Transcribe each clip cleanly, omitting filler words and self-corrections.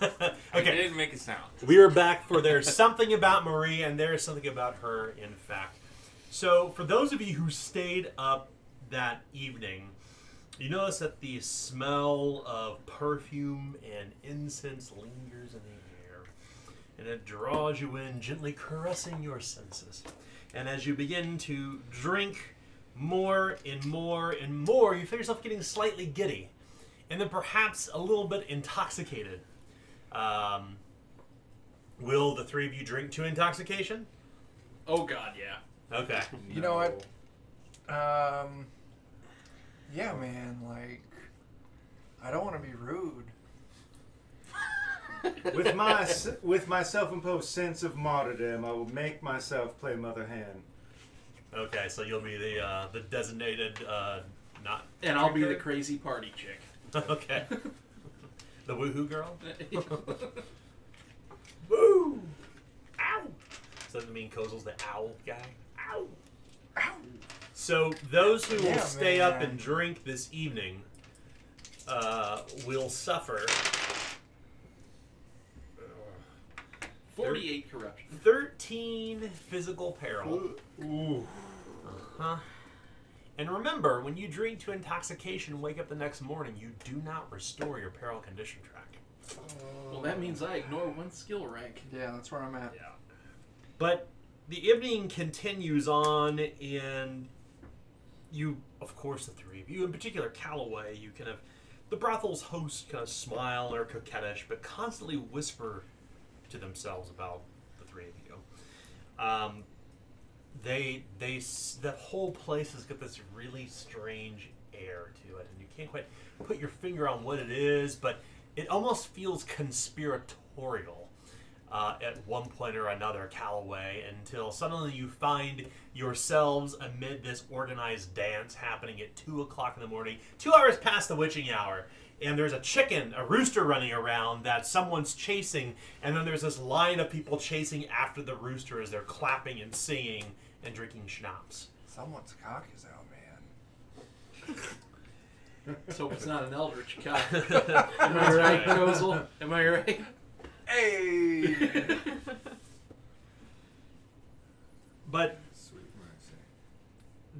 Okay. I didn't make a sound. We are back for There's Something About Marie, and there's something about her, in fact. So, for those of you who stayed up that evening, you notice that the smell of perfume and incense lingers in the air, and it draws you in, gently caressing your senses. And as you begin to drink more and more and more, you feel yourself getting slightly giddy, and then perhaps a little bit intoxicated. Will the three of you drink to intoxication? Oh God, yeah. Okay. You know what? Yeah, man. Like, I don't want to be rude. With my self-imposed sense of martyrdom, I will make myself play Mother Hen. Okay, so you'll be the designated not. And I'll be the crazy party chick. Okay. The woohoo girl. Woo! Ow! Does that mean Kozel's the owl guy? Ow! Ow! So those who will stay up and drink this evening will suffer 48 corruption. 13 physical peril. Ooh. Uh-huh. And remember, when you drink to intoxication and wake up the next morning, you do not restore your peril condition track. Well, that means I ignore one skill rank. Yeah, that's where I'm at. Yeah. But the evening continues on, and you, of course, the three of you, in particular Calloway, you kind of, the brothel's hosts kind of smile and are coquettish, but constantly whisper to themselves about the three of you. The whole place has got this really strange air to it, and you can't quite put your finger on what it is, but it almost feels conspiratorial at one point or another, Calloway, until suddenly you find yourselves amid this organized dance happening at 2 o'clock in the morning, 2 hours past the witching hour. And there's a rooster running around that someone's chasing, and then there's this line of people chasing after the rooster as they're clapping and singing and drinking schnapps. Someone's cock is out, man. Let's hope it's not an eldritch cock. Am I right, Kozel? Am I right? Hey! But Sweet mercy.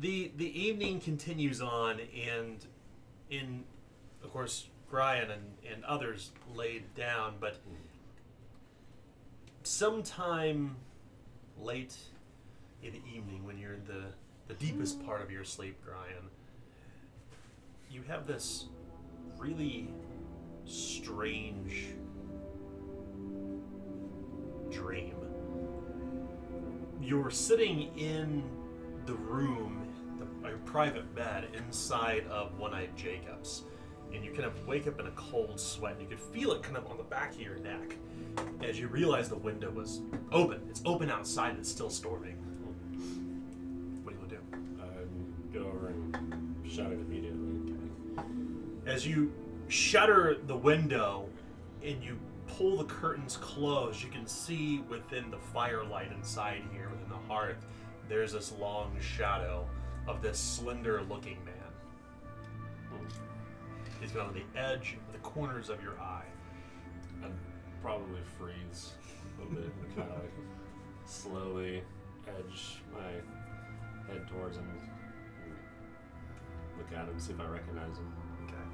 the evening continues on, and in, of course, Brian and others laid down, but sometime late in the evening, when you're in the deepest part of your sleep, Brian, you have this really strange dream. You're sitting in the room, a private bed inside of One-Eyed Jacob's, and you kind of wake up in a cold sweat, and you could feel it kind of on the back of your neck as you realize the window was open. It's open outside, it's still storming. What do you want to do? Go over and shut it immediately. As you shutter the window and you pull the curtains closed, you can see within the firelight inside here, within the hearth, there's this long shadow of this slender-looking man. He's got on the edge of the corners of your eye. I'd probably freeze a little bit and kind of like slowly edge my head towards him and look at him, see if I recognize him. Okay.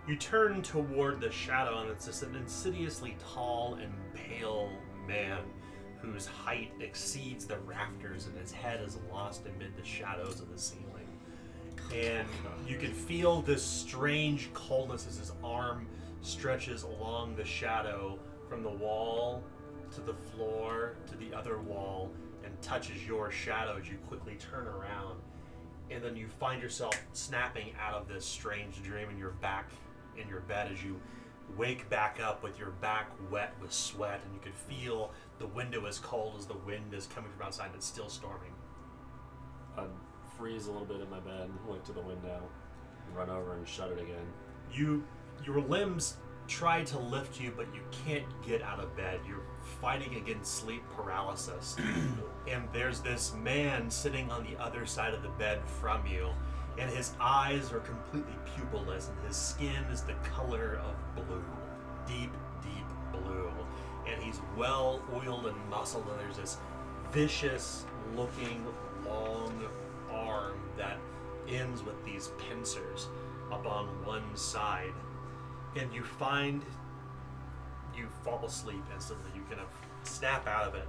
You turn toward the shadow, and it's just an insidiously tall and pale man whose height exceeds the rafters, and his head is lost amid the shadows of the ceiling. And you can feel this strange coldness as his arm stretches along the shadow from the wall to the floor to the other wall and touches your shadow as you quickly turn around. And then you find yourself snapping out of this strange dream, and you're back in your bed as you wake back up with your back wet with sweat, and you can feel the window as cold as the wind is coming from outside, and it's still storming. I'd freeze a little bit in my bed, look to the window, and run over and shut it again. Your limbs try to lift you, but you can't get out of bed. You're fighting against sleep paralysis. And there's this man sitting on the other side of the bed from you, and his eyes are completely pupilless, and his skin is the color of blue. Deep, deep blue, and he's well oiled and muscled, and there's this vicious looking long arm that ends with these pincers up on one side. And you find you fall asleep instantly. You kind of snap out of it,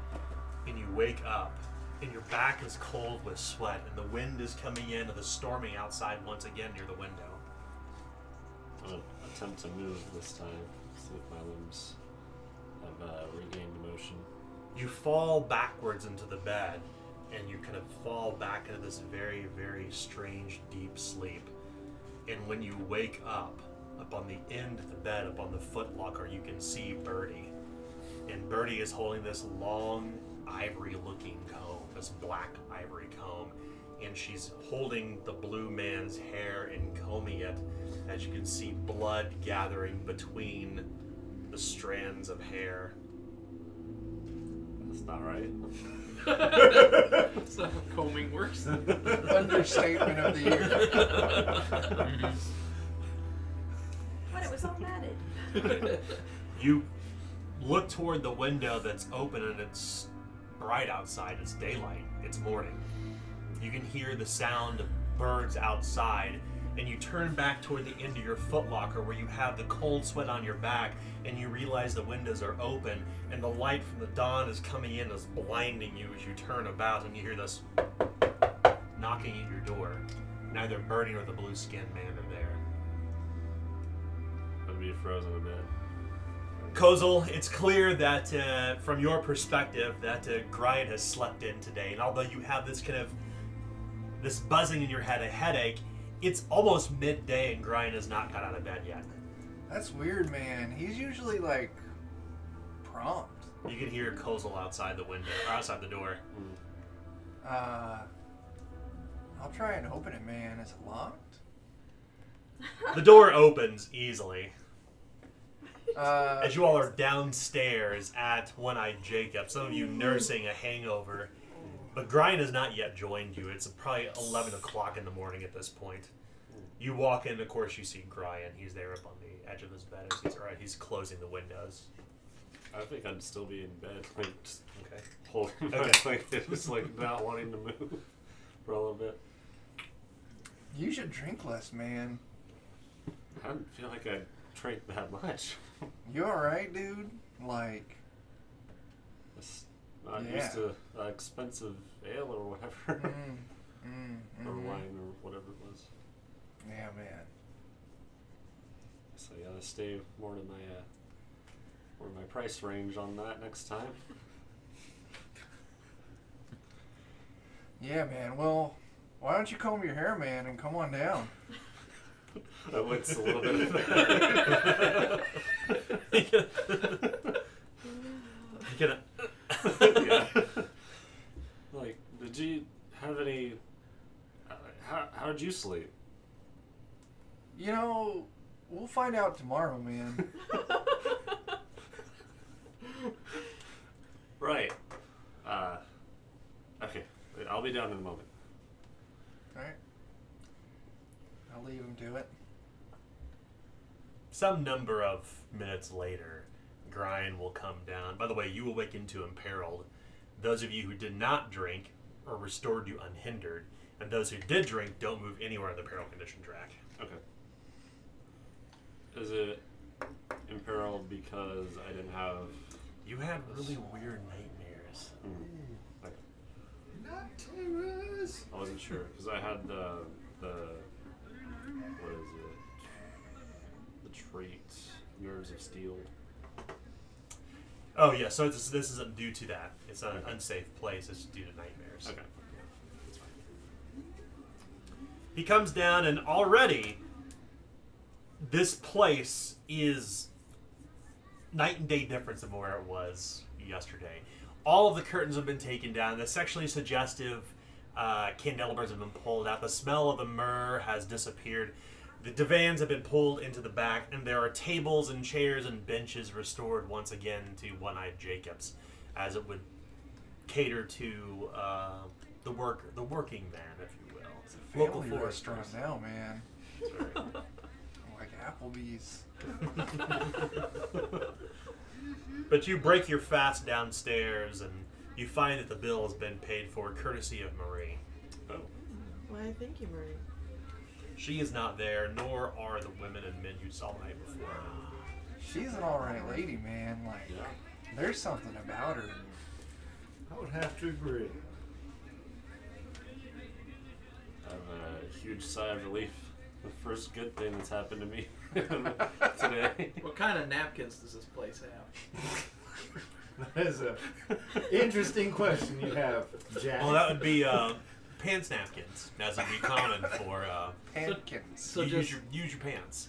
and you wake up, and your back is cold with sweat, and the wind is coming in, and the storming outside once again near the window. I'll attempt to move this time, see if my limbs have regained motion. You fall backwards into the bed, and you kind of fall back into this very, very strange, deep sleep. And when you wake up on the end of the bed, up on the footlocker, you can see Birdie. And Birdie is holding this long, ivory-looking comb, this black ivory comb. And she's holding the blue man's hair and combing it. As you can see blood gathering between the strands of hair. That's not right. That's not how combing works. Understatement of the year. But it was all matted. You look toward the window that's open, and it's bright outside. It's daylight. It's morning. You can hear the sound of birds outside, and you turn back toward the end of your footlocker where you have the cold sweat on your back, and you realize the windows are open, and the light from the dawn is coming in, is blinding you as you turn about, and you hear this knocking at your door. Neither Birdie nor the blue-skinned man are there. I'd be frozen a bit. Kozel, it's clear that from your perspective that Grian has slept in today, and although you have this kind of this buzzing in your head, a headache, it's almost midday and Grian has not got out of bed yet. That's weird, man. He's usually like prompt. You can hear Kozel outside the window, or outside the door. I'll try and open it, man. Is it locked? The door opens easily. Uh, As you all are downstairs at One-Eyed Jacob, some of you nursing a hangover. But Grian has not yet joined you. It's probably 11 o'clock in the morning at this point. You walk in, of course, you see Grian. He's there up on the edge of his bed. He's closing the windows. I think I'd still be in bed, like just Okay. holding my Okay. like just like not wanting to move for a little bit. you should drink less, man. I don't feel like I drank that much. You alright, dude? Like, Just not Yeah. used to expensive ale or whatever, or wine or whatever it was. yeah, man. So I gotta stay more to my price range on that next time. Yeah, man. Well, why don't you comb your hair, man, and come on down? That was a little bit of that. You Yeah. Like, did you have any? How did you sleep? You know, we'll find out tomorrow, man. Right. Okay. I'll be down in a moment. Alright. I'll leave him to it. Some number of minutes later, Grian will come down. By the way, you awaken to imperiled. Those of you who did not drink are restored to unhindered, and those who did drink don't move anywhere on the peril condition track. Okay. Is it imperiled because I didn't have? You had really weird nightmares. Like, Not terrors. I wasn't sure because I had the what is it? The trait nerves of steel. Oh yeah, so this isn't due to that. It's not an unsafe place. It's due to nightmares. Okay. That's fine. He comes down, and already this place is night and day difference from where it was yesterday. All of the curtains have been taken down. The sexually suggestive candelabras have been pulled out. The smell of the myrrh has disappeared. The divans have been pulled into the back, and there are tables and chairs and benches restored once again to One-Eyed Jacob's, as it would cater to the working man, if you will. It's a Local family foresters. restaurant now, man. That's right. Like Applebee's. But you break your fast downstairs, and you find that the bill has been paid for courtesy of Marie. Oh. Why, thank you, Marie. She is not there, nor are the women and men you saw the night before. She's an alright lady, man. Like, Yeah. there's something about her. I would have to agree. I have a huge sigh of relief. The first good thing that's happened to me today. What kind of napkins does this place have? That is a interesting question you have, Jack. Well, that would be pants napkins, as would be common for Pankins. So use just- your pants.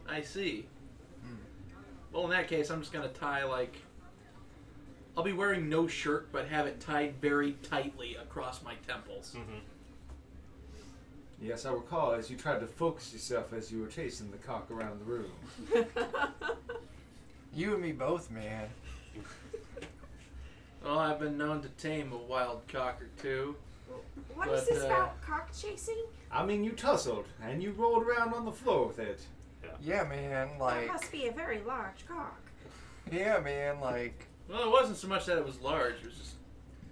I see. Well, in that case, I'm just gonna tie like. I'll be wearing no shirt, but have it tied very tightly across my temples. Mm-hmm. Yes, I recall as you tried to focus yourself as you were chasing the cock around the room. You and me both, man. Well, I've been known to tame a wild cock or two. What is But, this about cock chasing? I mean, you tussled and you rolled around on the floor with it. Yeah, man. That Like, must be a very large cock. yeah, man. Like, Well, it wasn't so much that it was large; it was just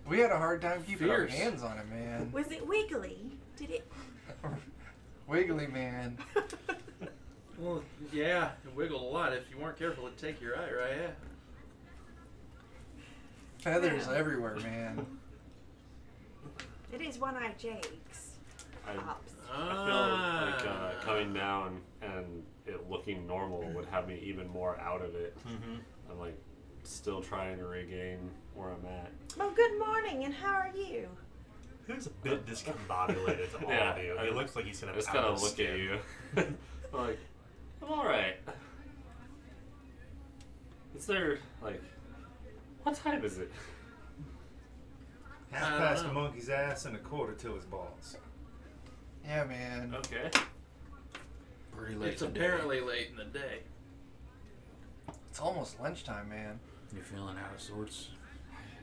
we had a hard time keeping our Fierce. hands on it, man. Was it wiggly? Did it? Wiggly, man. well, yeah, it wiggled a lot. If you weren't careful, it'd take your eye right out. Feathers Yeah. everywhere, man. It is one-eyed Jake's. I Pops. I feel like coming down and it looking normal would have me even more out of it. Mm-hmm. I'm like still trying to regain where I'm at. Well, good morning, and how are you? He looks a bit discombobulated to all Yeah, of you. I- He looks like he's gonna I just out kind of his look at skin. you. I'm like, I'm alright. Is there, like, what time is it? Half I don't past a know. monkey's ass and a quarter to his balls. Yeah, man. Okay. Pretty late. It's in the apparently late in the day. It's almost lunchtime, man. day. You're feeling out of sorts.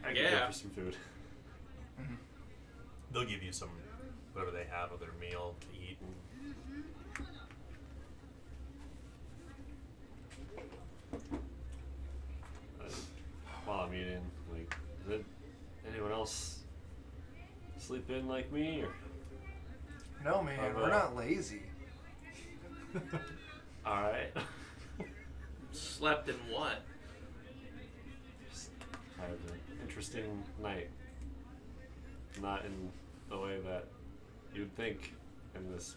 I can Yeah. go for some food. They'll give you some, whatever they have of their meal to eat. While I'm eating, like, did anyone else sleep in like me? Or No, man. I've, We're not lazy. alright. Slept in what? Just had an interesting night. Not in the way that you'd think in this.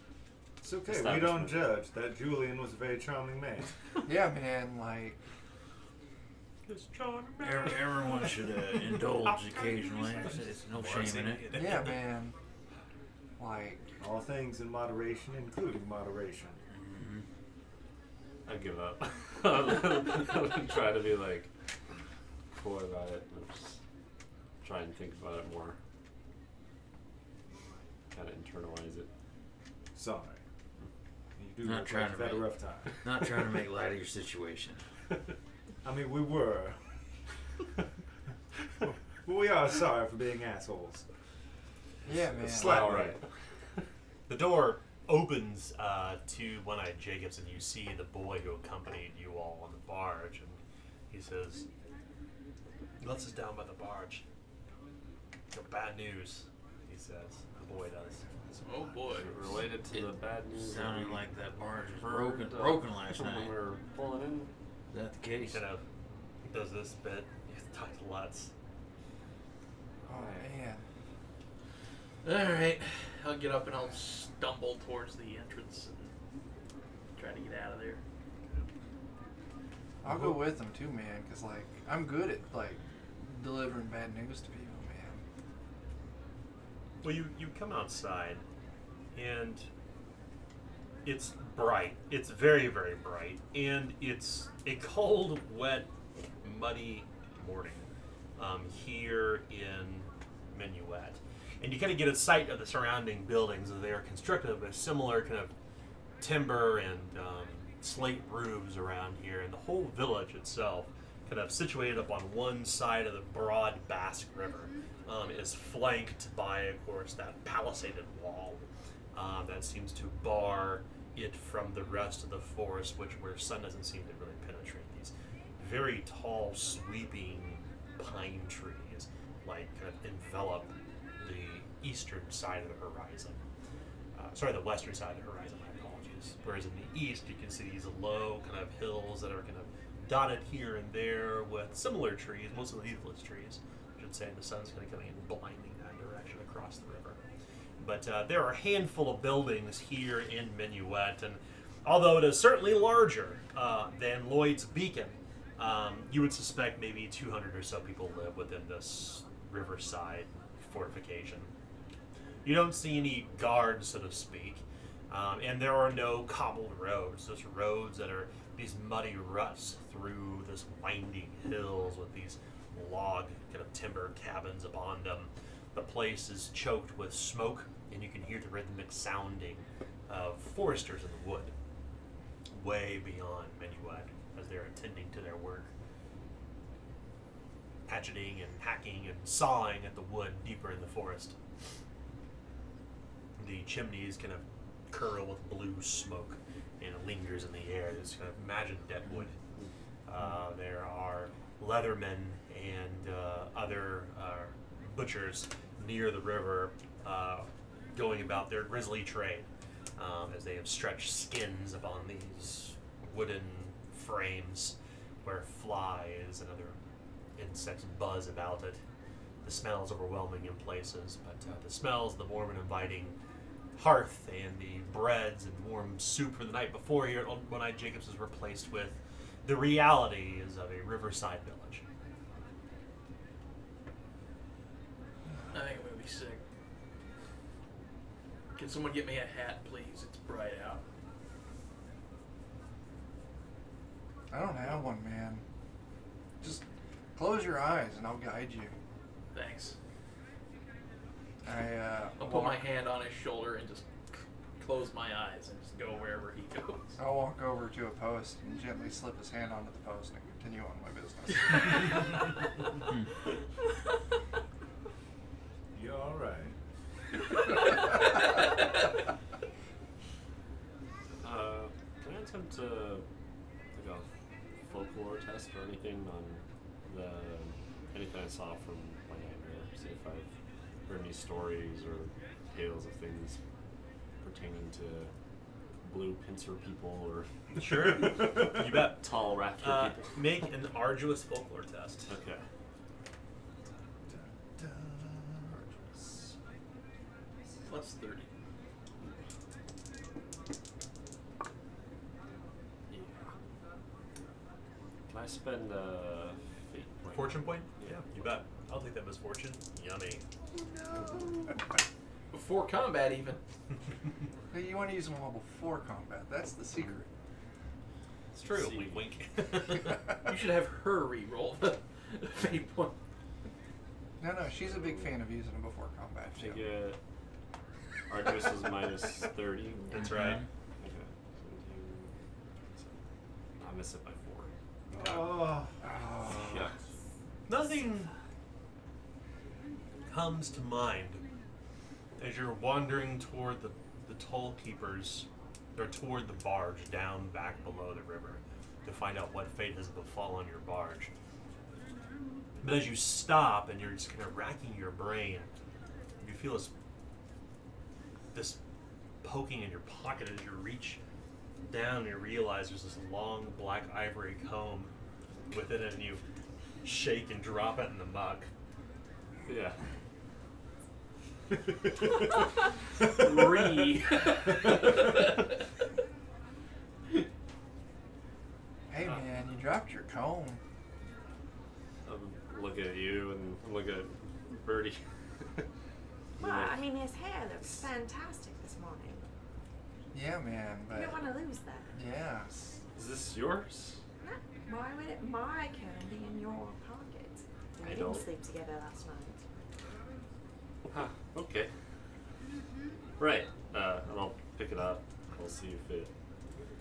It's okay, we don't Establishment. judge. That Julian was a very charming man. Yeah, man. Like, This charming Everyone should indulge occasionally. It's no shame in it. yeah, man. Like, All things in moderation, including moderation. I give up. I'm trying to be like coy about it. I'm just trying to think about it more. Kind of internalize it. Sorry. You do Not look trying like to you've had a make- rough time. Not trying to make light of your situation. I mean, we were. But we are sorry for being assholes. yeah, man. Slap. All right. The door opens to One-Eyed Jacobs, and you see the boy who accompanied you all on the barge, and he says, he lets us down by the barge. Bad news, he says. The boy does. Oh boy. Is it related to the bad news? that Sounded we like that barge was heard, broken last when night. we were pulling in. Is that the He case? kind of does this bit. He talks to Lutz. Oh, man. Alright. I'll get up and I'll stumble towards the entrance and try to get out of there. I'll go with them too, man. Cause like, I'm good at like delivering bad news to people, man. Well, you come outside, and it's bright. It's very, very bright, and it's a cold, wet, muddy morning here in Minuet. And you kind of get a sight of the surrounding buildings as they are constructed of a similar kind of timber and slate roofs around here, and the whole village itself, kind of situated up on one side of the broad Basque River, is flanked by, of course, that palisaded wall that seems to bar it from the rest of the forest, where sun doesn't seem to really penetrate. These very tall, sweeping pine trees, like kind of envelop the eastern side of the horizon. The western side of the horizon. My apologies. Whereas in the east, you can see these low kind of hills that are kind of dotted here and there with similar trees, mostly leafless trees. I should say the sun's kind of coming and blinding that direction across the river. But there are a handful of buildings here in Minuet, and although it is certainly larger than Lloyd's Beacon, you would suspect maybe 200 or so people live within this riverside fortification. You don't see any guards, so to speak, and there are no cobbled roads. Those roads that are these muddy ruts through this winding hills with these log kind of timber cabins upon them. The place is choked with smoke, and you can hear the rhythmic sounding of foresters in the wood, way beyond Minuet, as they're attending to their work, hatcheting and hacking and sawing at the wood deeper in the forest. The chimneys kind of curl with blue smoke, and it lingers in the air. It's kind of imagine deadwood. There are leathermen and other butchers near the river going about their grisly trade as they have stretched skins upon these wooden frames where flies and other insects buzz about it. The smell is overwhelming in places, but the smells, the warm and inviting hearth and the breads and warm soup from the night before here at One Eyed Jacobs is replaced with the realities of a riverside village. I think I'm gonna be sick. Can someone get me a hat, please? It's bright out. I don't have one, man. Just close your eyes and I'll guide you. Thanks. I'll I'll put my hand on his shoulder and just close my eyes and just go wherever he goes. I'll walk over to a post and gently slip his hand onto the post and continue on my business. You all right? Can I attempt to like a folklore test or anything on anything I saw from my nightmare? See if I've heard any stories or tales of things pertaining to blue pincer people or Sure. You bet. tall raptor people. Make an arduous folklore test. Okay. Plus 30. Yeah. Can I spend fate point? Fortune point? Yeah. You bet. I'll take that misfortune. Yummy. Before combat, even. Hey, you want to use them all before combat. That's the secret. It's true. See. Wink, wink. You should have her re-roll the fate point. No, she's a big fan of using them before combat, I too. get Arduous is minus 30. That's right. Okay. I miss it by 4. Oh, Yeah. Nothing comes to mind as you're wandering toward the toll keepers, or toward the barge down back below the river to find out what fate has befallen your barge. But as you stop and you're just kind of racking your brain, you feel this poking in your pocket as you reach down and you realize there's this long black ivory comb within it, and you shake and drop it in the muck. Yeah. Hey, man, you dropped your comb. Look at you and look at Birdie. Well, I mean, his hair looks fantastic this morning. Yeah, man, You but... don't want to lose that. Yeah. Is this yours? No, why would it my comb be in your pocket? We I didn't don't. sleep together last night. Huh. Okay. Right. And I'll pick it up. We'll see if it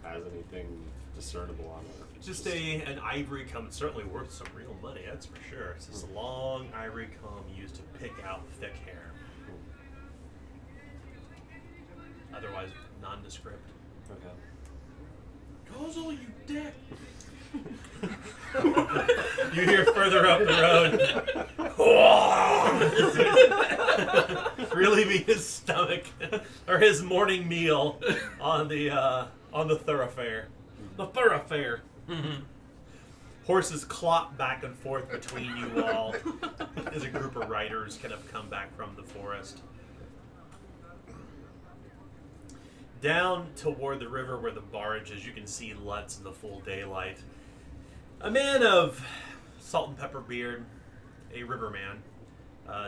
has anything discernible on it. Or if it's Just an ivory comb. It's certainly worth some real money, that's for sure. It's this long ivory comb used to pick out thick hair. Otherwise nondescript. Okay. Gozel, you dick! You hear further up the road, relieving his stomach or his morning meal on the thoroughfare. The thoroughfare. Horses clop back and forth between you all as a group of riders kind of come back from the forest. Down toward the river where the barge is, you can see Lutz in the full daylight. A man of salt and pepper beard, a riverman,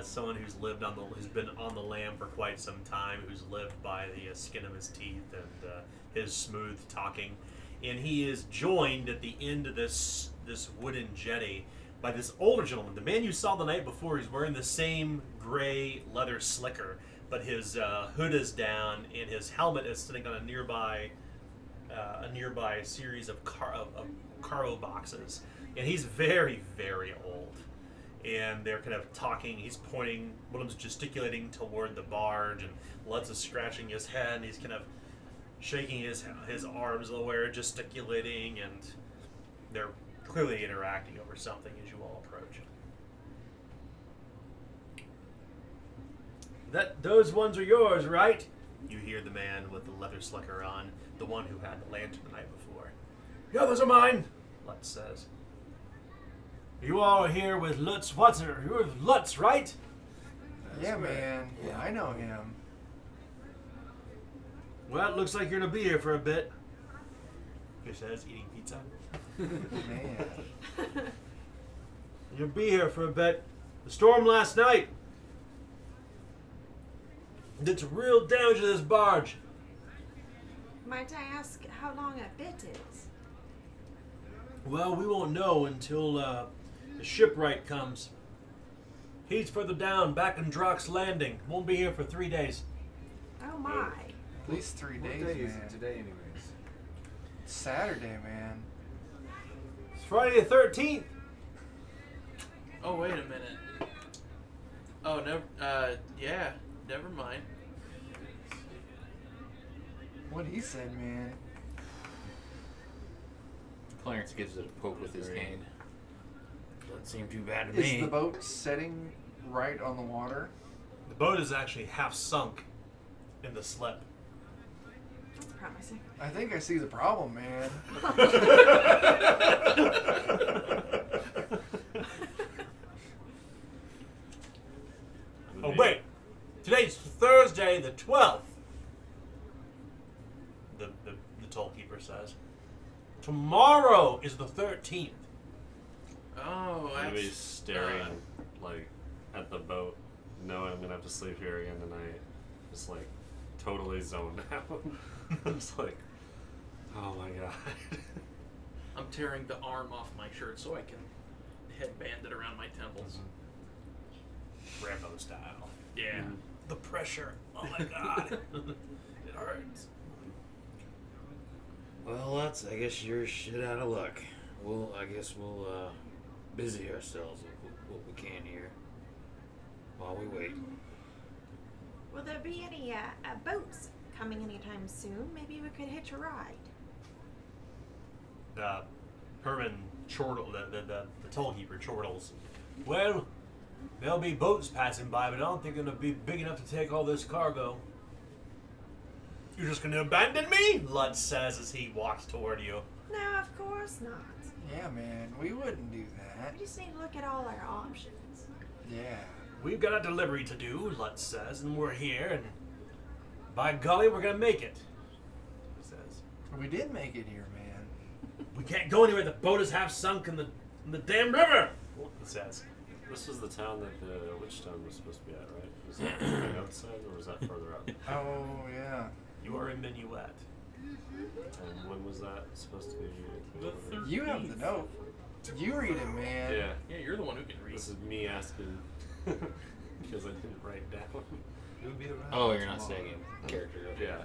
someone who's been on the land for quite some time, who's lived by the skin of his teeth and his smooth talking, and he is joined at the end of this wooden jetty by this older gentleman. The man you saw the night before is wearing the same gray leather slicker, but his hood is down and his helmet is sitting on a nearby series of cargo boxes, and he's very, very old. And they're kind of talking. He's pointing. One of them's gesticulating toward the barge, and Lutz is scratching his head, and he's kind of shaking his arms aware, gesticulating, and they're clearly interacting over something as you all approach. Those ones are yours, right? You hear the man with the leather slicker on, the one who had the lantern the night before. The others are mine, Lutz says. You all are here with Lutz. You're with Lutz, right? Yeah, man. Yeah, I know him. Well, it looks like you're going to be here for a bit, he says, eating pizza. Man. You'll be here for a bit. The storm last night did some real damage to this barge. Might I ask how long a bit is? Well, we won't know until the shipwright comes. He's further down, back in Drock's Landing. Won't be here for 3 days. Oh my. At least 3 What days, day is man. it today, anyways? It's Saturday, man. It's Friday the 13th. Oh, wait a minute. Oh, never. Yeah. Never mind. What he said, man. Clarence gives it a poke with his hand. Doesn't seem too bad to Is me. the boat setting right on the water? The boat is actually half sunk in the slip. That's promising. I think I see the problem, man. Oh, wait. Today's Thursday the 12th. The tollkeeper says. Tomorrow is the 13th. Oh, I'm gonna be that's staring like at the boat, knowing I'm gonna have to sleep here again tonight. Just like totally zoned out. I'm just like, oh my god. I'm tearing the arm off my shirt so I can headband it around my temples. Rambo style. Yeah. The pressure. Oh my god. It hurts. Well, that's, I guess you're shit out of luck. I guess we'll busy ourselves with what we can here while we wait. Will there be any boats coming anytime soon? Maybe we could hitch a ride. Herman chortle, the tollkeeper chortles. Well, there'll be boats passing by, but I don't think they're going to be big enough to take all this cargo. You're just going to abandon me? Lutz says as he walks toward you. No, of course not. Yeah, man. We wouldn't do that. We just need to look at all our options. Yeah. We've got a delivery to do, Lutz says, and we're here, and by golly, we're going to make it, he says. We did make it here, man. We can't go anywhere. The boat is half sunk in the damn river, he says. This was the town that the witch town was supposed to be at, right? Was that right outside or was that further up? Oh, yeah. You are in Minuet. And when was that supposed to be? You have the note. You read it, man. Yeah. Yeah, you're the one who can read. This is me asking because I didn't write down. You'll be around. Oh, you're not tomorrow. saying it character. Yeah.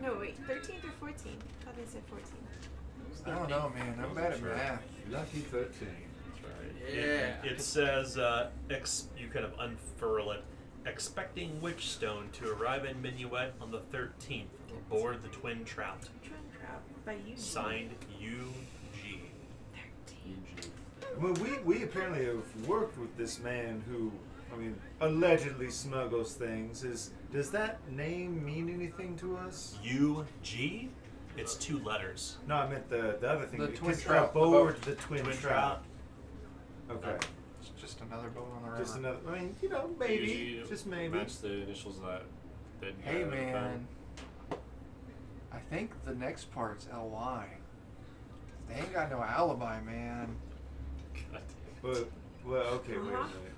No, wait. 13th or 14th? I thought they said 14th. I don't know, man. I'm bad at Sure. math. Lucky 13. That's right. Yeah. It says, you kind of unfurl it. expecting Witchstone to arrive in Minuet on the 13th aboard the Twin Trout. Twin Trout by you. Signed UG. Well, we apparently have worked with this man who, allegedly smuggles things. Does that name mean anything to us? UG? It's 2 letters. No, I meant the other thing. The Because Twin Trout, the aboard boat. the Twin Twin Trout. Okay. It's just another boat on the river. Just another. Maybe. Usually Just maybe. Match the initials that. Hey man, I think the next part's LY. They ain't got no alibi, man. Well, okay. Wait a Uh-huh. minute.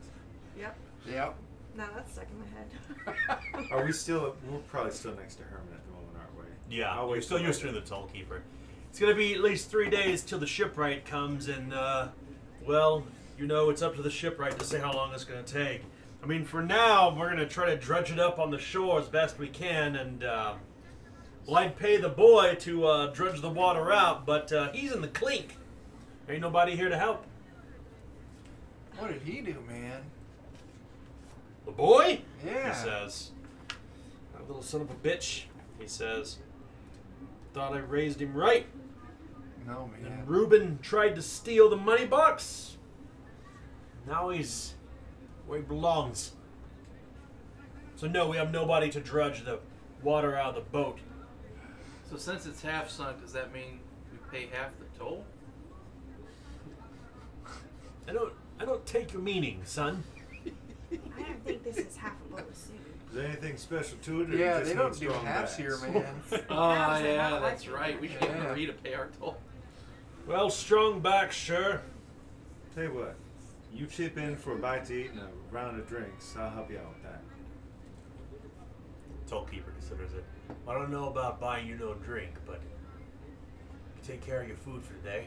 Yep. Yep. No, that's stuck in my head. Are we still? We're probably still next to Herman at the moment, aren't we? Yeah, I'll you're wait still till used to later. the Tollkeeper. It's gonna be at least 3 days till the shipwright comes, and well, it's up to the shipwright to say how long it's gonna take. For now, we're gonna try to dredge it up on the shore as best we can, and well, I'd pay the boy to dredge the water out, but he's in the clink. Ain't nobody here to help. What did he do, man? The boy? Yeah. He says. That little son of a bitch. He says. Thought I raised him right. No, man. And Reuben tried to steal the money box. Now he's where he belongs. So no, we have nobody to dredge the water out of the boat. So since it's half sunk, does that mean we pay half the toll? I don't take your meaning, son. I don't think this is half a boat suit. Is there anything special to it? Or Yeah, you just they need don't do strong halves backs? here, man. Oh Halves are yeah, not that's like right. it. We should get Yeah. Marie to pay our toll. Well, strong back, sure. Tell you what, you chip in for a bite to eat and a round of drinks. I'll help you out with that. Tollkeeper considers it. I don't know about buying you no drink, but you take care of your food for the day.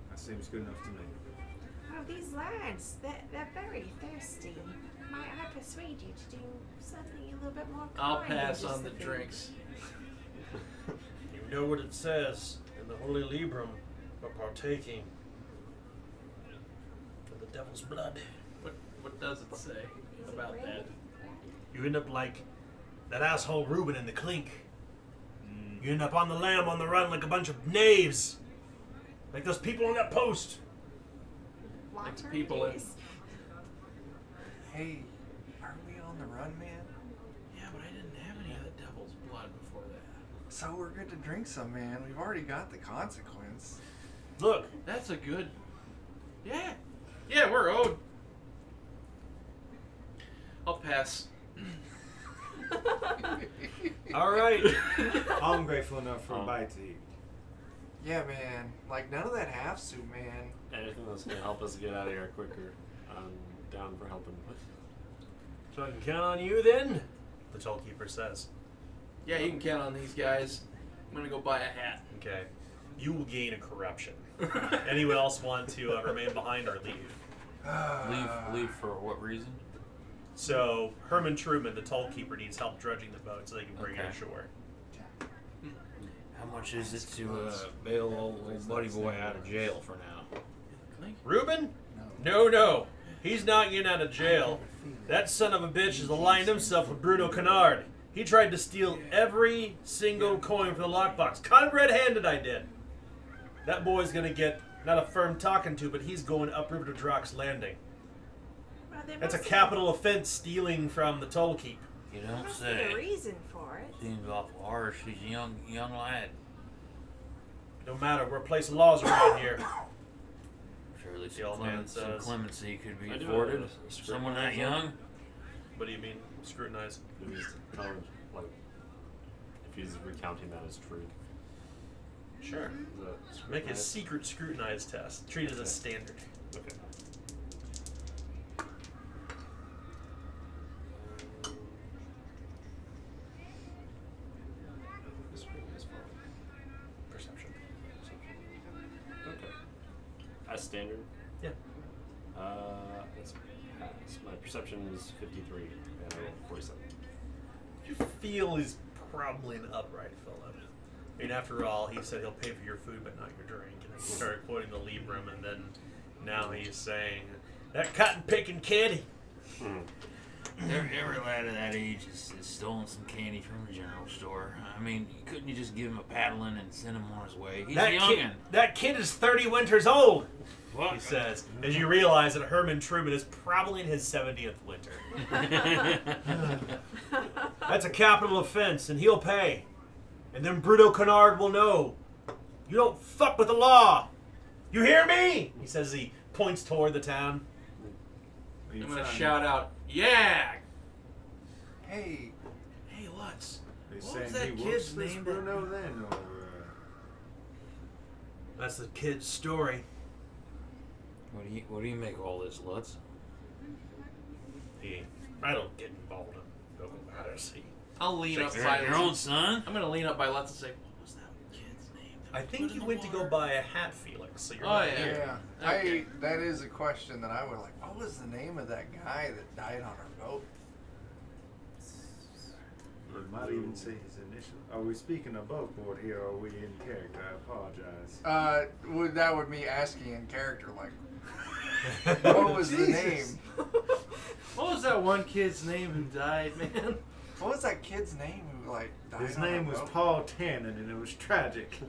That seems good enough to me. Oh, these lads, they're very thirsty. Might I persuade you to do something a little bit more kind I'll than pass just on the food? drinks. You know what it says in the Holy Librum for partaking of the devil's blood. What does it say about that? You end up like that asshole Reuben in the clink. You end up on the lam on the run like a bunch of knaves. Like those people on that post. Like the Water, people in- please. Hey, are we on the run, man? Yeah, but I didn't have any of the devil's blood before that. So we're good to drink some, man. We've already got the consequence. Look, That's a good. Yeah. Yeah, we're owed. I'll pass. all right. I'm grateful enough for a bite to eat. Yeah, man. Like, none of that half soup, man. Anything that's gonna help us get out of here quicker, I'm down for helping with. So I can count on you then? The tollkeeper says. Yeah, you can count on these guys. I'm gonna go buy a hat. Okay. You will gain a corruption. Anyone else want to remain behind or leave? Leave for what reason? So Herman Truman, the tollkeeper, needs help dredging the boat so they can bring it Okay. ashore. How much is it to bail old buddy boy out of jail for now? Reuben? No. He's not getting out of jail. That son of a bitch has aligned himself with Bruno Kennard. He tried to steal every single coin from the lockbox. Caught him red-handed, I did. That boy's gonna get not a firm talking to, but he's going upriver to Drock's Landing. Well, there That's a must capital offense, stealing from the toll keep. You There don't must be a say. reason for it. Seems awful harsh. He's a young lad. No matter, we're a place of laws around here. Surely The old man says. clemency could be I do afforded. have a Someone that scrutinize young? What do you mean, scrutinize? It was telling, like, if he's recounting that as true. Sure. Is that Make a scrutinized? secret scrutinize test. Treat it as standard. Okay. Perception. Okay. As standard? Yeah. That's pass. My perception is 53, and I rolled 47. You feel he's probably an upright fellow. I mean, after all, he said he'll pay for your food but not your drink. And then he started quoting the Librum, and then now he's saying, that cotton picking kid, Every lad of that age is stolen some candy from the general store. I mean, couldn't you just give him a paddling and send him on his way? He's a youngin'. That kid is 30 winters old, What? he says, as you realize that Herman Truman is probably in his 70th winter. That's a capital offense, and he'll pay. And then Bruto Kennard will know. You don't fuck with the law. You hear me? He says as he points toward the town. I'm gonna shout out, yeah! Hey, Lutz. They What saying was that he kid's works this name? Bruno then, or That's the kid's story. What do you make of all this, Lutz? I don't get involved in local matters. I'll lean up Your by own son? I'm gonna lean up by Lutz and say, what was that kid's name? that I we think put in you the went to go water?" buy a hat, Felix. So you're Oh, not yeah. here. yeah. Okay. That is a question that I would like. What was the name of that guy that died on our boat? you might even say his initial. Are we speaking above board here, or are we in character? I apologize. That would be asking in character, like, what was the name? What was that one kid's name who died, man? What was that kid's name who like died His on our name was boat? Paul Tannen, and it was tragic.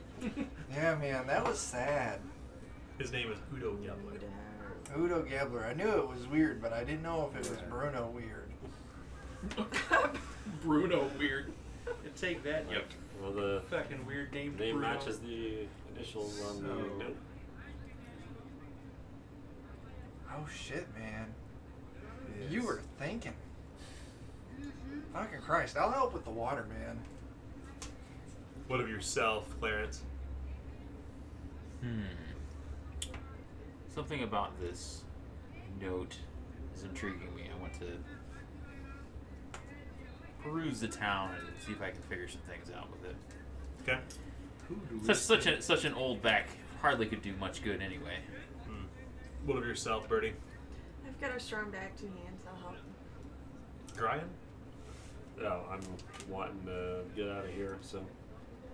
Yeah, man, that was sad. His name is Udo Gebler. Udo Gebler. I knew it was weird, but I didn't know if it was Yeah. Bruno weird. Bruno weird. You take that, you Well, the fucking weird name. name Bruno. matches the initials on the So- note. Oh shit, man. Yes. You were thinking. Fucking Christ, I'll help with the water, man. What of yourself, Clarence? Something about this note is intriguing me. I want to peruse the town and see if I can figure some things out with it. Okay. Who do we Such an old back hardly could do much good anyway. What of yourself, Bertie? I've got a strong bag, 2 hands. I'll help. Brian? Oh, I'm wanting to get out of here, so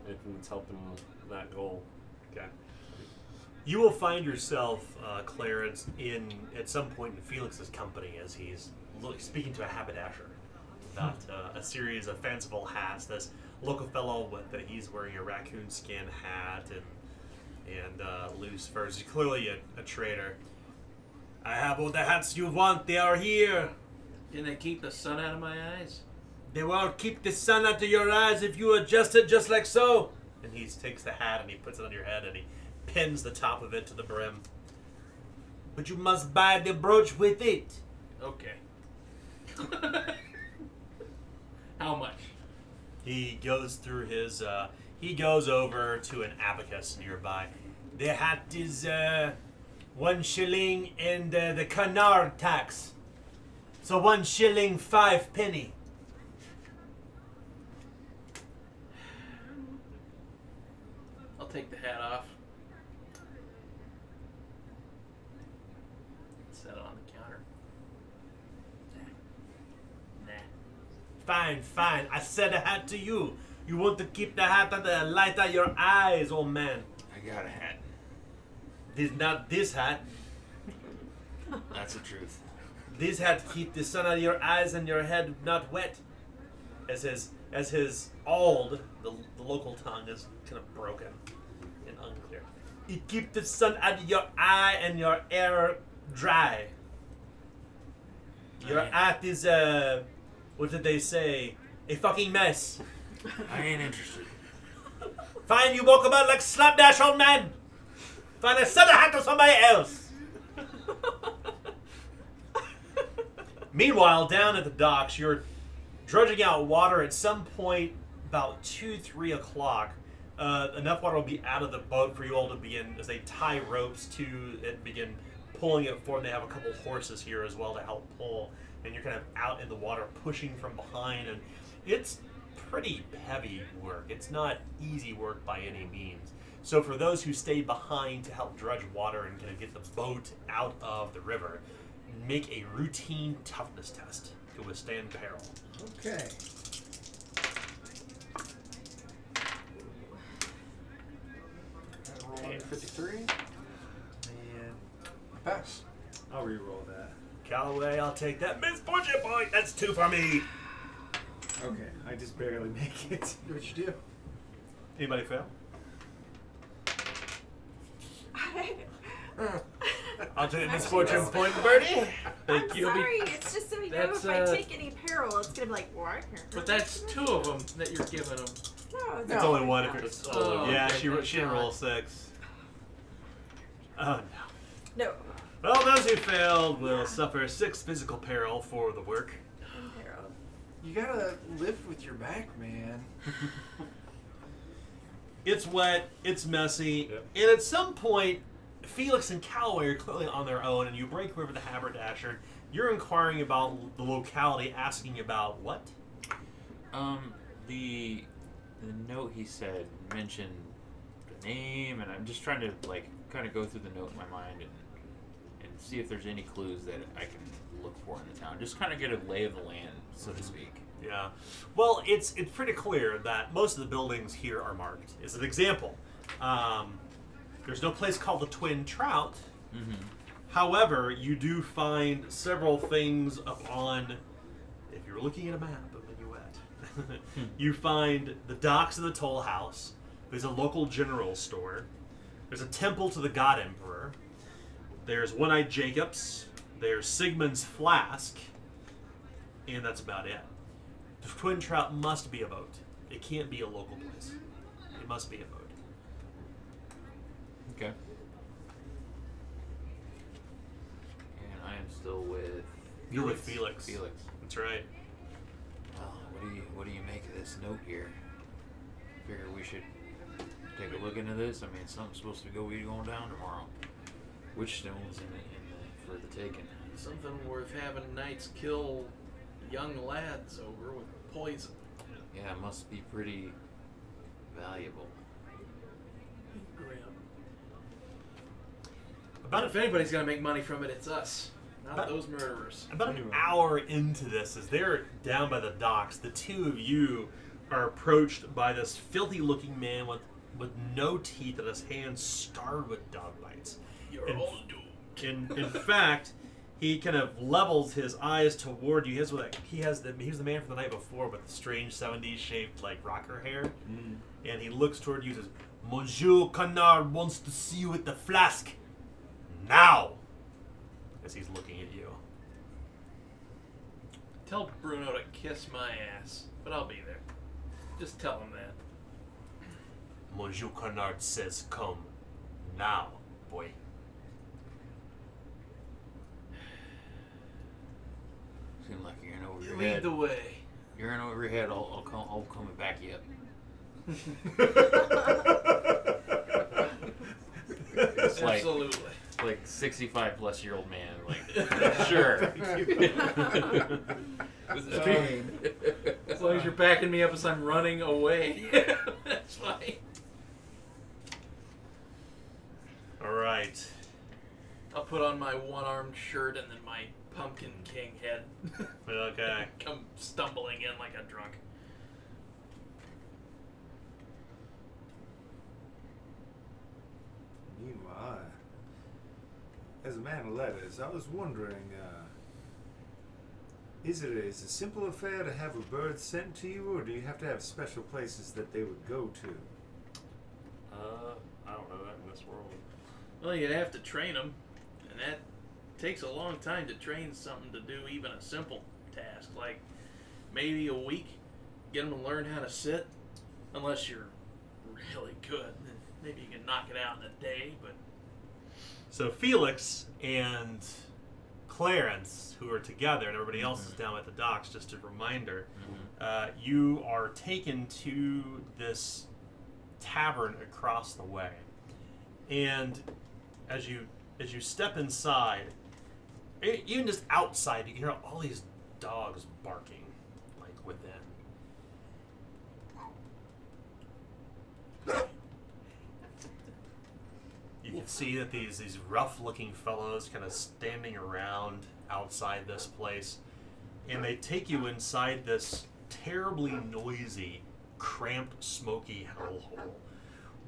anything that's helping that goal. Okay. You will find yourself, Clarence, at some point in Felix's company as he's speaking to a haberdasher about a series of fanciful hats. This local fellow he's wearing a raccoon skin hat and loose furs. He's clearly a trader. I have all the hats you want. They are here. Can they keep the sun out of my eyes? They won't keep the sun out of your eyes if you adjust it just like so. And he takes the hat and he puts it on your head and he pins the top of it to the brim. But you must buy the brooch with it. Okay. How much? He goes through his, he goes over to an abacus nearby. The hat is 1 shilling and the canard tax. So 1 shilling 5 penny. I'll take the hat off. Set it on the counter. Nah. Fine, fine. I said a hat to you. You want to keep the hat on the light of your eyes, old man. I got a hat. Not this hat. That's the truth. This hat keep the sun out of your eyes and your head not wet. As his Ald, the local tongue, is kind of broken and unclear. It keep the sun out of your eye and your air dry. Your hat is what did they say? A fucking mess. I ain't interested. Fine, you walk about like slapdash, old man. Fine, I sell the hat to somebody else. Meanwhile, down at the docks, you're drudging out water. At some point, about 2-3 o'clock, enough water will be out of the boat for you all to begin, as they tie ropes to it and begin pulling it forward. They have a couple horses here as well to help pull, and you're kind of out in the water pushing from behind, and it's pretty heavy work. It's not easy work by any means. So for those who stayed behind to help drudge water and kind of get the boat out of the river, make a routine toughness test to withstand peril. Okay. Roll 53. And Pass. I'll re-roll that. Callaway, I'll take that misfortune point. That's 2 for me. Okay, I just barely make it. What'd you do? Anybody fail? I'll take a misfortune point, Birdie. Thank I'm you. sorry, it's just so you know That's, if I take any peril, it's gonna be like, what? But that's 2 of them that you're giving them. No, It's only one if it's. Oh, yeah, okay, she thank didn't God. roll 6. Oh no. No. Well, those who failed will suffer 6 physical peril for the work. Peril. You gotta lift with your back, man. It's wet, it's messy, Yep. and at some point, Felix and Callaway are clearly on their own, and you break away with the haberdasher. You're inquiring about the locality, asking about what? The note he said mentioned the name, and I'm just trying to like kind of go through the note in my mind and see if there's any clues that I can look for in the town. Just kind of get a lay of the land, so to speak. Yeah. Well, it's pretty clear that most of the buildings here are marked. As an example, there's no place called the Twin Trout. Mm-hmm. However, you do find several things up on, if you're looking at a map of Minuet, you find the docks of the toll house. There's a local general store. There's a temple to the God Emperor. There's One-Eyed Jacob's. There's Sigmund's Flask. And that's about it. The Twin Trout must be a boat. It can't be a local place. It must be a boat. Okay. And I am still with. You're with Felix. Felix. That's right. Well, what do you make of this note here? Figure we should take a look into this. I mean, something's supposed to be going down tomorrow. Witchstone's for the taking. Something worth having knights kill young lads over with poison. Yeah, it must be pretty valuable. Grim. About If anybody's gonna make money from it, it's us, not But- those murderers. About an hour into this, as they're down by the docks, the two of you are approached by this filthy-looking man with no teeth and his hands starred with dog bites. You're And- all doomed. In fact, he kind of levels his eyes toward you. He was the man from the night before with the strange 70s shaped like rocker hair, and he looks toward you and says, "Monsieur Canard wants to see you at the flask now." As he's looking at you. Tell Bruno to kiss my ass, but I'll be there. Just tell him that. Monsieur Canard says, "Come now, boy." Seems like you're in over You your lead head. the way. You're in over your head. I'll come and back you up. It's like Absolutely. 65-plus-year-old man. Like, sure. With his cane. As long as you're backing me up as I'm running away, that's fine. All right. I'll put on my one-armed shirt and then my Pumpkin King head. Okay. Come stumbling in like a drunk. Meanwhile, as a man of letters, I was wondering, is it a simple affair to have a bird sent to you, or do you have to have special places that they would go to? I don't know that in this world. Well, you'd have to train them, and that takes a long time to train something to do even a simple task, like maybe a week. Get them to learn how to sit, unless you're really good. Maybe you can knock it out in a day, but So Felix and Clarence, who are together, and everybody else is down at the docks, just a reminder, you are taken to this tavern across the way. And as you step inside, even just outside, you can hear all these dogs barking, like within. You can see that these rough-looking fellows kind of standing around outside this place, and they take you inside this terribly noisy, cramped, smoky hellhole,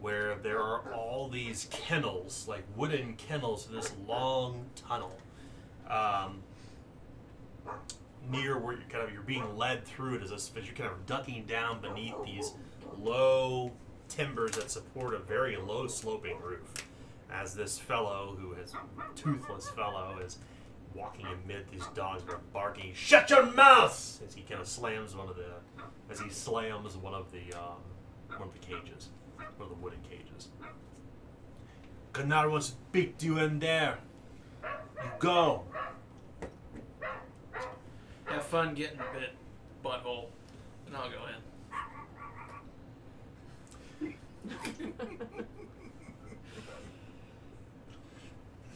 where there are all these kennels, like wooden kennels, in this long tunnel. near where you're being led through it as you're kind of ducking down beneath these low timbers that support a very low sloping roof. As this fellow, who is toothless fellow, is walking amid these dogs that are barking, "Shut your mouth!" as he kind of slams one of the cages, one of the wooden cages. Canard wants to speak to you in there. You go. Have fun getting bit, butthole, and I'll go in.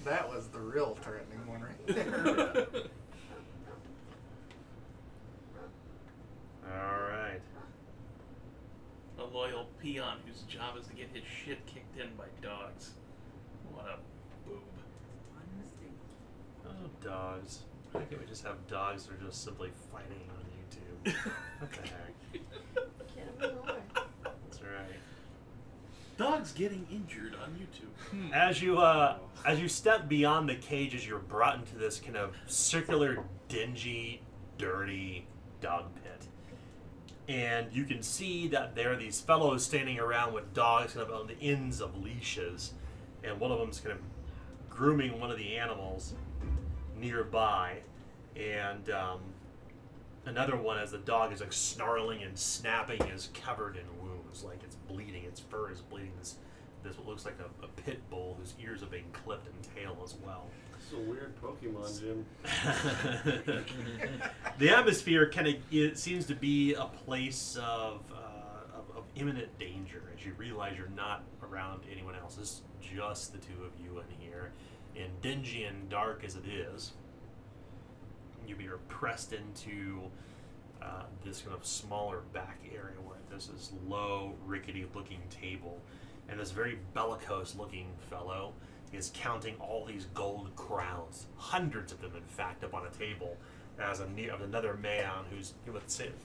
That was the real threatening one right there. Alright. A loyal peon whose job is to get his shit kicked in by dogs. What a boob. Oh, dogs. Why can't we just have dogs that are just simply fighting on YouTube? What the heck? Can't be more. That's right. Dogs getting injured on YouTube. As you step beyond the cages, you're brought into this kind of circular, dingy, dirty dog pit. And you can see that there are these fellows standing around with dogs kind of on the ends of leashes. And one of them's kind of grooming one of the animals nearby. And another one, as the dog is like snarling and snapping, is covered in wounds, like it's bleeding. Its fur is bleeding. This what looks like a pit bull whose ears have been clipped and tail as well. It's a weird Pokemon gym. The atmosphere it seems to be a place of imminent danger as you realize you're not around anyone else. It's just the two of you in here, and dingy and dark as it is. You'll be pressed into this kind of smaller back area where there's this low, rickety-looking table, and this very bellicose-looking fellow is counting all these gold crowns, hundreds of them, in fact, up on a table, as another man who's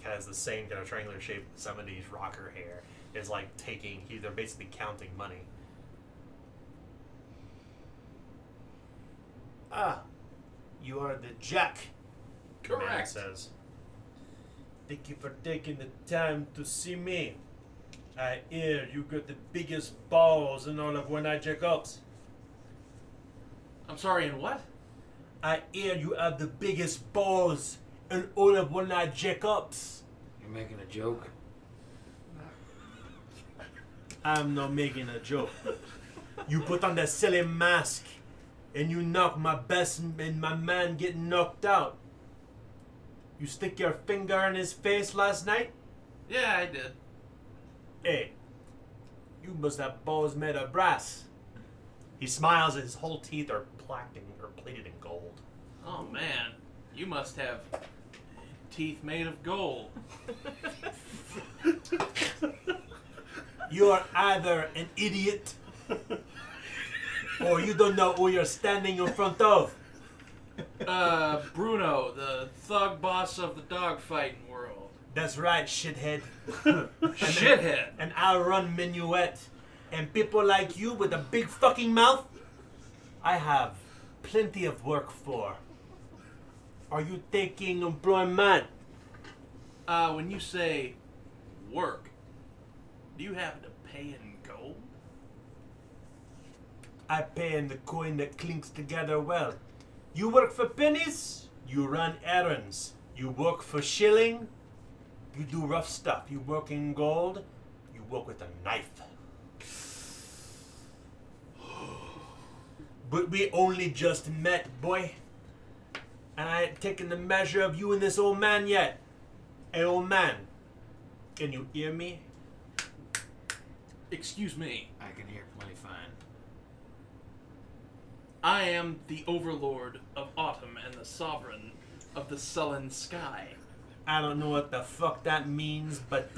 has the same kind of triangular-shaped 70s rocker hair is like they're basically counting money. Ah, you are the Jack. The man Correct. says. Thank you for taking the time to see me. I hear you got the biggest balls in all of One-Eye Jacobs. I'm sorry, and what? I hear you have the biggest balls in all of One-Eye Jacobs. You're making a joke? I'm not making a joke. You put on that silly mask and you knock my best and my man get knocked out. You stick your finger in his face last night? Yeah, I did. Hey, you must have balls made of brass. He smiles and his whole teeth are plated in gold. Oh man, you must have teeth made of gold. You are either an idiot or you don't know who you're standing in front of. Bruno, the thug boss of the dogfighting world. That's right, shithead. Shithead. And I'll run Minuet. And people like you with a big fucking mouth, I have plenty of work for. Are you taking employment? When you say work, do you happen to pay in gold? I pay in the coin that clinks together well. You work for pennies, you run errands. You work for shilling, you do rough stuff. You work in gold, you work with a knife. But we only just met, boy. And I ain't taken the measure of you and this old man yet. Hey, old man, can you hear me? Excuse me. I can hear plenty fine. I am the overlord of autumn and the sovereign of the sullen sky. I don't know what the fuck that means, but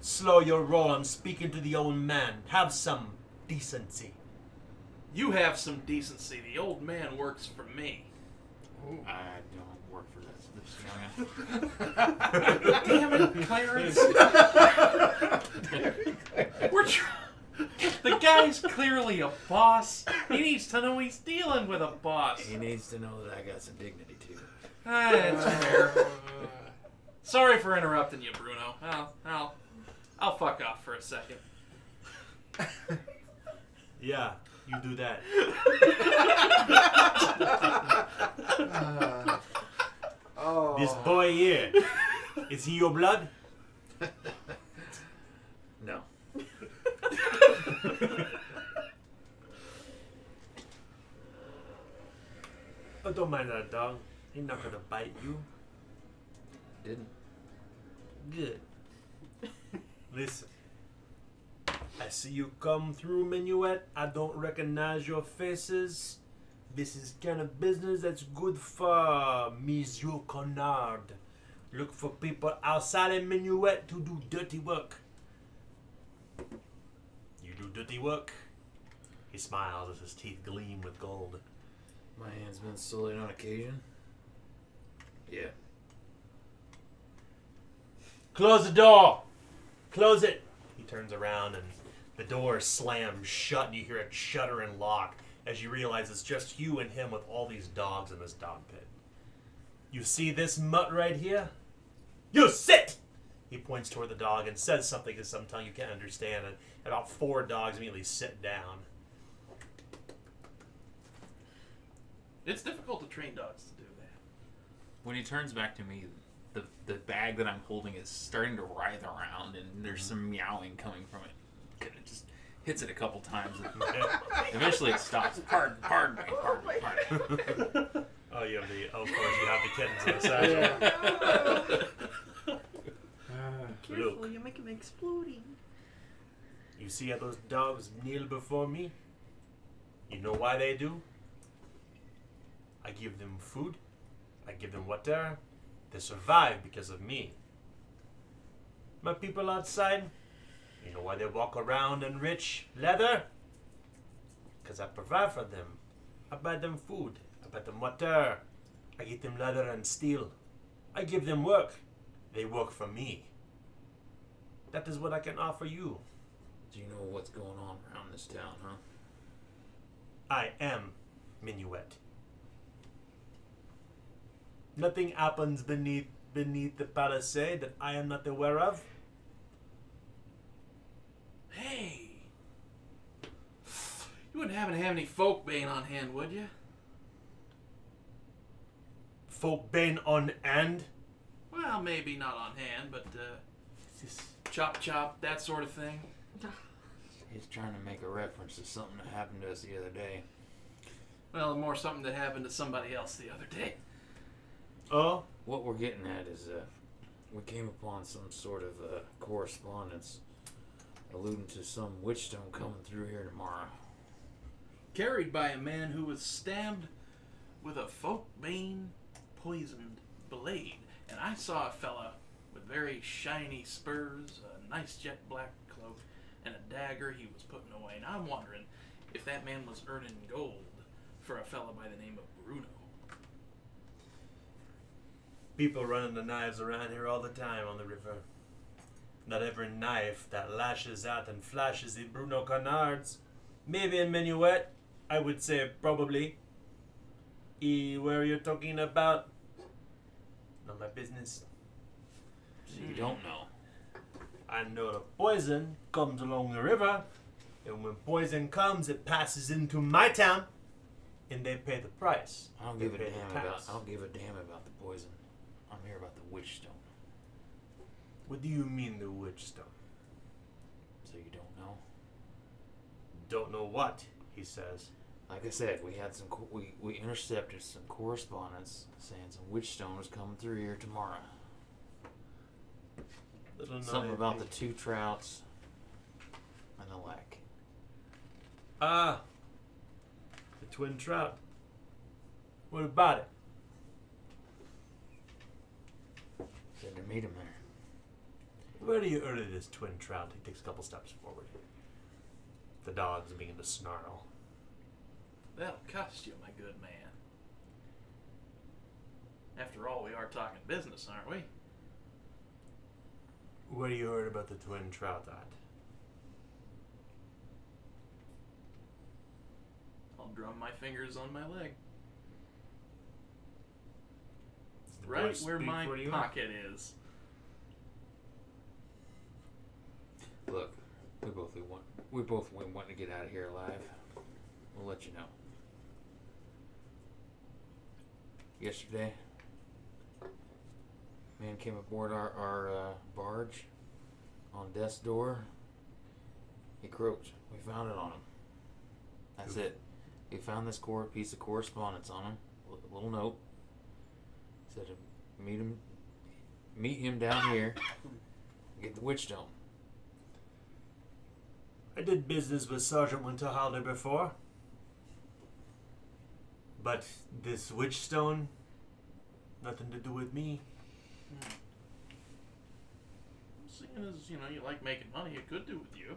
slow your roll. I'm speaking to the old man. Have some decency. You have some decency. The old man works for me. I don't work for this youngin'. Damn it, Clarence. The guy's clearly a boss. He needs to know he's dealing with a boss. He needs to know that I got some dignity too. That's fair. Sorry for interrupting you, Bruno. I'll fuck off for a second. Yeah, you do that. Oh. This boy here, is he your blood? No. Oh, don't mind that dog. He's not gonna bite you. Didn't. Good. Listen. I see you come through, Minuet. I don't recognize your faces. This is kind of business that's good for Monsieur Connard. Look for people outside of Minuet to do dirty work. You do dirty work? He smiles as his teeth gleam with gold. My hand's been sullied on occasion. Yeah. Close the door! Close it! He turns around and the door slams shut and you hear it shudder and lock as you realize it's just you and him with all these dogs in this dog pit. You see this mutt right here? You sit! He points toward the dog and says something in some tongue you can't understand, and about 4 dogs immediately sit down. It's difficult to train dogs to do that. When he turns back to me, the bag that I'm holding is starting to writhe around, and there's some meowing coming from it. It just hits it a couple times, and eventually it stops. Pardon me. Oh, you have the. Oh, of course, you have the kittens in the satchel. Careful, Look. you make him exploding. You see how those dogs kneel before me? You know why they do? I give them food. I give them water. They survive because of me. My people outside, you know why they walk around in rich leather? Because I provide for them. I buy them food. I buy them water. I get them leather and steel. I give them work. They work for me. That is what I can offer you. Do you know what's going on around this town, huh? I am Minuet. Nothing happens beneath the palisade that I am not aware of. Hey! You wouldn't happen to have any folk bane on hand, would you? Folk bane on end. Well, maybe not on hand, but chop chop, that sort of thing. He's trying to make a reference to something that happened to us the other day. Well, more something that happened to somebody else the other day. Oh? What we're getting at is we came upon some sort of correspondence alluding to some witch stone coming through here tomorrow. Carried by a man who was stabbed with a folk bane poisoned blade. And I saw a fella with very shiny spurs, a nice jet black cloak, and a dagger he was putting away. And I'm wondering if that man was earning gold for a fella by the name of Bruno. People running the knives around here all the time on the river. Not every knife that lashes out and flashes in Bruno Connard's. Maybe in Minuet, I would say probably. Where you're talking about? Not my business. So you don't know. I know the poison comes along the river, and when poison comes, it passes into my town, and they pay the price. I don't give a They pay damn the about. tax. I don't give a damn about the poison. I'm here about the witch stone. What do you mean the witch stone? So you don't know? Don't know what, he says. Like I said, we had some. We intercepted some correspondence saying some witch stone was coming through here tomorrow. Little Something know about the anything. 2 trouts and the lack. Ah, the twin trout. What about it? Said to meet him there. Where do you heard of this twin trout? He takes a couple steps forward. The dogs begin to snarl. That'll cost you, my good man. After all, we are talking business, aren't we? Where do you heard about the twin trout at? I'll drum my fingers on my leg. right boy where speak my for you? pocket is. Look, we both want to get out of here alive. We'll let you know. Yesterday, man came aboard our barge on death's door. He croaked. We found it on him. That's it. We found this piece of correspondence on him. A little note. Said to meet him down here. Get the witch stone. I did business with Sergeant Winterhalter before. But this witch stone, nothing to do with me. Seeing as, you like making money, it could do with you.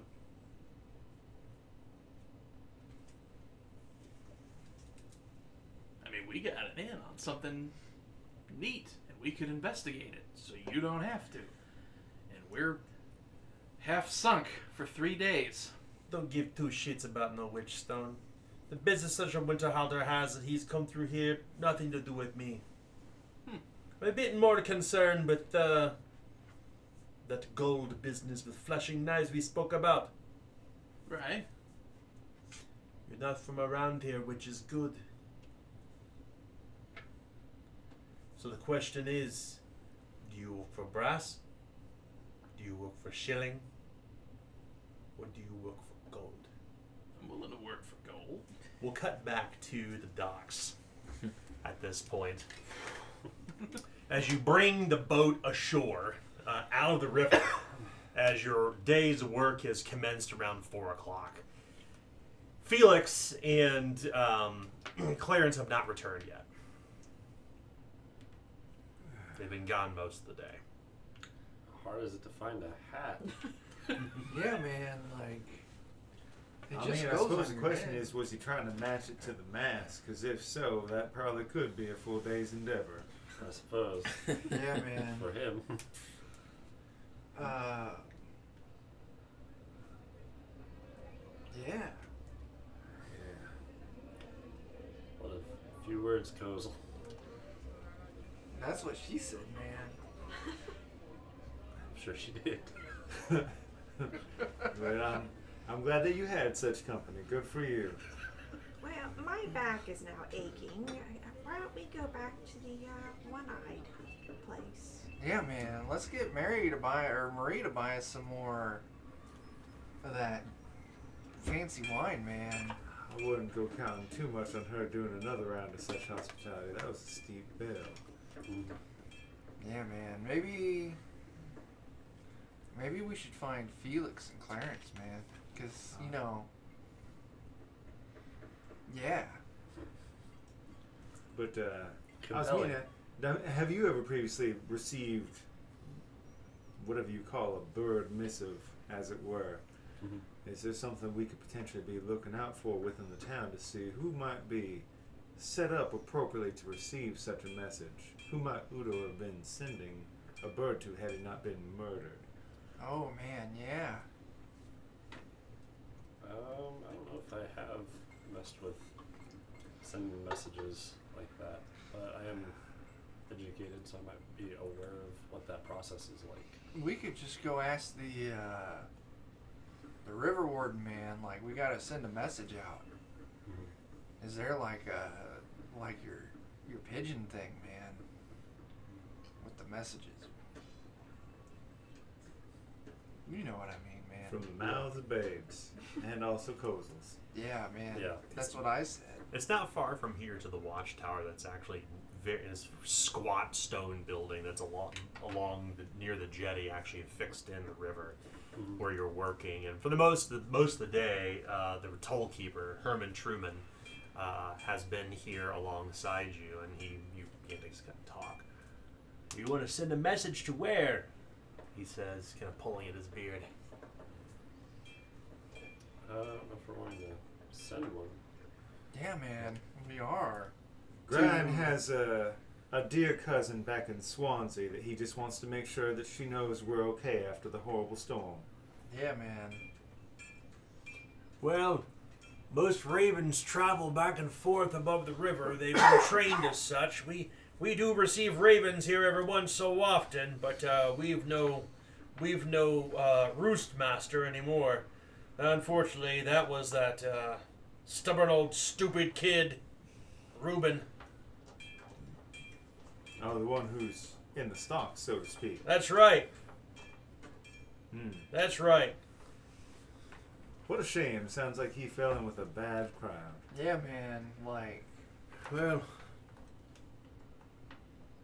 I mean, we got it in on something neat, and we could investigate it, so you don't have to. And we're half sunk for 3 days. Don't give two shits about no witch stone. The business Sergeant Winterhalter has, he's come through here, nothing to do with me. I'm a bit more concerned with that gold business with flashing knives we spoke about. Right. You're not from around here, which is good. So the question is, do you work for brass? Do you work for shilling? Or do you work for gold? I'm willing to work for gold. We'll cut back to the docks at this point. As you bring the boat ashore, out of the river, as your day's work has commenced around 4 o'clock. Felix and Clarence have not returned yet. They've been gone most of the day. How hard is it to find a hat? Yeah, man. Like, it I just mean, I goes suppose on the your question head. is, was he trying to match it to the mask? Because if so, that probably could be a full day's endeavor. I suppose. Yeah, man. For him. Yeah. What a few words, Kozel. That's what she said, man. I'm sure she did. But I'm glad that you had such company. Good for you. Well, my back is now aching. Why don't we go back to the one-eyed place? Yeah, man. Let's get Marie to buy us some more of that fancy wine, man. I wouldn't go counting too much on her doing another round of such hospitality. That was a steep bill. Yeah, man. Maybe we should find Felix and Clarence, man. Because, yeah. But I was Compelling. meaning, have you ever previously received whatever you call a bird missive, as it were? Mhm. Is there something we could potentially be looking out for within the town to see who might be set up appropriately to receive such a message? Who might Udo have been sending a bird to had he not been murdered? Oh, man, yeah. I don't know if I have messed with sending messages like that, but I am educated, so I might be aware of what that process is like. We could just go ask the river warden, man. Like, we gotta send a message out. Is there like your pigeon thing, man, with the messages? You know what I mean, man. From the mouths of babes, and also Kozels. Yeah, man. Yeah. That's what I said. It's not far from here to the watchtower. That's actually this squat stone building that's along near the jetty, actually fixed in the river, where you're working. And for the most of the day, the toll keeper Herman Truman has been here alongside you, and you just kind of talk. You want to send a message to where? He says, kind of pulling at his beard. I don't know if we're wanting to send one. Yeah, man. We are. Gran has a dear cousin back in Swansea that he just wants to make sure that she knows we're okay after the horrible storm. Yeah, man. Well, most ravens travel back and forth above the river. They've been trained as such. We We do receive ravens here every once so often, but we've no roost master anymore. Unfortunately, that was that stubborn old stupid kid, Reuben. Oh, the one who's in the stock, so to speak. That's right. Hmm. That's right. What a shame. Sounds like he fell in with a bad crowd. Yeah, man. Like, Well,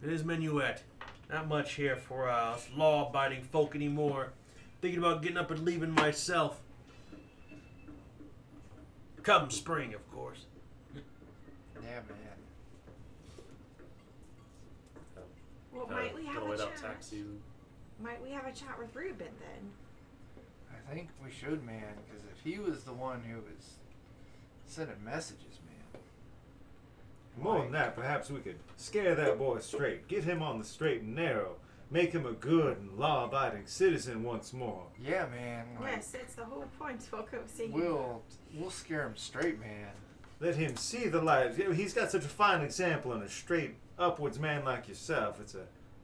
it is Minuet. Not much here for us law-abiding folk anymore. Thinking about getting up and leaving myself. Come spring, of course. yeah, man. Well, might we have Gonna a wait out chat? tax season. Might we have a chat with Reuben then? I think we should, man, because if he was the one who was sending messages, man. More than that, perhaps we could scare that boy straight, get him on the straight and narrow, make him a good and law-abiding citizen once more. Yeah, man. Like, Yes, that's the whole point. We'll go see. we'll scare him straight, man. Let him see the light. He's got such a fine example and a straight, upwards man like yourself.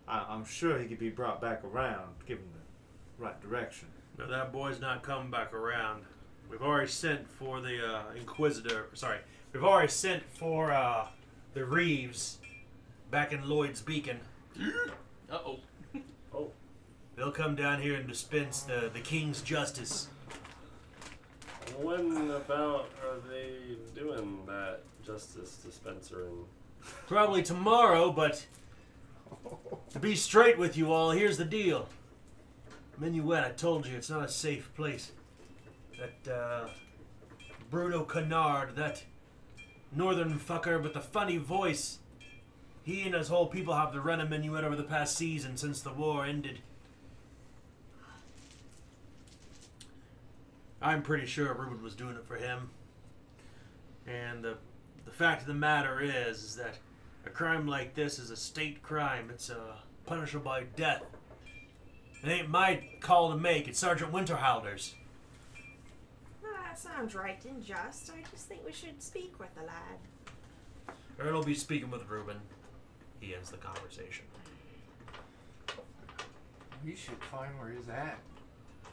I'm sure he could be brought back around, given the right direction. No, that boy's not coming back around. We've already sent for the Inquisitor. Sorry, we've already sent for the Reeves back in Lloyd's Beacon. Uh-oh. Oh, They'll come down here and dispense the king's justice. when about are they doing that justice dispenser? And Probably tomorrow, but to be straight with you all, here's the deal. Minuet, I told you, it's not a safe place. That Bruno Canard, that northern fucker with the funny voice, he and his whole people have the run of Minuet over the past season since the war ended. I'm pretty sure Reuben was doing it for him. And the fact of the matter is that a crime like this is a state crime. It's punishable by death. It ain't my call to make. It's Sergeant Winterhalder's. Well, that sounds right and just. I just think we should speak with the lad. Earl will be speaking with Reuben. He ends the conversation. We should find where he's at.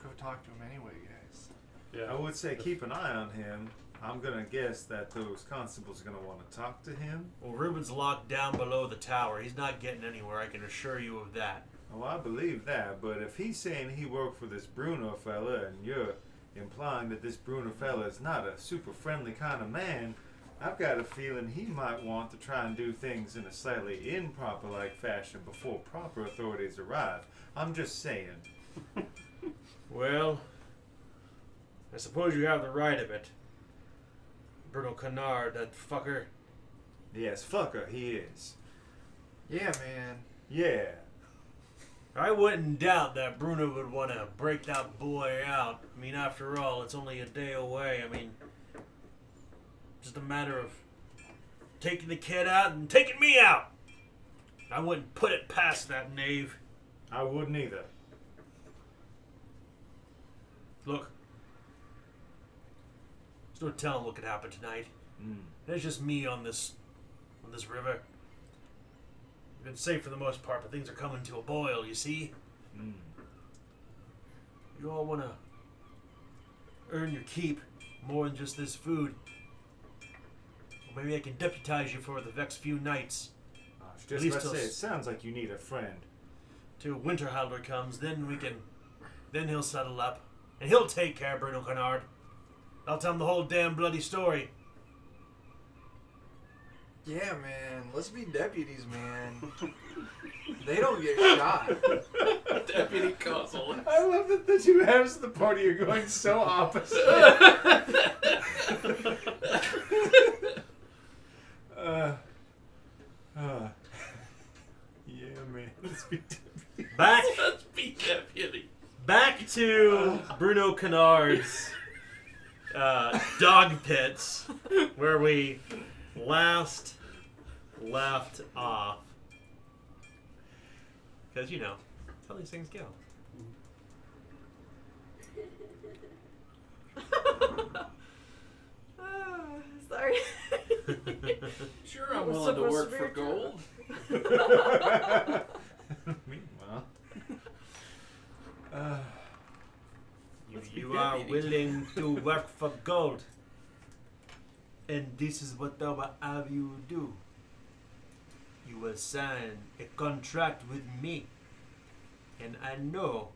Go talk to him anyway, guys. yeah, I would say keep an eye on him. I'm gonna guess that those constables are gonna want to talk to him. Well, Reuben's locked down below the tower. He's not getting anywhere, I can assure you of that. Oh, I believe that, but if he's saying he worked for this Bruno fella and you're implying that this Bruno fella is not a super friendly kind of man, I've got a feeling he might want to try and do things in a slightly improper-like fashion before proper authorities arrive. I'm just saying. Well, I suppose you have the right of it. Bruno Canard, that fucker. Yes, fucker, he is. Yeah, man. Yeah. I wouldn't doubt that Bruno would want to break that boy out. I mean, after all, it's only a day away. I mean, just a matter of taking the kid out and taking me out. I wouldn't put it past that knave. I wouldn't either. Look, there's no telling what could happen tonight. Mm. There's just me on this river. Been safe for the most part, but things are coming to a boil, you see? Mm. You all want to earn your keep more than just this food. Or maybe I can deputize you for the next few nights. I was just least about to say, he'll it sounds like you need a friend. Till Winterhalder comes, then he'll settle up. And he'll take care of Bruno Canard. I'll tell him the whole damn bloody story. Yeah, man. Let's be deputies, man. They don't get shot. Deputy Consul. I love that the two halves of the party are going so opposite. Yeah, man. Let's be Back Let's be deputy. Back to Bruno Canard's dog pits, where we last left off. Because, you know, that's how these things go. Oh, sorry. Sure, I'm was willing to supposed work to be for a gold. Meanwhile, If you are willing to work for gold, and this is what I will have you do, you will sign a contract with me. And I know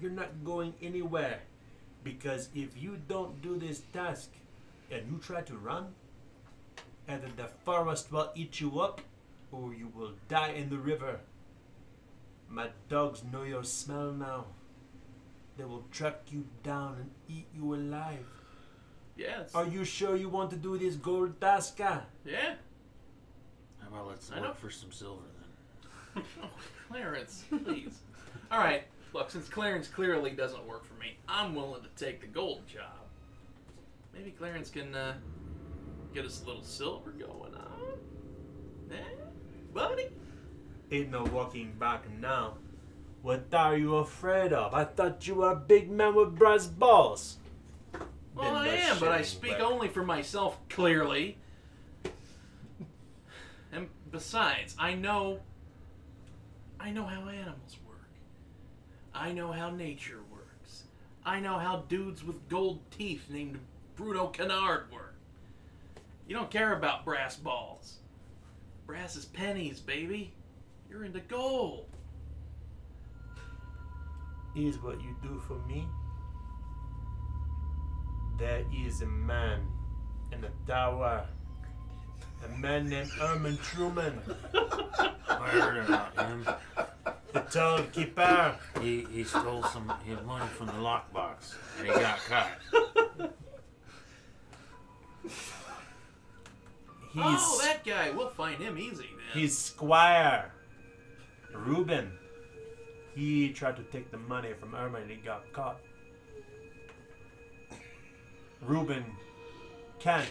you're not going anywhere, because if you don't do this task and you try to run, either the forest will eat you up or you will die in the river. My dogs know your smell now. They will track you down and eat you alive. Yeah. It's, Are you sure you want to do this gold task? yeah. How about let's I know. work for some silver then? Oh, Clarence, please. All right. Look, since Clarence clearly doesn't work for me, I'm willing to take the gold job. Maybe Clarence can get us a little silver going on. Eh, buddy? Ain't no walking back now. What are you afraid of? I thought you were a big man with brass balls. Well, I am, but I speak only for myself, clearly. And besides, I know how animals work. I know how nature works. I know how dudes with gold teeth named Bruno Canard work. You don't care about brass balls. Brass is pennies, baby. You're into gold. Here's what you do for me. There is a man in a tower. A man named Herman Truman. I heard about him. The toll keeper. He stole some his money from the lockbox and he got caught. Oh, that guy. We'll find him easy then. He's Squire. Reuben. He tried to take the money from Herman and he got caught. Reuben can't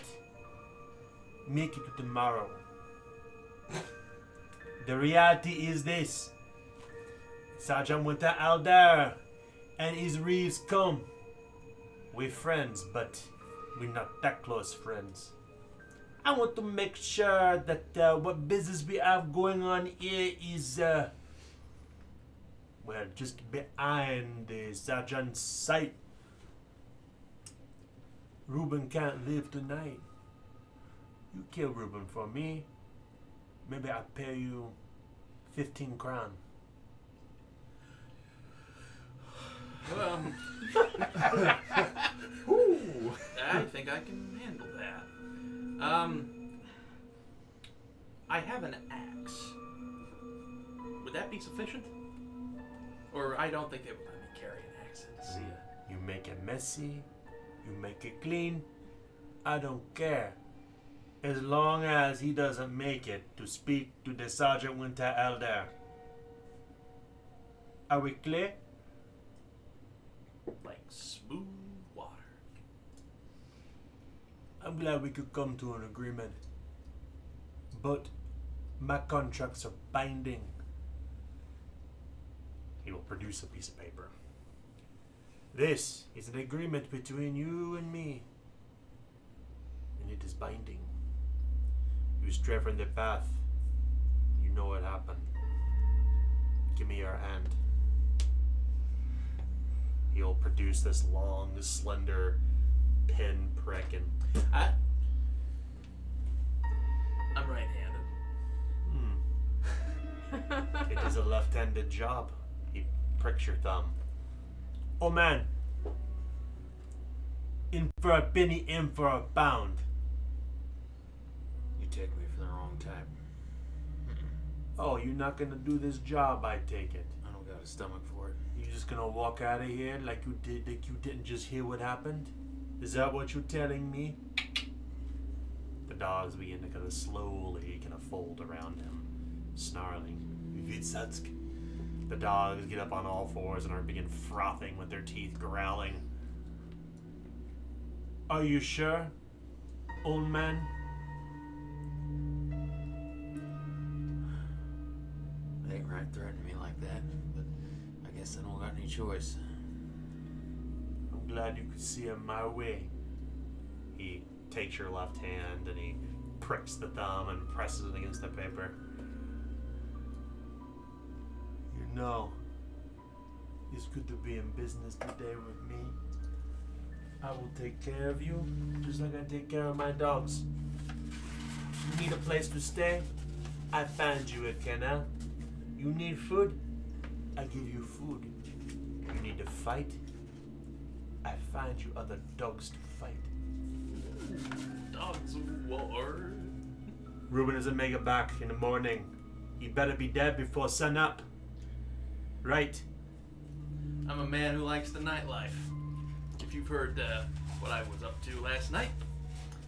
make it to tomorrow. The reality is this. Sergeant Winter Alder and his Reeves come. We're friends, but we're not that close friends. I want to make sure that what business we have going on here is, well, just behind the sergeant's sight. Reuben can't live tonight. You kill Reuben for me. Maybe I'll pay you 15 crown. Well, I think I can handle that. I have an axe. Would that be sufficient? Or I don't think they would let me carry an axe in to see it. You make it messy. You make it clean. I don't care. As long as he doesn't make it to speak to the Sergeant Winter Elder. Are we clear? Like smooth water. I'm glad we could come to an agreement. But my contracts are binding. He will produce a piece of paper. This is an agreement between you and me. And it is binding. You stray from the path. You know what happened. Give me your hand. He'll produce this long, slender pin prick, and I'm right-handed. It is a left-handed job. He pricks your thumb. Oh man. In for a penny, in for a pound. You take me for the wrong type. Oh, you're not gonna do this job, I take it. I don't got a stomach for it. You're just gonna walk out of here like you didn't just hear what happened? Is that what you're telling me? The dogs begin to kind of slowly kind of fold around him, snarling. Vitsatsk. The dogs get up on all fours and are begin frothing with their teeth, growling. Are you sure, old man? They ain't right threatening me like that, but I guess I don't got any choice. I'm glad you could see him my way. He takes your left hand and he pricks the thumb and presses it against the paper. No. It's good to be in business today with me. I will take care of you, just like I take care of my dogs. You need a place to stay? I find you a kennel. You need food? I give you food. You need to fight? I find you other dogs to fight. Dogs of war. Reuben is a mega back in the morning. He better be dead before sun up. Right. I'm a man who likes the nightlife. If you've heard what I was up to last night,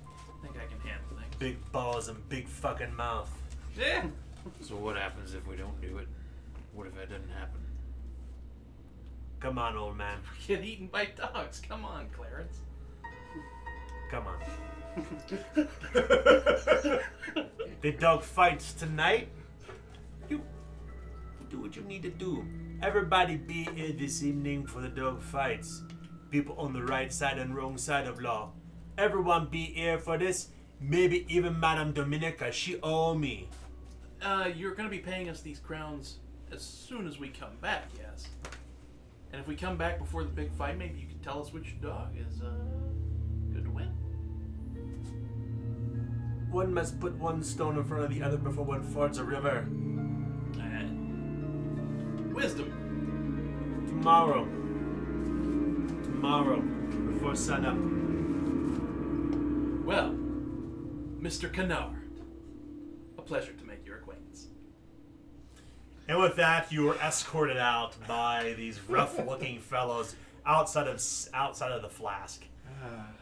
I think I can handle things. Big balls and big fucking mouth. Yeah. So what happens if we don't do it? What if that doesn't happen? Come on, old man. Get eaten by dogs. Come on, Clarence. Come on. The dog fights tonight. You do what you need to do. Everybody be here this evening for the dog fights. People on the right side and wrong side of law. Everyone be here for this. Maybe even Madame Dominica. She owe me. You're gonna be paying us these crowns as soon as we come back, yes. And if we come back before the big fight, maybe you can tell us which dog is good to win. One must put one stone in front of the other before one fords a river. Wisdom. Tomorrow, before sunup. Well, Mr. Kennard, a pleasure to make your acquaintance. And with that, you were escorted out by these rough-looking fellows outside of the flask.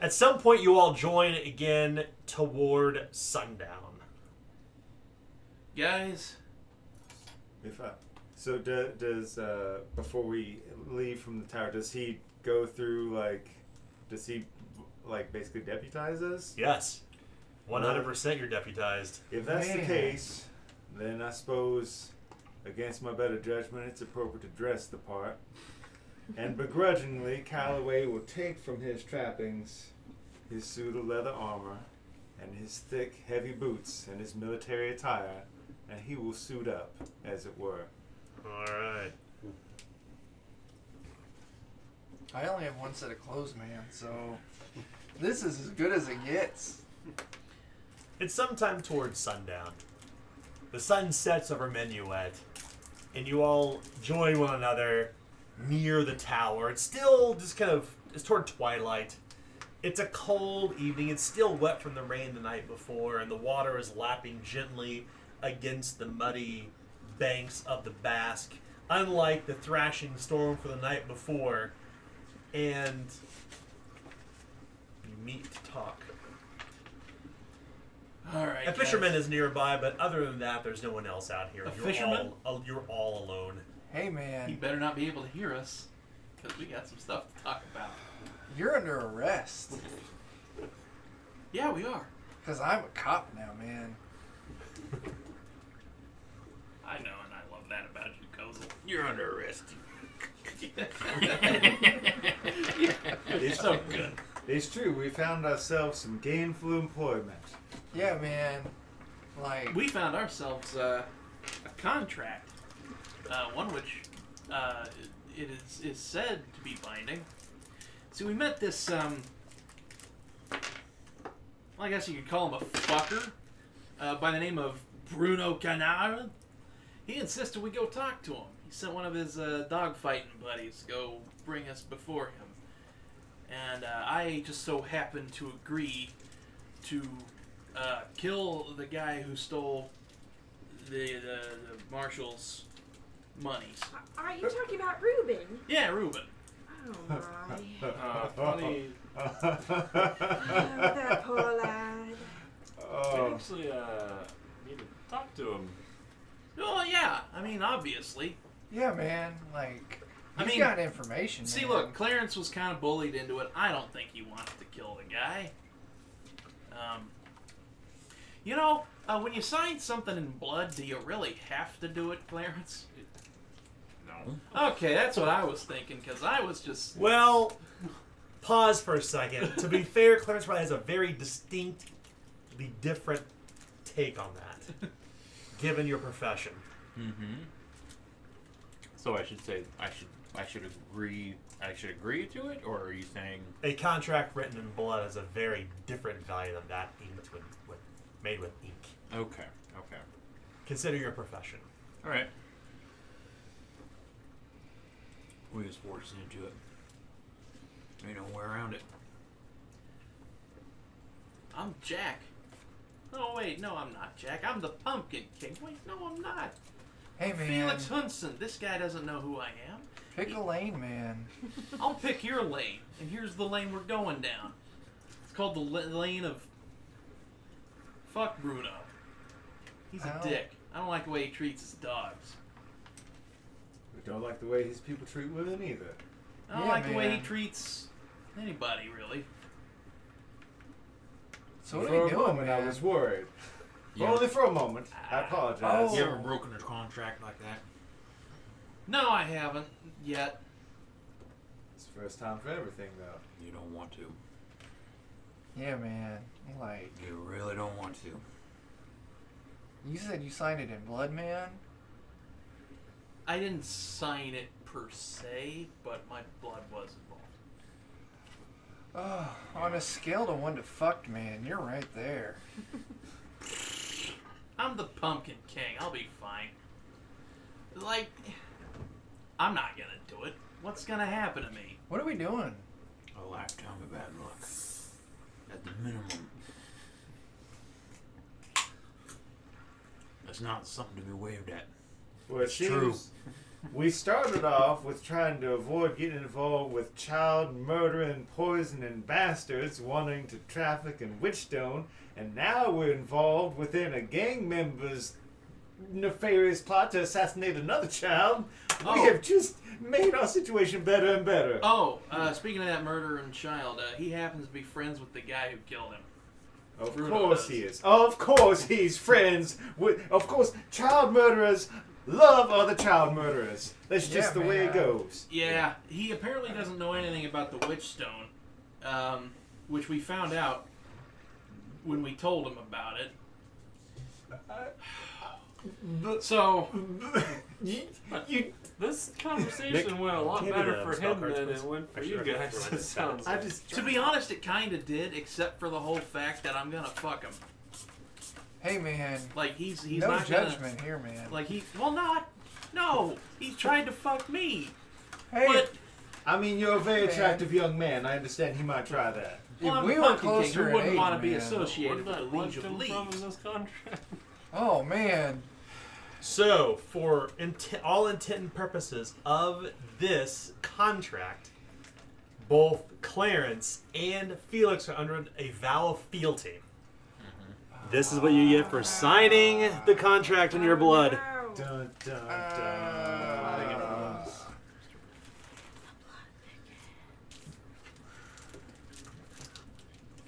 At some point, you all join again toward sundown. Guys, So does before we leave from the tower, does he go through does he basically deputize us? Yes, 100% you're deputized. If that's the Man. case, then I suppose, against my better judgment, it's appropriate to dress the part. And begrudgingly, Calloway will take from his trappings his suit of leather armor and his thick, heavy boots and his military attire, and he will suit up, as it were. All right. I only have one set of clothes, man, so this is as good as it gets. It's sometime towards sundown. The sun sets over Minuet, and you all join one another near the tower. It's still just it's toward twilight. It's a cold evening. It's still wet from the rain the night before, and the water is lapping gently against the muddy banks of the Basque, unlike the thrashing storm for the night before. And you meet to talk. all right. A fisherman is nearby, but other than that, there's no one else out here. A fisherman? You're all alone. Hey, He man, better not be able to hear us, because we got some stuff to talk about. you're under arrest. Yeah, we are. Because I'm a cop now, man. I know, and I love that about you, Kozel. You're under arrest. It's so good. It's true, we found ourselves some gainful employment. Yeah, man. We found ourselves a contract, one which it is said to be binding. See, we met this, well, I guess you could call him a fucker, by the name of Bruno Canard. He insisted we go talk to him. He sent one of his dog-fighting buddies to go bring us before him. And I just so happened to agree to kill the guy who stole the marshal's monies. Are you talking about Reuben? Yeah, Reuben. Oh my. Funny. Oh, that poor lad. I Oh, actually need to talk to him. Oh, yeah. I mean, obviously. Yeah, man. He's got information. See, man. look, Clarence was kind of bullied into it. I don't think he wants to kill the guy. When you sign something in blood, do you really have to do it, Clarence? No. Okay, that's what I was thinking, because I was just... Well, pause for a second. To be fair, Clarence probably has a very distinctly different take on that, given your profession. Mm-hmm. So I should say I should agree to it, or are you saying A contract written in blood has a very different value than that inked made with ink. okay? Consider your profession. All right. We just forced into it. Ain't no way around it. I'm Jack. Oh wait, no, I'm not Jack. I'm the Pumpkin King. Wait, no, I'm not. Hey, man. Felix Hunson. This guy doesn't know who I am. Pick a lane, man. I'll pick your lane, and here's the lane we're going down. It's called the lane of fuck Bruno. He's a Ow. dick. I don't like the way he treats his dogs. We don't like the way his people treat women either. I don't Yeah, like the way he man. treats anybody, really. So what for are you a doing, moment, man? I was worried. Yeah. Only for a moment. I apologize. Oh. You ever broken a contract like that? No, I haven't yet. It's the first time for everything, though. You don't want to. Yeah, man. Like, You really don't want to. you said you signed it in blood, man? I didn't sign it per se, but my blood was involved. Oh, on a scale to 1 to fucked, man, you're right there. I'm the Pumpkin King. I'll be fine. Like, I'm not gonna do it. What's gonna happen to me? What are we doing? A lifetime of bad luck. At the minimum. That's not something to be waved at. Well, it It's true. seems we started off with trying to avoid getting involved with child murdering, poisoning bastards wanting to traffic in Witchstone, and now we're involved within a gang member's nefarious plot to assassinate another child. Oh. We have just made our situation better and better. Oh, speaking of that murder and child, he happens to be friends with the guy who killed him. Of Bruno course does. he is. Of course he's friends with. Of course, child murderers love other child murderers. That's just Yeah, the way it man. goes. Yeah, he apparently doesn't know anything about the Witchstone, which we found out when we told him about it. So, You This conversation went a lot Give me better the for spell him cards, than please. it went for Actually, you I can guys. throw it It in. sounds. I just. to be honest, it kind of did, except for the whole fact that I'm gonna fuck him. Hey, man. Like he's No not judgment here, man. gonna. Like no, he's trying to fuck me. Hey, But I mean, you're a very Man. attractive young man. I understand he might try that. if well, I'm we the were Pumpkin King. closer Who in wouldn't age, want to be man. associated with Where the did that Legion of lunch come from Leaves? in this contract? Oh, man. So, for all intent and purposes of this contract, both Clarence and Felix are under a vow of fealty. This is what you get for signing the contract in your blood. No. Dun, dun, Uh, dun.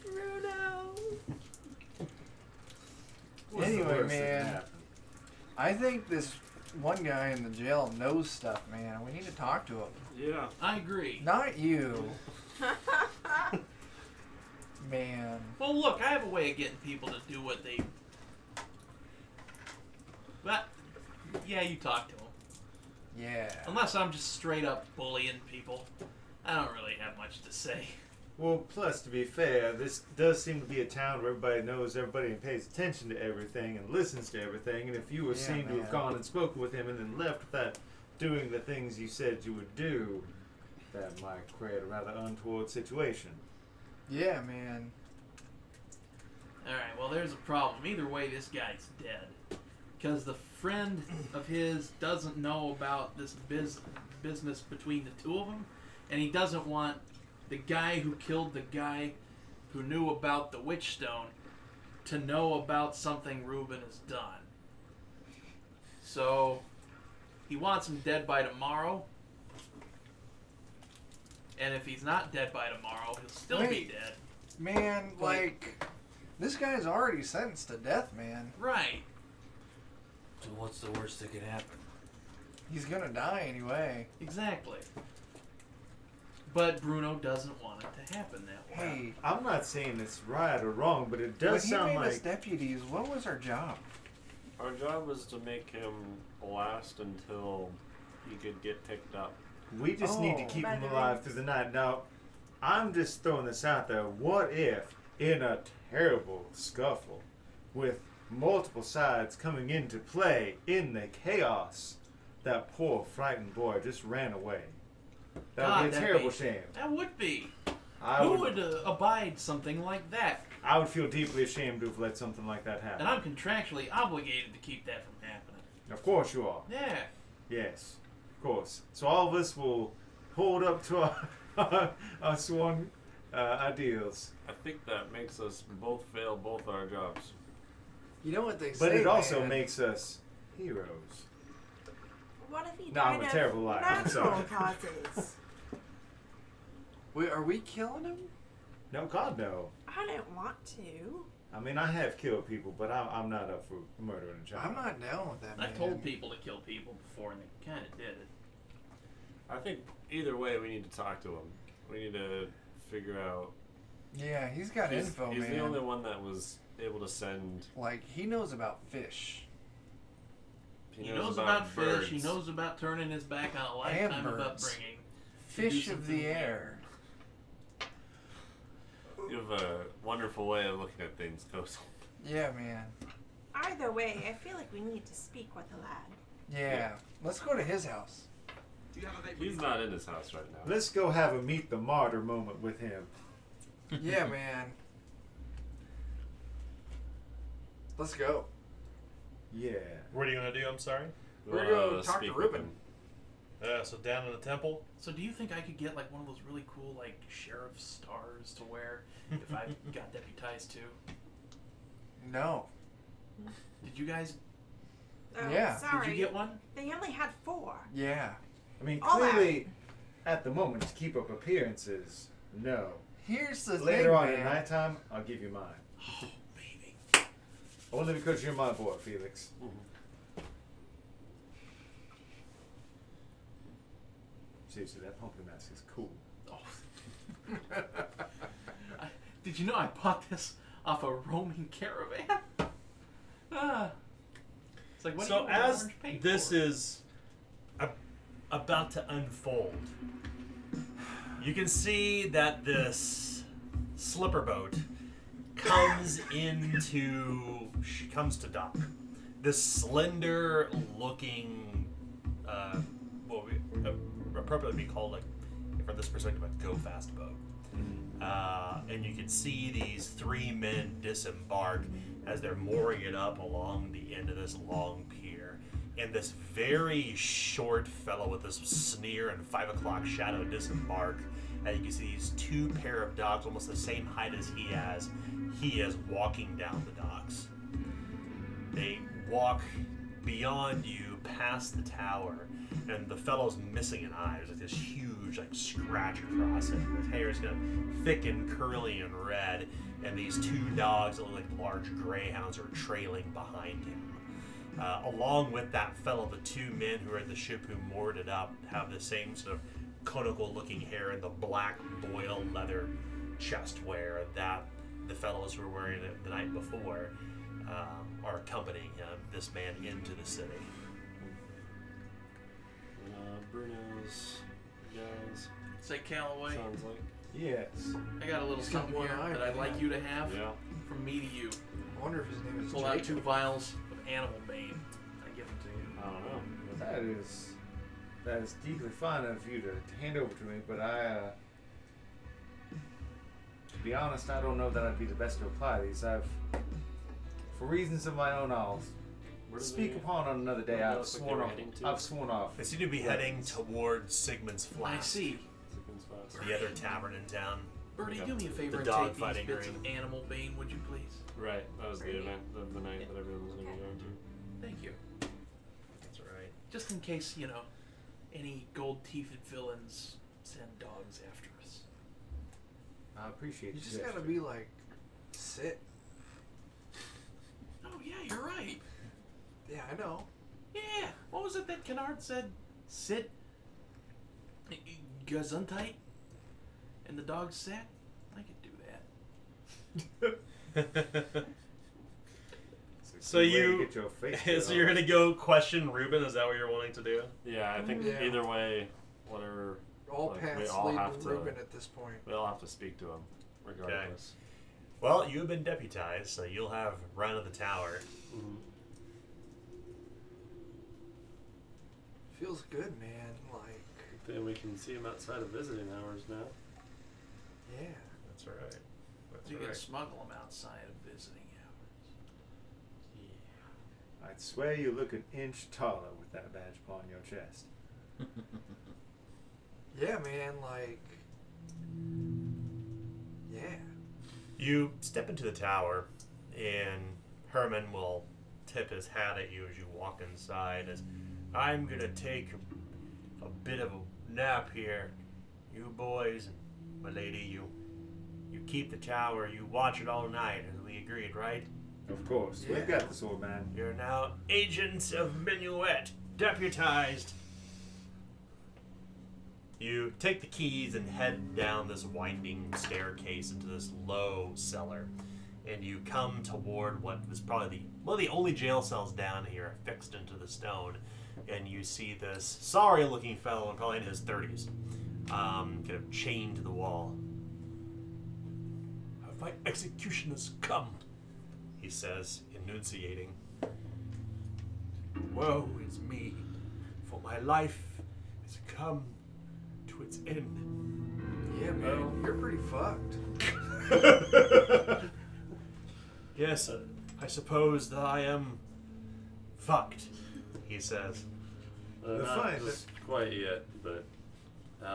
Bruno. What's the Anyway, worst that can man. happen? I think this one guy in the jail knows stuff, man. We need to talk to him. Yeah. I agree. Not you. Man. Well, look, I have a way of getting people to do what they. But yeah, you talk to them. Yeah. Unless I'm just straight up bullying people, I don't really have much to say. Well, plus, to be fair, this does seem to be a town where everybody knows everybody and pays attention to everything and listens to everything. And if you were Yeah, seen to man. have gone and spoken with him and then left without doing the things you said you would do, that might create a rather untoward situation. Yeah, man. Alright, well, there's a problem. Either way, this guy's dead. Because the friend of his doesn't know about this business between the two of them, and he doesn't want the guy who killed the guy who knew about the Witchstone to know about something Reuben has done. So, he wants him dead by tomorrow. And if he's not dead by tomorrow, he'll still be Wait. dead. Man, like, this guy's already sentenced to death, man. Right. So what's the worst that could happen? He's gonna die anyway. Exactly. But Bruno doesn't want it to happen that way. Hey, I'm not saying it's right or wrong, but it when does he sound made us like deputies, what was our job? Our job was to make him last until he could get picked up. We just need to keep By him the alive rings. through the night. Now, I'm just throwing this out there. What if, in a terrible scuffle, with multiple sides coming into play in the chaos, that poor frightened boy just ran away? That would be a that'd terrible shame. That would be. I Who would, would abide something like that? I would feel deeply ashamed to have let something like that happen. And I'm contractually obligated to keep that from happening. Of course you are. Yeah. Yes, of course. So all of us will hold up to our sworn ideals. I think that makes us both fail both our jobs. You know what they say, But it also man? makes us heroes. What if you No, I'm died a of terrible liar. I'm natural sorry. causes? Wait, are we killing him? No, God, no. I don't want to. I mean, I have killed people, but I'm not up for murdering a child. I'm not down with that, man. I've told people to kill people before, and they kind of did it. I think either way, we need to talk to him. We need to figure out. Yeah, he's got He's info, man. the only one that was able to send. Like, he knows about fish. He knows about fish. He knows about turning his back on a lifetime of birds. upbringing. Fish of something the weird. air. You have a wonderful way of looking at things, Coastal. Yeah, man. Either way, I feel like we need to speak with the lad. Yeah. Let's go to his house. He's not in his house right now. Let's go have a meet the martyr moment with him. Yeah, man. Let's go. Yeah. What are you gonna do? I'm sorry. We're wanna gonna talk to speak with Ruben. him. So down in the temple. So do you think I could get like one of those really cool like sheriff stars to wear if I got deputized too? No. Did you guys? Oh, Yeah. Sorry. Did you get one? They only had 4. Yeah. I mean, All that. clearly, at the moment, to keep up appearances, no. Here's the Later thing, on man. at nighttime, I'll give you mine. Oh, baby. Only because you're my boy, Felix. Seriously, that pumpkin mask is cool. Oh. Did you know I bought this off a roaming caravan? It's like what do you So want as orange paint this for? is about to unfold, you can see that this slipper boat comes to dock. This slender looking, what would appropriately be called, like, from this perspective, a go fast boat. And you can see these 3 men disembark as they're mooring it up along the end of this long pier. And this very short fellow with this sneer and 5 o'clock shadow disembark. And you can see these 2 pair of dogs, almost the same height as he is walking down the docks. They walk beyond you, past the tower, and the fellow's missing an eye. There's like this huge scratch across it. His hair is kind of thick and curly and red, and these 2 dogs that look like large greyhounds are trailing behind him. Along with that fellow, the 2 men who are at the ship who moored it up have the same sort of conical looking hair and the black boil leather chest wear that the fellows who were wearing it the night before are accompanying him, this man, into the city. Bruno's guys. Say Callaway. Sounds like. Yes. I got a little He's got something one here eye, that I'd man. like you to have Yeah. from me to you. I wonder if his name is Pull out Jacob. 2 vials of animal bane. I give them to you. I don't know. That is deeply fine of you to hand over to me, but to be honest, I don't know that I'd be the best to apply these. For reasons of my own, I'll Where do speak they- upon on another day. where do I've they look like they sworn were off. heading to? I've sworn off. They seem to be heading towards Sigmund's Flask, I see. Chickens fast. the other tavern in town. Birdie, Okay. do me a favor The and dog take these fighting bits ring. of animal bane, would you please? Right, that was the event of the night that everyone was going to be going to. Thank you. That's right. Just in case, any gold-teethed villains send dogs after us. I appreciate You the just gotta gesture. be like, sit. Oh, yeah, you're right. Yeah, I know. Yeah. What was it that Kennard said? Sit. Gesundheit. And the dog sat? I could do that. So Way to you, get your face so cut you're off. gonna go question Ruben? Is that what you're wanting to do? Yeah, I think Yeah. either way, whatever. All Like, we paths all lead have to to- Ruben at this point. We all have to speak to him, regardless. Well, you have been deputized, so you'll have run of the tower. Mhm. Feels good, man. Like, Then we can see him outside of visiting hours now. yeah. That's right. That's You can right. smuggle them outside of visiting hours. I'd swear you look an inch taller with that badge upon your chest. Yeah, man. Like, yeah. You step into the tower, and Herman will tip his hat at you as you walk inside. As I'm gonna take a bit of a nap here. You boys and my lady, you keep the tower. You watch it all night, as we agreed, right? Of course. Yeah. We've got this, old man. You're now agents of Minuet, deputized. You take the keys and head down this winding staircase into this low cellar, and you come toward what was probably one of the only jail cells down here, fixed into the stone. And you see this sorry-looking fellow, probably in his 30s, kind of chained to the wall. "Have my executioners come?" he says, enunciating. "Woe is me, for my life has come to its end." Yeah, man. You're pretty fucked. "Yes, I suppose that I am fucked," he says. The Not fine- just quite yet, but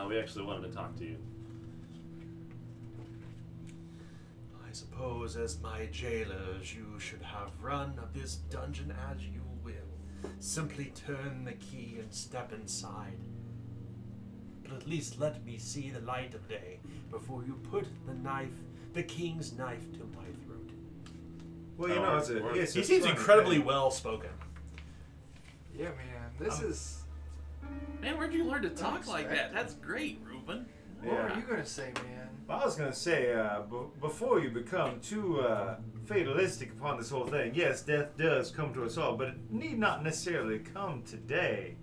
we actually wanted to talk to you. "I suppose as my jailers you should have run of this dungeon as you will. Simply turn the key and step inside. But at least let me see the light of day before you put the king's knife to my throat." Well, you know, it's He a seems funny incredibly thing. well spoken. Yeah, man. This is. Man, where'd you learn to talk like that? That's great, Ruben. What Yeah. were you gonna say, man? Well, I was going to say, before you become too fatalistic upon this whole thing, yes, death does come to us all, but it need not necessarily come today.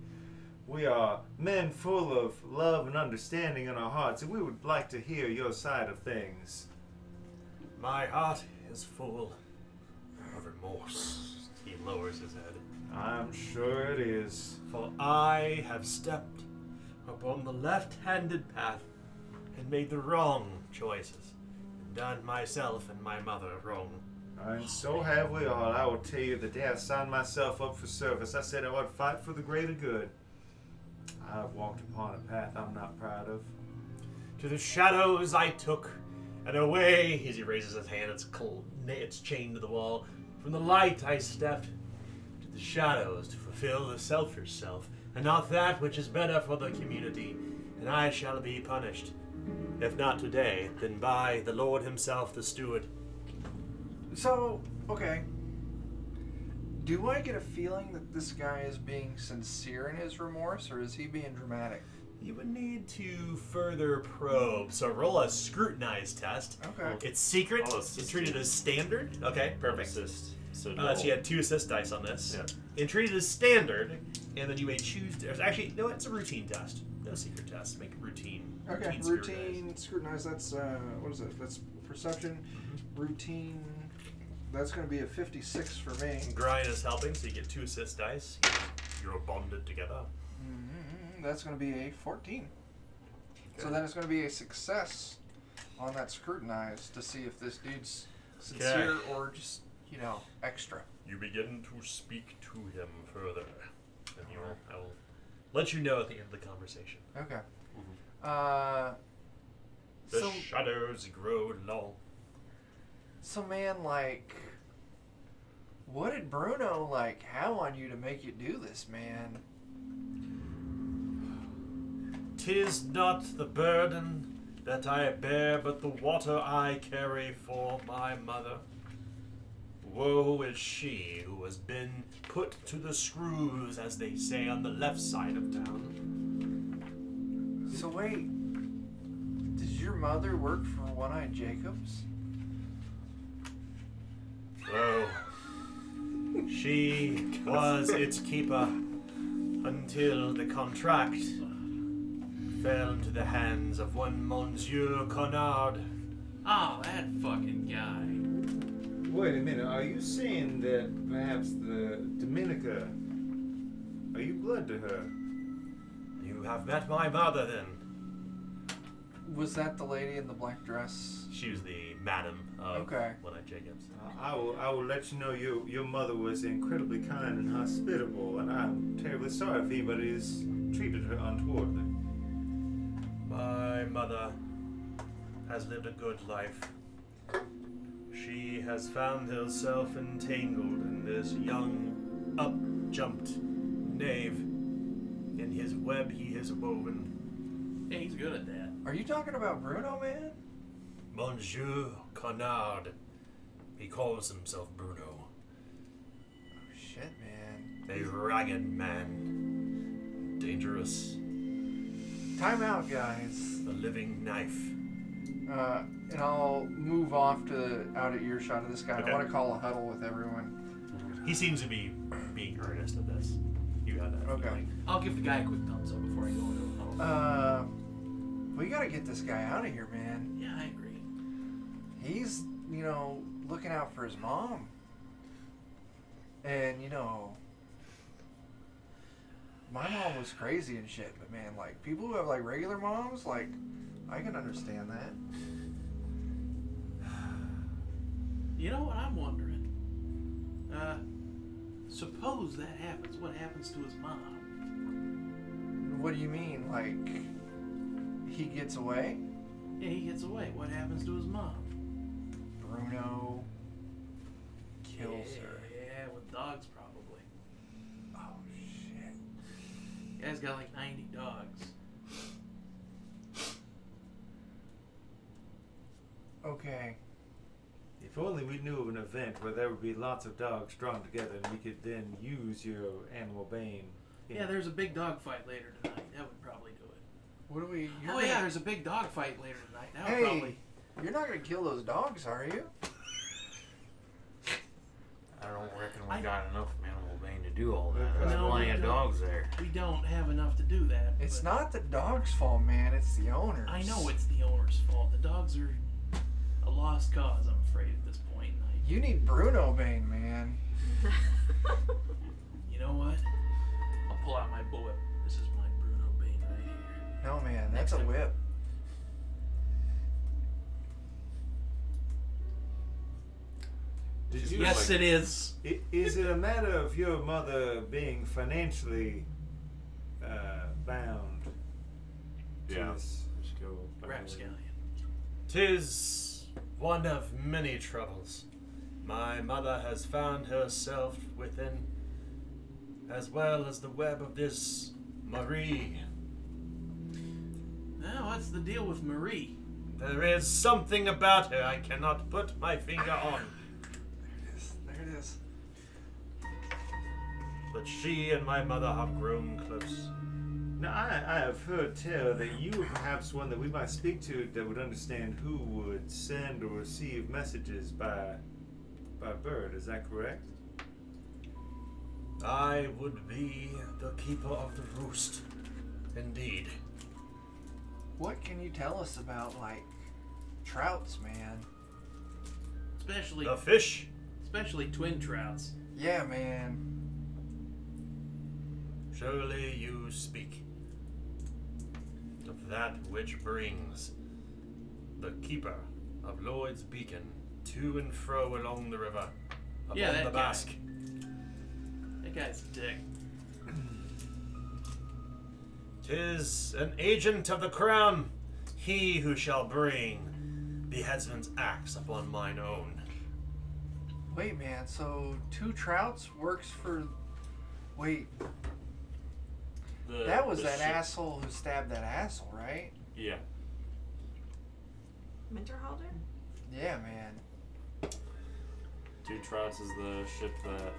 We are men full of love and understanding in our hearts, and we would like to hear your side of things. My heart is full of remorse. He lowers his head. I'm sure it is. For I have stepped upon the left-handed path and made the wrong choices, and done myself and my mother wrong. And so have we all. I will tell you the day I signed myself up for service, I said I would fight for the greater good. I have walked upon a path I'm not proud of. To the shadows I took, and away, as he raises his hand, it's cold, it's chained to the wall. From the light I stepped to the shadows to fulfill the selfish self, and not that which is better for the community, and I shall be punished. If not today, then by the Lord himself, the steward. So, okay. Do I get a feeling that this guy is being sincere in his remorse, or is he being dramatic? You would need to further probe, so roll a scrutinize test. Okay. It's secret, I'll it's assist treated you. as standard. Okay, perfect. Assist. So, So you had 2 assist dice on this. Yeah. And treated as standard, and then you may choose. Actually, no, it's a routine test. No secret test. Make it routine. Okay, scrutinize. routine, scrutinize, that's, what is it? That's perception. Routine, that's going to be a 56 for me. Grind is helping, so you get 2 assist dice. You're bonded together. That's going to be a 14. So then it's going to be a success on that scrutinize to see if this dude's sincere or just, extra. You begin to speak to him further, and I will let you know at the end of the conversation. Okay. The So, shadows grow long. so man, what did Bruno, have on you to make you do this, man? 'Tis not the burden that I bear, but the water I carry for my mother. Woe is she who has been put to the screws, as they say on the left side of town. So wait, does your mother work for One-Eyed Jacobs? Well, She was its keeper until the contract fell into the hands of one Monsieur Connard. Oh, that fucking guy. Wait a minute, are you saying that perhaps the Dominica, are you blood to her? You have met my mother, then. Was that the lady in the black dress? She was the madam of Okay. One-Eyed Jacobs. I will let you know your mother was incredibly kind and hospitable, and I'm terribly sorry if anybody has treated her untowardly. My mother has lived a good life. She has found herself entangled in this young, up-jumped knave. In his web he has woven. Yeah, he's good at that. Are you talking about Bruno, man? Monsieur Connard. He calls himself Bruno. Oh, shit, man. A ragged man. Dangerous. Time out, guys. A living knife. And I'll move off to out of earshot of this guy. Okay. I want to call a huddle with everyone. He seems to be being earnest at this. You got that Okay. feeling. I'll give the guy a quick thumbs up before I go into the huddle. We gotta get this guy out of here, man. Yeah, I agree. He's, looking out for his mom. And, my mom was crazy and shit, but man, like, people who have, like, regular moms, like, I can understand that. You know what I'm wondering? Suppose that happens. What happens to his mom? What do you mean? Like, he gets away? Yeah, he gets away. What happens to his mom? Bruno kills her. Yeah, with dogs probably. Oh, shit. Guy's got like 90 dogs. Okay. If only we knew of an event where there would be lots of dogs drawn together and we could then use your animal bane. Yeah, there's a big dog fight later tonight. That would probably do it. What do we... Yeah, there's a big dog fight later tonight. That would Hey, probably... you're not going to kill those dogs, are you? I don't reckon we got enough animal bane to do all that. There's No, plenty we of don't. dogs there. We don't have enough to do that. It's but not the dog's fault, man. It's the owner's. I know it's the owner's fault. The dogs are a lost cause, I'm afraid, at this point. You need Bruno Bane, man. You know what? I'll pull out my bullet. This is my Bruno Bane right here. No, man. That's Next a time. whip. Did you Yes, it is. Is it a matter of your mother being financially bound to Yeah. this? We should go back over. Rapscallion. 'Tis one of many troubles my mother has found herself within, as well as the web of this Marie. Now, what's the deal with Marie? There is something about her I cannot put my finger on, There it is. but she and my mother have grown close. Now, I have heard tell that you were perhaps one that we might speak to that would understand who would send or receive messages by bird. Is that correct? I would be the keeper of the roost, indeed. What can you tell us about, like, trouts, man? Especially The fish? twin trouts. Yeah, man. Surely you speak of that which brings the keeper of Lloyd's Beacon to and fro along the river upon Yeah, that the guy. Basque. That guy's a dick. 'Tis an agent of the crown, he who shall bring the headsman's axe upon mine own. Wait, man. So 2 trouts works for... Wait, that was The that ship. asshole who stabbed that asshole, right? Yeah. Minterhalder? Yeah, man. 2 Trouts is the ship that,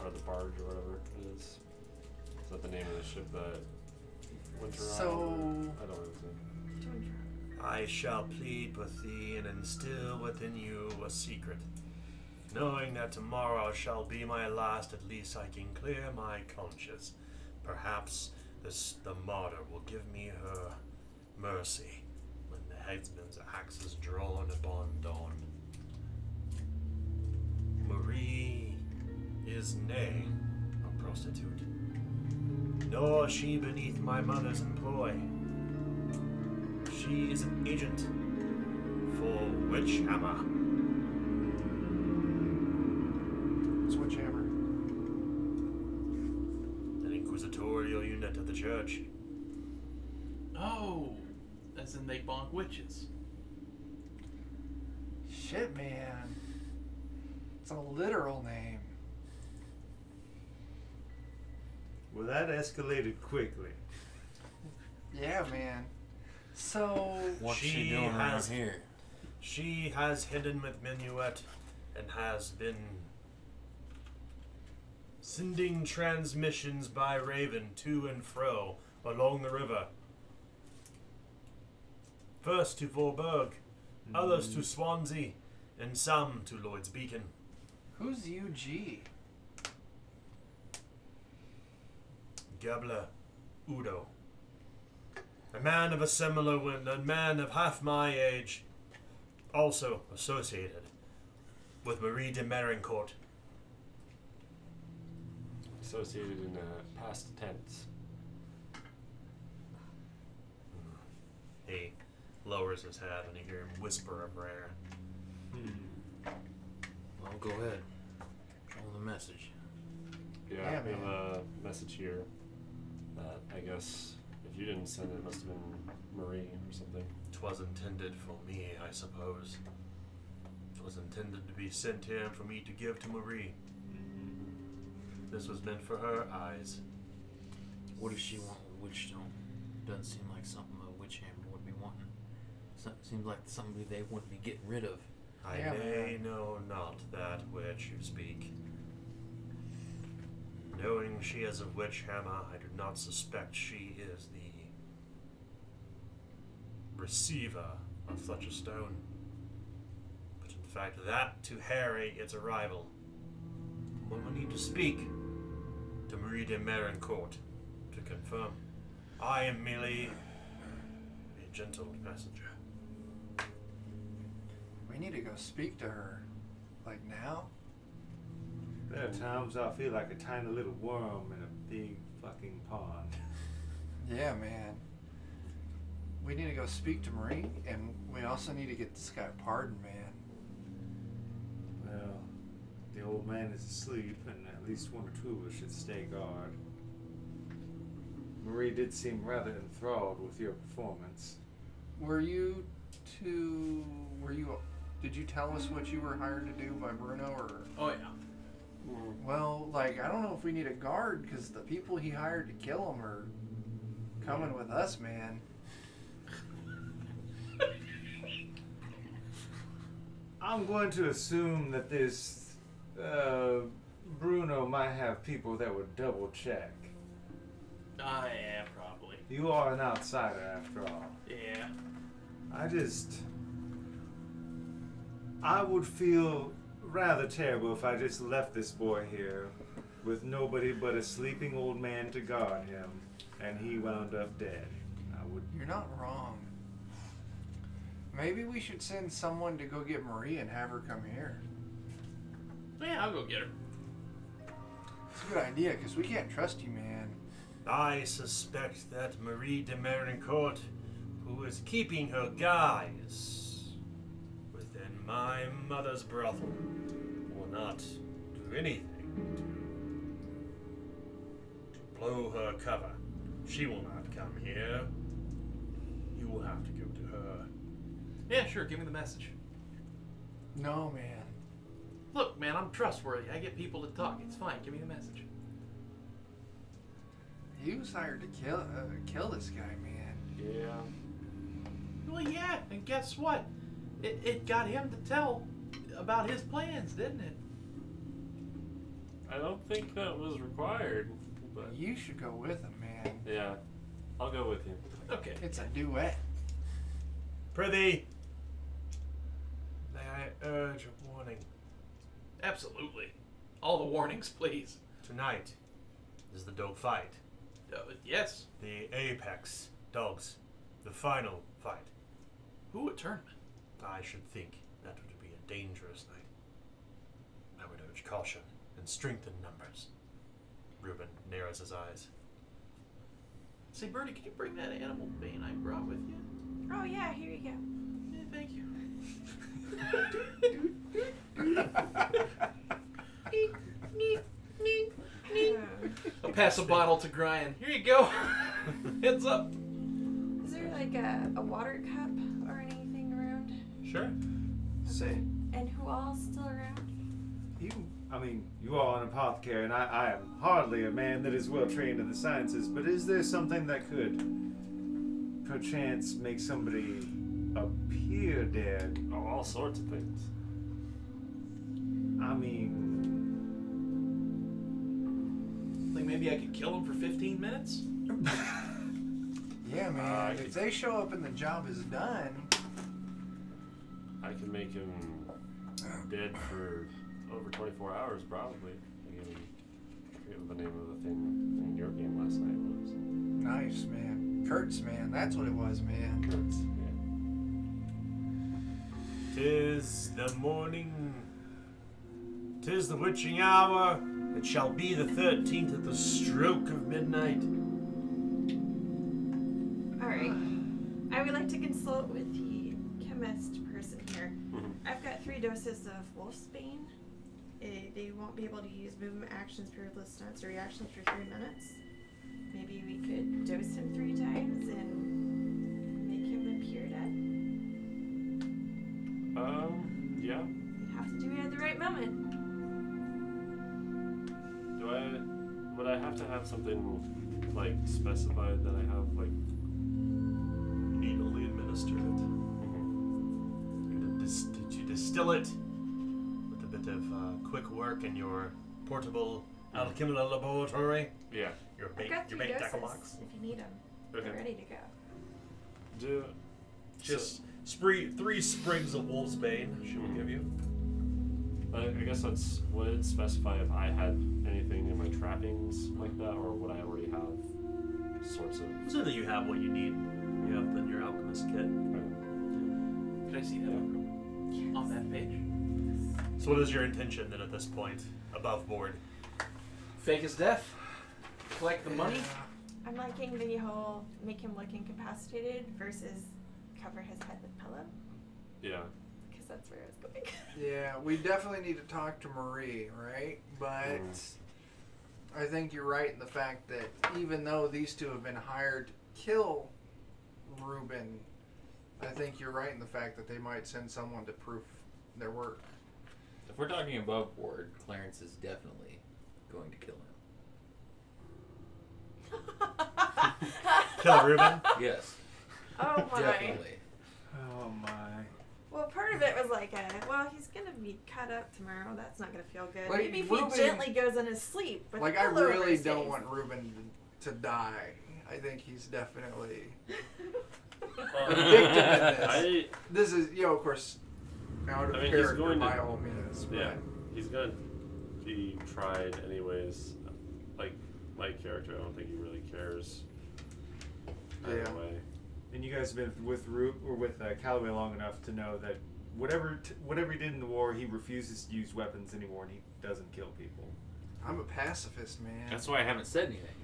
or the barge or whatever it is. Is that the name of the ship that went around? So- I don't know. Twin trout. I shall plead with thee and instill within you a secret. Knowing that tomorrow shall be my last, at least I can clear my conscience. Perhaps the martyr will give me her mercy when the headsman's axe is drawn upon dawn. Marie is nay a prostitute, nor she beneath my mother's employ. She is an agent for Witchhammer. Switchhammer. An inquisitorial unit of the church. Oh, as in they bonk witches. Shit, man. It's a literal name. Well, that escalated quickly. Yeah, man. So What's She she doing around has- here? She has hidden with Minuet and has been sending transmissions by Raven to and fro along the river. First to Vorburg, others to Swansea, and some to Lloyd's Beacon. who's UG? Gabler Udo. A man of a similar a man of half my age, also associated with Marie de Merincourt. Associated in past tense. He lowers his head and you hear him whisper a prayer. Well, go ahead. Show the message. Yeah, Yeah, we have man. a message here that I guess if you didn't send it, it must have been Marie or something. 'Twas intended for me, I suppose. 'Twas intended to be sent here for me to give to Marie. This was meant for her eyes. What does she want with Witchstone? Doesn't seem like something a Witchhammer would be wanting. Seems like somebody they wouldn't be getting rid of. I Yeah, may man. know not that which you speak. Knowing she is a witch hammer, I do not suspect she is the receiver of such a stone. But in fact, that to Harry its arrival. One will need to speak to Marie de Merincourt to confirm. I am merely a gentle messenger. We need to go speak to her. Like now? There are times I feel like a tiny little worm in a big fucking pond. Yeah, man. We need to go speak to Marie, and we also need to get this guy pardoned, man. Well, the old man is asleep, and at least one or two of us should stay guard. Marie did seem rather enthralled with your performance. Did you tell us what you were hired to do by Bruno, or? Oh yeah. Well, like, I don't know if we need a guard, because the people he hired to kill him are coming with us, man. I'm going to assume that this Bruno might have people that would double check. Yeah, probably. You are an outsider after all. Yeah. I would feel rather terrible if I just left this boy here with nobody but a sleeping old man to guard him, and he wound up dead. You're not wrong. Maybe we should send someone to go get Marie and have her come here. Yeah, I'll go get her. It's a good idea, because we can't trust you, man. I suspect that Marie de Merincourt, who is keeping her guys within my mother's brothel, will not do anything to blow her cover. She will not come here. You will have to go to her. Yeah, sure. Give me the message. No, man. Look, man, I'm trustworthy. I get people to talk. It's fine. Give me the message. He was hired to kill this guy, man. Yeah. Well, yeah, and guess what? It got him to tell about his plans, didn't it? I don't think that was required, but You should go with him, man. yeah, I'll go with you. Okay. It's a duet. Prithee, may I urge a warning? Absolutely. All the warnings, please. Tonight is the dog fight. Yes. The apex dogs. The final fight. Ooh, a tournament. I should think that would be a dangerous night. I would urge caution and strengthen numbers. Reuben narrows his eyes. Say, Bertie, can you bring that animal bane I brought with you? Oh yeah, here you go. Yeah, thank you. I'll pass a bottle to Brian. Here you go. Heads up. Is there like a water cup or anything around? Sure. Say, And who all's still around? You are an apothecary, and I am hardly a man that is well trained in the sciences, but is there something that could perchance make somebody appear dead? Oh, all sorts of things. I mean, Think maybe I could kill him for 15 minutes? yeah, man. If they show up and the job is done, I can make him dead for over 24 hours, probably. I forget what the name of the thing in your game last night was. nice, man. Kurtz, man. That's what it was, man. Kurtz, yeah. 'Tis the morning. 'Tis the witching hour. It shall be the 13th at the stroke of midnight. Alright. I would like to consult with the chemist person here. Mhm. I've got 3 doses of Wolfsbane. They won't be able to use movement, actions, perilous stunts, or reactions for 3 minutes. Maybe we could dose him 3 times and make him appear dead. Yeah. We'd have to do it at the right moment. Would I have to have something, like, specified that I have, like... Needle administer it. You distill it with a bit of quick work in your portable alchemical laboratory. Yeah. Your I've bait, got your 3 bait doses decalox. if you need them. Okay. They're ready to go. Just 3 sprigs of wolfsbane she will give you. I guess would it specify if I had anything in my trappings like that, or would I already have sorts of... So that you have what you need. You have in your alchemist kit. Could I see that on that page? So what is your intention then at this point? Above board. Fake his death. Collect the money. I'm liking the whole make him look incapacitated versus cover his head with pillow. Yeah. Because that's where I was going. Yeah, we definitely need to talk to Marie, right? But I think you're right in the fact that even though these 2 have been hired to kill Reuben, I think you're right in the fact that they might send someone to proof their work. If we're talking above board, Clarence is definitely going to kill him. Kill Reuben? Yes, Oh my. definitely. oh my. Well, part of it was like, he's gonna be cut up tomorrow. That's not gonna feel good. Like, Maybe if Reuben- he gently goes in his sleep. With Like, a I pillow over really his don't face. want Reuben to die. I think he's definitely a victim in this. This is, of course, out of I mean, he's character going to- by all means. Yeah. He's gonna be tried anyways. Like, my character, I don't think he really cares. Either Yeah. way. And you guys have been with Callaway long enough to know that whatever he did in the war, he refuses to use weapons anymore, and he doesn't kill people. I'm a pacifist, man. That's why I haven't said anything,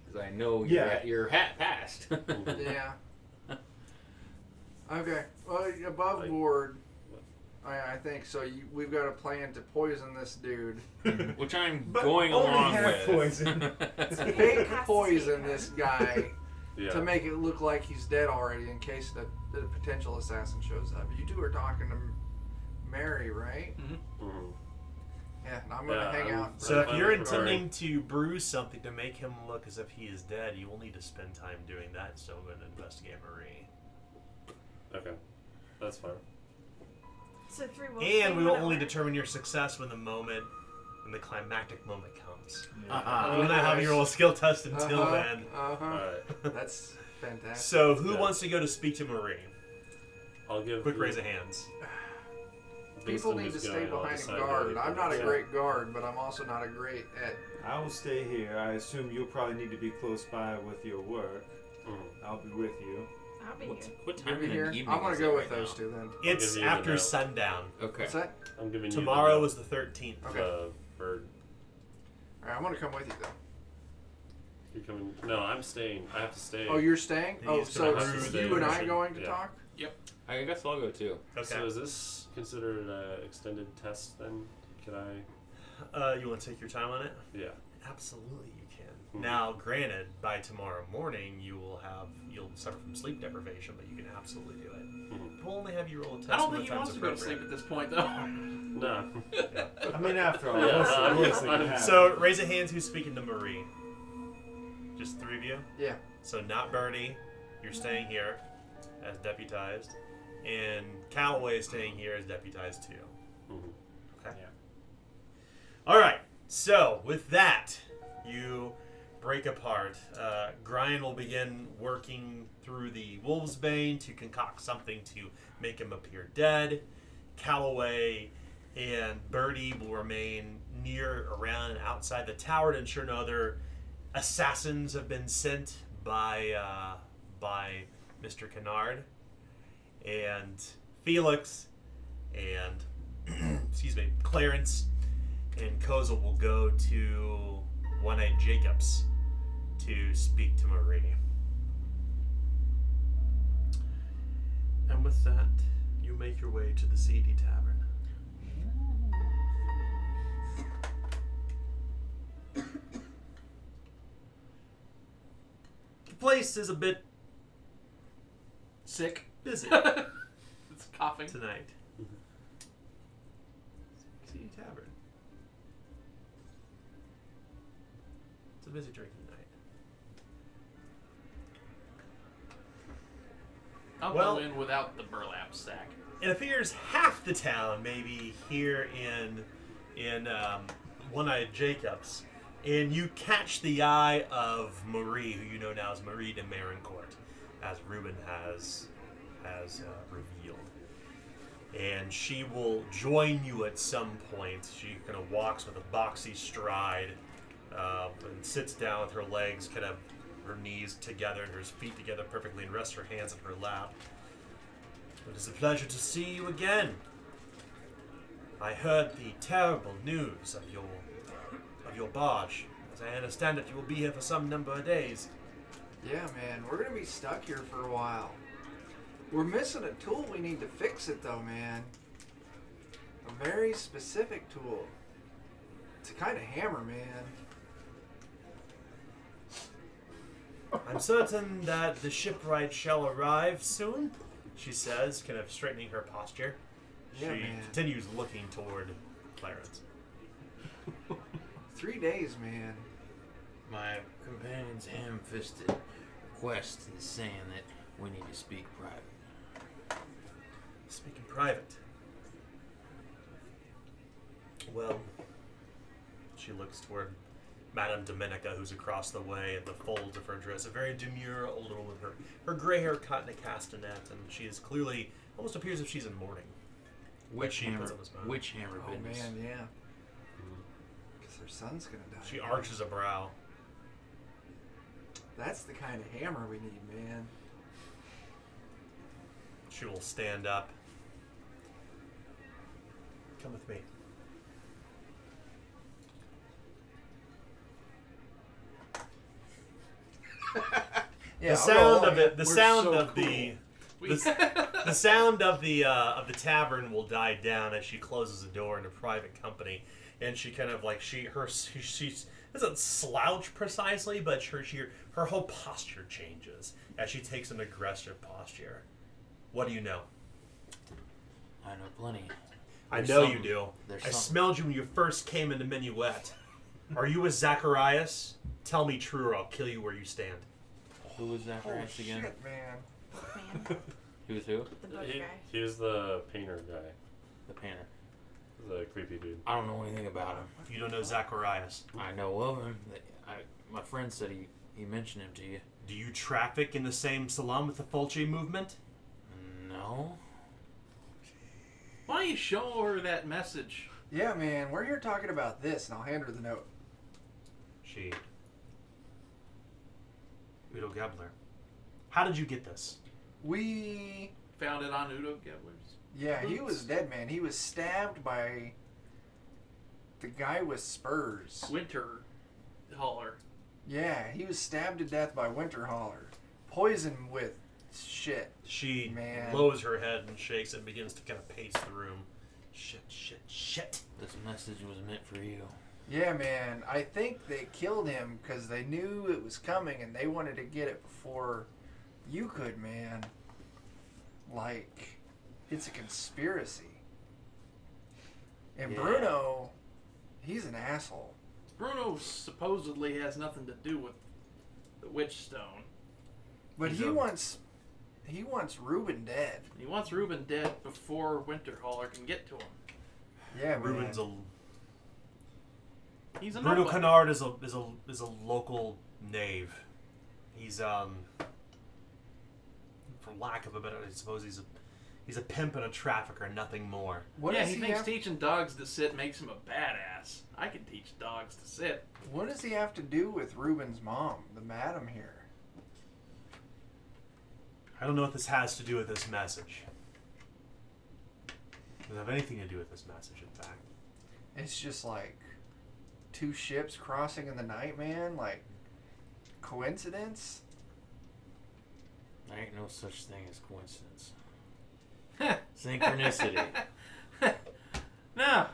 because I know Yeah. your hat passed. Yeah. Okay. Well, above Like- board, I think so. We've got a plan to poison this dude. Which I'm But going only along half with. poison. Fake Has to poison be this guy Yeah. to make it look like he's dead already in case the potential assassin shows up. You 2 are talking to Mary, right? Mhm. Yeah, and I'm gonna hang out. So if Fine you're with Rory. intending to brew something to make him look as if he is dead, you will need to spend time doing that. So I'm going to investigate Marie. Okay. That's fine. So 3 wolves. And we will only determine your success when the climactic moment comes. You will not have your old skill test until then. Alright. That's fantastic. So who Yeah. wants to go to speak to Marie? I'll give Quick the- raise of hands. People in need to who's stay going, I'll behind and decide guard. later. I'm not a Yeah. great guard, but I'm also not a great at. I will stay here. I assume you'll probably need to be close by with your work. I'll be with you. I'll be What, here. what You'll time be in here. the evening I'm gonna is go it with right those now? two then. It's give you the after note. sundown. Okay. What's that? I'm giving Tomorrow you is the 13th. Okay. the bird. All right, I'm gonna come with you though. You're coming. No, I'm staying. I have to stay. Oh, you're staying? He's Oh, gonna so have to it's stay you and I mission. going to Yeah. talk? I guess I'll go too. Okay. So is this considered an extended test then? Can I? You want to take your time on it? Yeah. Absolutely, you can. Mhm. Now, granted, by tomorrow morning you'll suffer from sleep deprivation, but you can absolutely do it. Mhm. We'll only have you roll a test. I don't when think the he wants time's to go to sleep appropriate. at this point, though. No. I mean, after all, Yeah, what's the I'm- worst that can I'm- happen? So, raise a hand who's speaking to Marie. Just three of you? Yeah. So, not Bernie. You're staying here as deputized. And Callaway is staying here as deputized too. Mhm. Okay. Yeah. All right. So, with that, you break apart. Brian will begin working through the Wolf's Bane to concoct something to make him appear dead. Callaway and Birdie will remain near, around, and outside the tower to ensure no other assassins have been sent by Mr. Kennard. And Felix and excuse me, Clarence and Kozel will go to One-Eyed Jacobs to speak to Marie. And with that, you make your way to the Seedy Tavern. The place is a bit Sick. busy It's coughing. tonight. Seedy Tavern. It's a busy drinking night. I'll Well- go in without the burlap sack. It appears half the town may be here in One-Eyed Jacobs, and you catch the eye of Marie, who you know now as Marie de Marincourt, as Ruben has revealed. And she will join you at some point. She kind of walks with a boxy stride and sits down with her legs, kind of her knees together and her feet together perfectly, and rests her hands in her lap. It is a pleasure to see you again. I heard the terrible news of your barge. As I understand it, you will be here for some number of days. Yeah, man. We're going to be stuck here for a while. We're missing a tool. We need to fix it, though, man. A very specific tool. It's a kind of hammer, man. I'm certain that the shipwright shall arrive soon, she says, kind of straightening her posture. Yeah, She man. continues looking toward Clarence. 3 days, man. My companion's ham-fisted request is saying that we need to speak private. Speak in private. Well, she looks toward Madame Dominica, who's across the way, and the folds of her dress. A very demure older woman, her gray hair cut in a castanet, and she is clearly, almost appears as if she's in mourning. Witch she hammer, puts up a smile. witch hammer Oh, business. man, yeah. Because her son's going to die. She arches a brow. That's the kind of hammer we need, man. She will stand up. Come with me. Yeah, The sound of it. The We're sound so of cool. the sound of the tavern will die down as she closes the door into private company, and she kind of like she doesn't slouch precisely, but her whole posture changes as she takes an aggressive posture. What do you know? I know plenty. I There's know some- you do. there's I some- smelled you when you first came into Minuet. Are you with Zacharias? Tell me true, or I'll kill you where you stand. Who was Oh, Zacharias again? shit, man. Man, He was who? the bush He, guy. he was the painter guy, The painter. the creepy dude. I don't know anything about him. You don't know Zacharias. I know of him. My friend said he mentioned him to you. Do you traffic in the same salon with the Fulci movement? No. Why don't you show her that message? Yeah, man, we're here talking about this, and I'll hand her the note. She. Udo Gebler. How did you get this? We... Found it on Udo Gebler's. Yeah, he was dead, man. He was stabbed by the guy with spurs. Winter Holler. Yeah, he was stabbed to death by Winterholler. Poisoned with shit. She Man. lowers her head and shakes and begins to kind of pace the room. Shit. This message was meant for you. Yeah, man. I think they killed him because they knew it was coming and they wanted to get it before you could, man. Like, it's a conspiracy. And Yeah. Bruno, he's an asshole. Bruno supposedly has nothing to do with the Witch Stone. But He's he a- wants Ruben dead. He wants Ruben dead before Winter Holler can get to him. Yeah, Ruben's man. He's a Bruno nobody. Kennard is a local knave. He's for lack of a better, I suppose he's a pimp and a trafficker, nothing more. What Yeah, does he he thinks have, teaching dogs to sit makes him a badass. I can teach dogs to sit. what does he have to do with Ruben's mom, the madam here? I don't know what this has to do with this message. It doesn't have anything to do with this message, in fact. It's just like two ships crossing in the night, man. Like, coincidence? There ain't no such thing as coincidence. Synchronicity. No,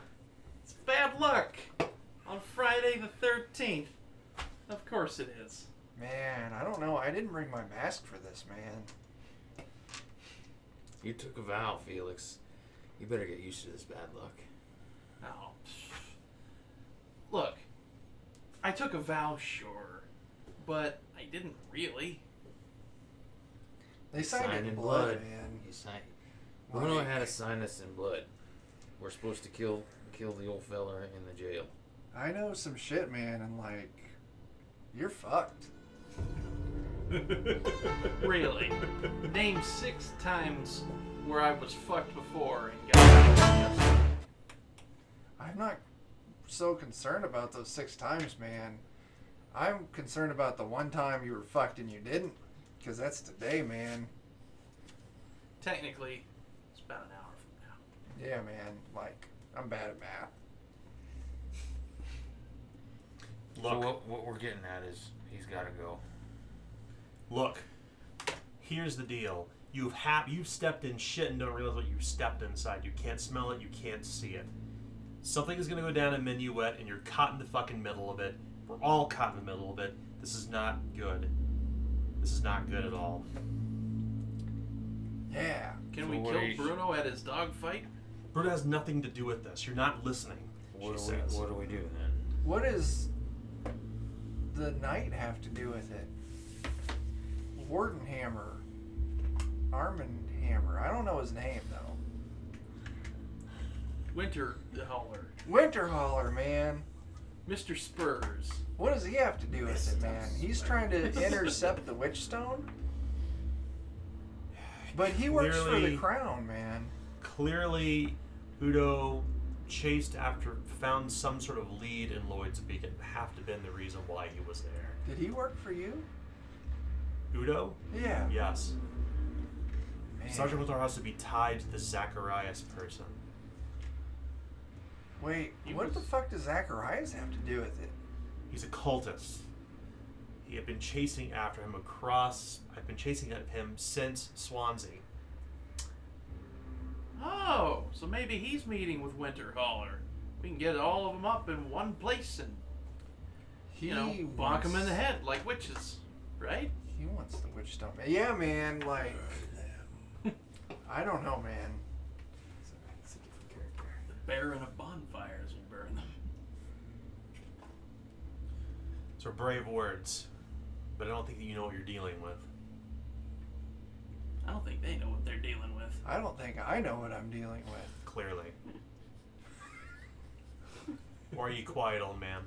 it's bad luck. On Friday the 13th. Of course it is. Man, I don't know. I didn't bring my mask for this, man. You took a vow, Felix. You better get used to this bad luck. No. Look, I took a vow, sure, but I didn't really. They signed it Signed in in blood, blood. man. You signed. Bruno Like, had to sign us in blood. We're supposed to kill the old fella in the jail. I know some shit, man, and like, you're fucked. Really. Name 6 times where I was fucked before and got out of it. I'm not so concerned about those 6 times, man. I'm concerned about the one time you were fucked and you didn't, because that's today, man. Technically, it's about an hour from now. Yeah, man. Like, I'm bad at math. Look, So what we're getting at is he's got to go. look. Here's the deal. You've stepped in shit and don't realize what you've stepped inside. You can't smell it. You can't see it. Something is gonna go down a minuet, and you're caught in the fucking middle of it. We're all caught in the middle of it. This is not good. This is not good at all. Yeah. Can So we what kill are you- Bruno at his dog fight? Bruno has nothing to do with this. You're not listening. What She do says. what do we do then? What does the knight have to do with it? Wardenhammer. Armandhammer. I don't know his name, though. Winter Holler. Winterholler, man. Mr. Spurs. What does he have to do with it, man? He's trying to intercept the Witchstone? But he works for the Clearly- crown, man. Clearly, Udo found some sort of lead in Lloyd's Beacon. Have to have been the reason why he was there. Did he work for you? Udo? Yeah. Yes. Man. Sergeant Winter has to be tied to the Zacharias person. Wait, He what was- the fuck does Zacharias have to do with it? He's a cultist. He had been chasing after him across. I've been chasing at him since Swansea. Oh, so maybe he's meeting with Winter Holler. We can get all of them up in one place and, bonk them in the head like witches, right? He wants the Witchstone. Yeah, man, like... I don't know, man. It's a different character. The Baron of Bonfires will burn them. Those are brave words, but I don't think that you know what you're dealing with. I don't think they know what they're dealing with. I don't think I know what I'm dealing with. Clearly. Or are you quiet, old man?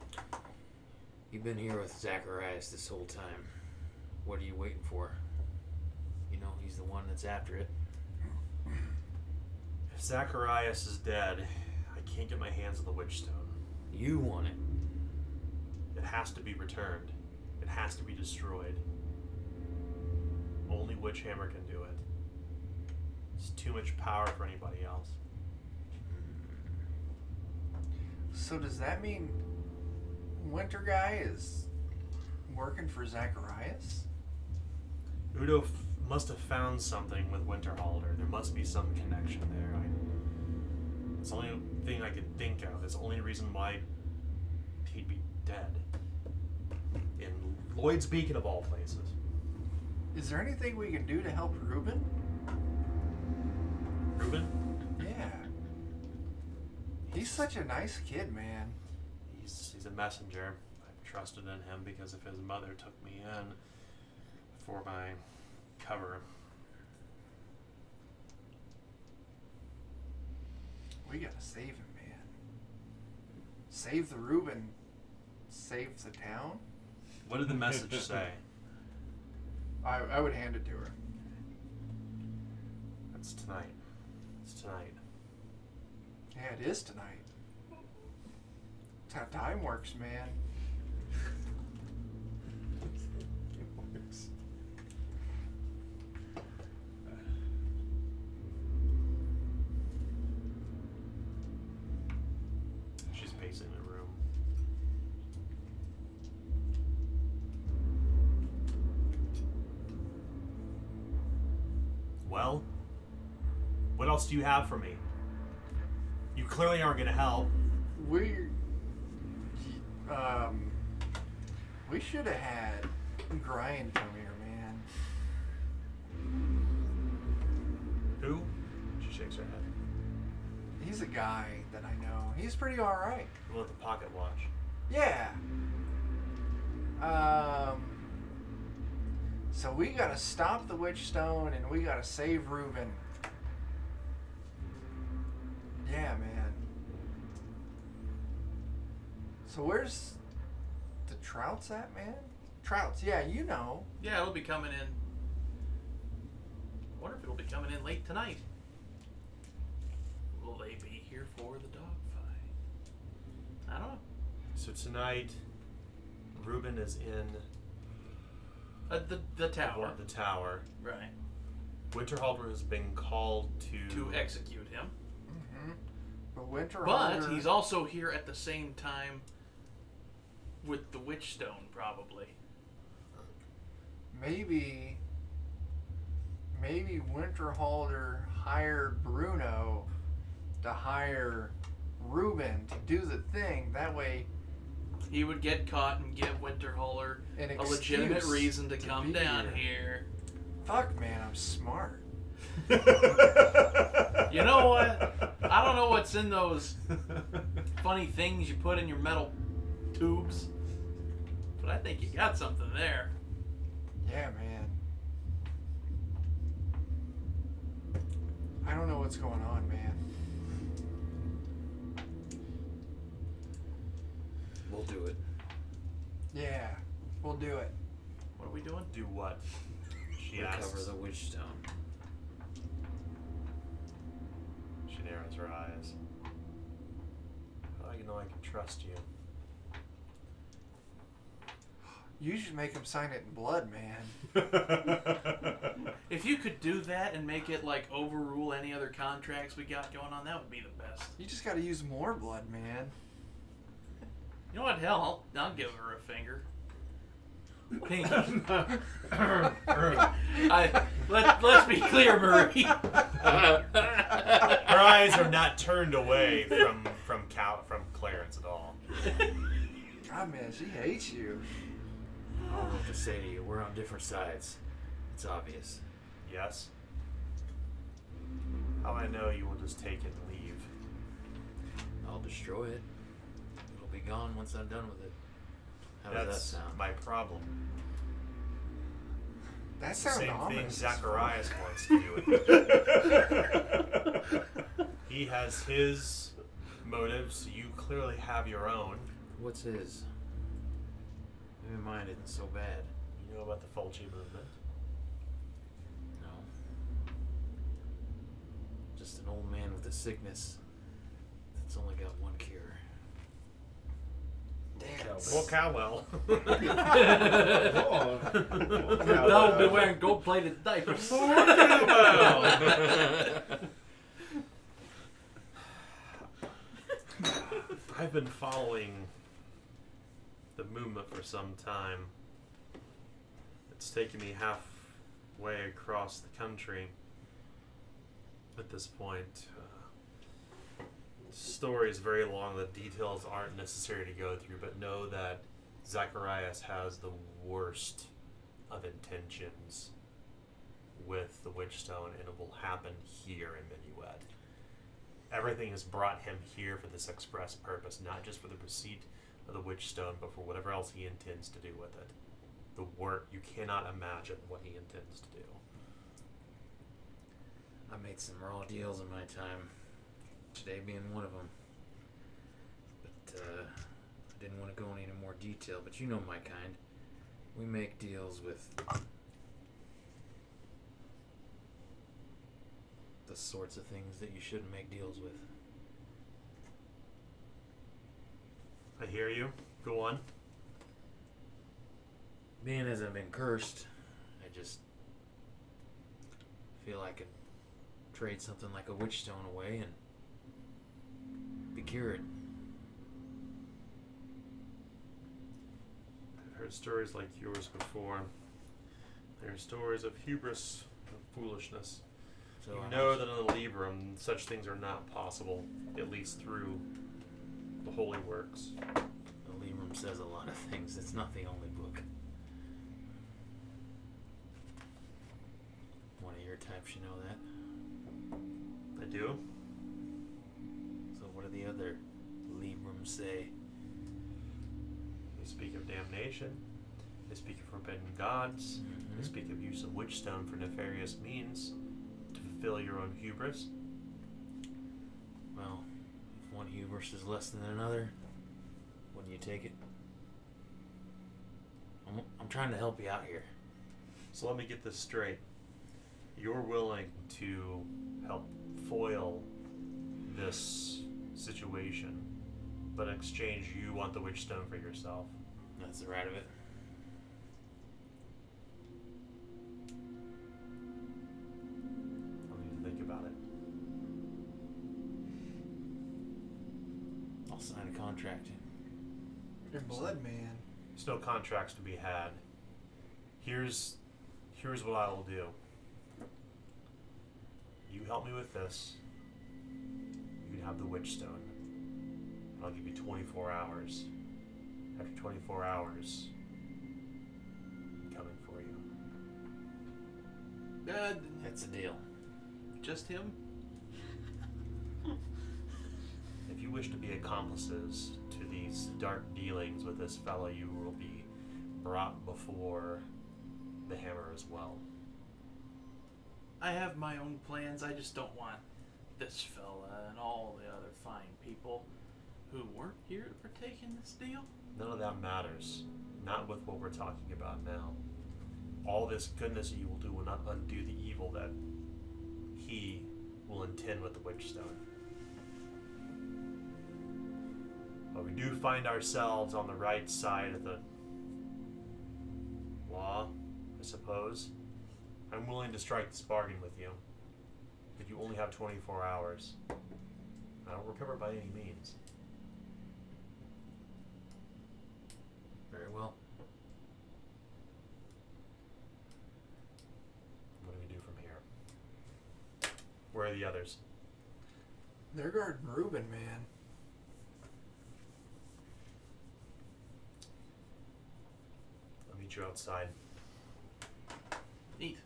You've been here with Zacharias this whole time. What are you waiting for? You know, he's the one that's after it. If Zacharias is dead, I can't get my hands on the Witchstone. You want it. It has to be returned. It has to be destroyed. Only Witchhammer can do it. It's too much power for anybody else. So does that mean Winter Guy is working for Zacharias? Udo must have found something with Winterhalter. There must be some connection there. It's the only thing I could think of. It's the only reason why he'd be dead. In Lloyd's Beacon of all places. Is there anything we can do to help Reuben? Reuben? Yeah. He's such a nice kid, man. He's a messenger. I've trusted in him because if his mother took me in for my cover. We gotta save him, man. Save the Reuben. Save the town? What did the message say? I would hand it to her. That's tonight. It's tonight. Yeah, it is tonight. That's how time works, man. She's pacing the room. Well, what else do you have for me? You clearly aren't going to help. We should have had Brian come here, man. Who? She shakes her head. He's a guy that I know. He's pretty alright. Well, with the pocket watch. Yeah. So we gotta stop the Witchstone and we gotta save Reuben. Yeah, man. So where's the Trouts at, man? Trouts, yeah, you know. Yeah, it'll be coming in. I wonder if it'll be coming in late tonight. Will they be here for the dogfight? I don't know. So tonight, Reuben is in The tower. the tower. Right. Winterhalter has been called To execute him. Mm-hmm. But Winter But he's also here at the same time with the Witchstone, probably. Maybe Winterhalter hired Bruno to hire Reuben to do the thing. That way, He would get caught and give Winterholler an a legitimate excuse reason to come be down here. Fuck, man, I'm smart. You know what? I don't know what's in those funny things you put in your metal tubes, but I think you got something there. Yeah, man. I don't know what's going on, man. We'll do it. Yeah, we'll do it. What are we doing? Do what? She Recover asks. the Witchstone. She narrows her eyes. How do I know I can trust you? You should make him sign it in blood, man. If you could do that and make it like overrule any other contracts we got going on, that would be the best. You just gotta use more blood, man. You know what? Hell, I'll give her a finger. Pinky. Let's be clear, Marie. Her eyes are not turned away from Clarence at all. God, man, she hates you. I don't know what to say to you. We're on different sides. It's obvious. Yes? How I know you will just take it and leave? I'll destroy it. It'll be gone once I'm done with it. How That's does that sound? my problem. That It's the sounds same thing ominous. Zacharias wants to do. He has his motives. You clearly have your own. What's his? Maybe mine isn't so bad. You know about the Fulci movement. No. Just an old man with a sickness that's only got one cure. Well, Cowell. Don't be wearing gold-plated diapers. I've been following the movement for some time. It's taken me halfway across the country at this point. Story is very long. The details aren't necessary to go through, but know that Zacharias has the worst of intentions with the Witchstone, and it will happen here in Minuet. Everything has brought him here for this express purpose, not just for the receipt of the Witchstone, but for whatever else he intends to do with it. The work, you cannot imagine what he intends to do. I made some raw deals in my time, today being one of them. But I didn't want to go into any more detail, but you know my kind. We make deals with the sorts of things that you shouldn't make deals with. I hear you. Go on. Being as I've been cursed, I just feel I could trade something like a Witchstone away and be cured. I've heard stories like yours before. There are stories of hubris, of foolishness. So You how know much- that in the Librum, such things are not possible, at least through the holy works. the Librum says a lot of things. It's not the only book. One of your types, you know that. I do. So what do the other Librums say? They speak of damnation. They speak of forbidden gods. They speak of use of Witchstone for nefarious means to fulfill your own hubris. Well, if one hubris is less than another, wouldn't you take it? I'm trying to help you out here. So let me get this straight. You're willing to help foil this situation, but in exchange you want the Witchstone for yourself. That's the right of it. I need to think about it. I'll sign a contract. Your blood, man. There's no contracts to be had. Here's what I will do. You help me with this. You can have the Witchstone. I'll give you 24 hours. After 24 hours, I'm coming for you. That's a deal. Just him? If you wish to be accomplices to these dark dealings with this fellow, you will be brought before the hammer as well. I have my own plans. I just don't want this fella and all the other fine people who weren't here to partake in this deal. None of that matters. Not with what we're talking about now. All this goodness that you will do will not undo the evil that he will intend with the Witchstone. But we do find ourselves on the right side of the law, I suppose. I'm willing to strike this bargain with you, but you only have 24 hours. I don't recover by any means. Very well. What do we do from here? Where are the others? They're guarding Reuben, man. I'll meet you outside. Neat.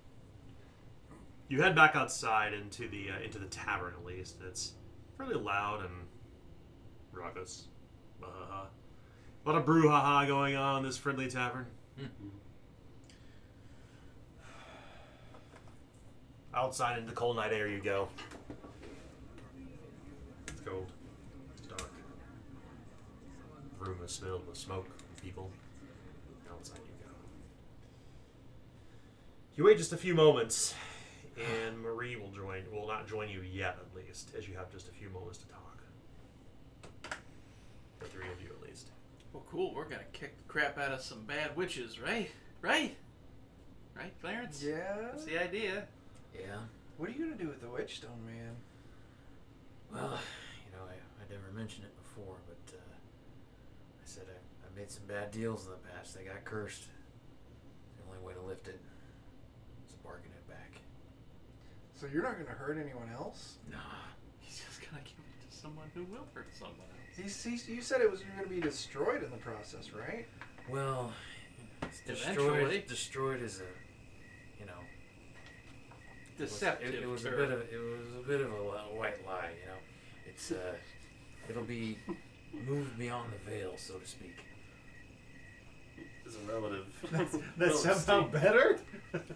You head back outside into the tavern. At least it's fairly loud and raucous. A lot of brouhaha going on in this friendly tavern. Outside into the cold night air you go. It's cold. It's dark. The room is filled with smoke and people. Outside you go. You wait just a few moments and Marie will not join you yet, at least, as you have just a few moments to talk. The three of you, at least. Well, cool. We're gonna kick the crap out of some bad witches, right? Right, Clarence? Yeah. That's the idea. Yeah. What are you gonna do with the Witchstone, man? Well, I never mentioned it before, but I said I made some bad deals in the past. They got cursed. The only way to lift it is bargain it back. So you're not gonna hurt anyone else? Nah. He's just gonna give it to someone who will hurt someone else. You said it was going to be destroyed in the process, right? Well, it's Eventually. destroyed as a, Deceptive. It was a term. bit of a white lie, It's it'll be moved beyond the veil, so to speak. Is a relative. That's somehow better?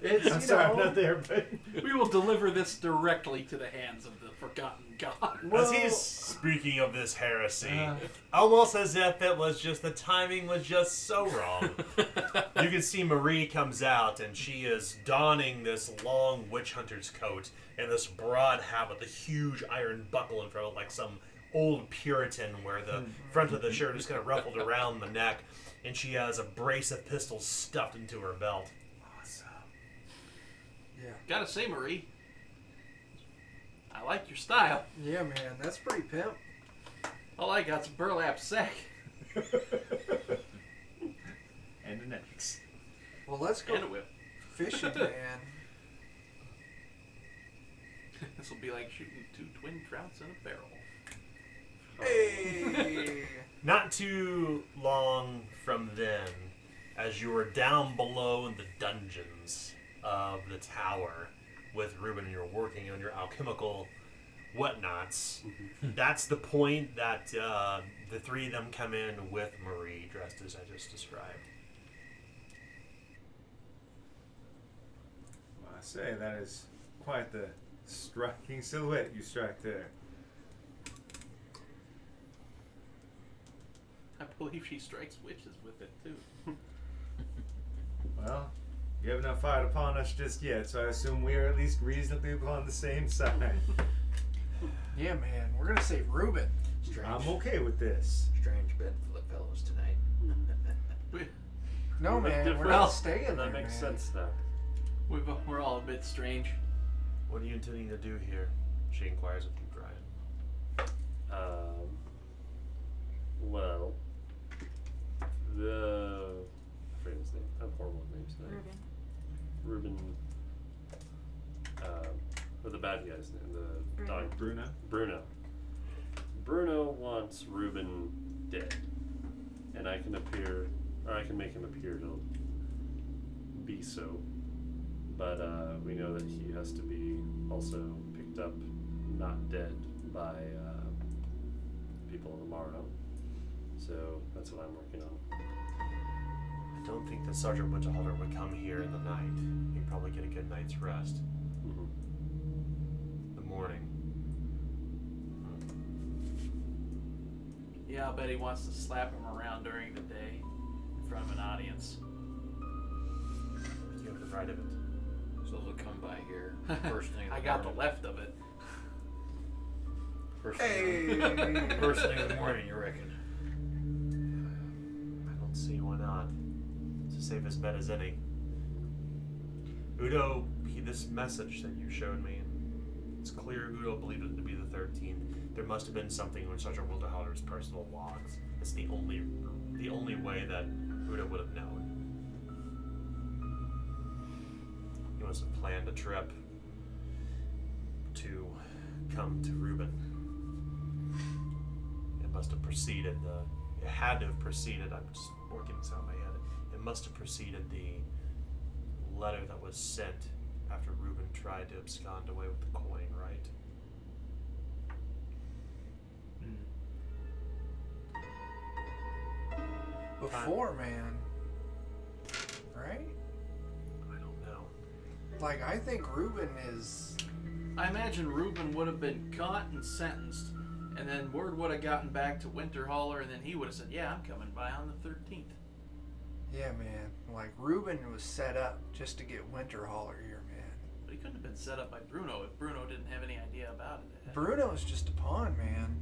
It's, I'm sorry, I'm not there, but... We will deliver this directly to the hands of the forgotten god. As he's speaking of this heresy, almost as if it was just the timing was just so wrong. You can see Marie comes out, and she is donning this long witch hunter's coat and this broad hat with a huge iron buckle in front of it, like some old Puritan, where the front of the shirt is kind of ruffled around the neck, and she has a brace of pistols stuffed into her belt. Awesome. Yeah. Gotta say, Marie, I like your style. Yeah, man, that's pretty pimp. All I got's a burlap sack. And an axe. Well, let's go And a whip. fishing, man. This will be like shooting two twin trouts in a barrel. Hey! Not too long from then, as you were down below in the dungeons of the tower with Reuben, and you're working on your alchemical whatnots, that's the point that the three of them come in with Marie, dressed as I just described. Well, I say, that is quite the striking silhouette you strike there. I believe she strikes witches with it, too. Well, you have not fired upon us just yet, so I assume we are at least reasonably upon the same side. Yeah, man, we're gonna save Reuben. Strange. I'm okay with this. Strange bedfellows tonight. No, man, we're Well, not staying there, That makes man. sense now. We're all a bit strange. What are you intending to do here? She inquires of you, Brian. Well, I forget his name. I have horrible names today. Reuben. Or the bad guy's name, the Bruno. dog. Bruno? Bruno wants Reuben dead, and I can make him appear to be so. But we know that he has to be also picked up, not dead, by people on the morrow. So that's what I'm working on. I don't think that Sergeant Winterhalter would come here in the night. He'd probably get a good night's rest. Mm-hmm. The morning. Yeah, I'll bet he wants to slap him around during the day in front of an audience. You have the right of it. So they'll come by here first thing in the I got the morning. left of it. First Hey! first thing in the morning, you reckon? I don't see why not. It's the safest bet as any. Udo, this message that you showed me, it's clear Udo believed it to be the 13th. There must have been something in Sergeant Winterhalter's personal logs. It's the only way that Udo would have known. He must have planned a trip to come to Reuben. It must have preceded it had to have preceded, I'm just working this out in my head, it must have preceded the letter that was sent after Reuben tried to abscond away with the coin, right? Before, man. Right? I don't know. Like, I think Reuben is... I imagine Reuben would have been caught and sentenced, and then word would have gotten back to Winterhaller, and then he would have said, "Yeah, I'm coming by on the 13th." Yeah, man. Like, Reuben was set up just to get Winterhaller here, man. But he couldn't have been set up by Bruno if Bruno didn't have any idea about it. Bruno's just a pawn, man.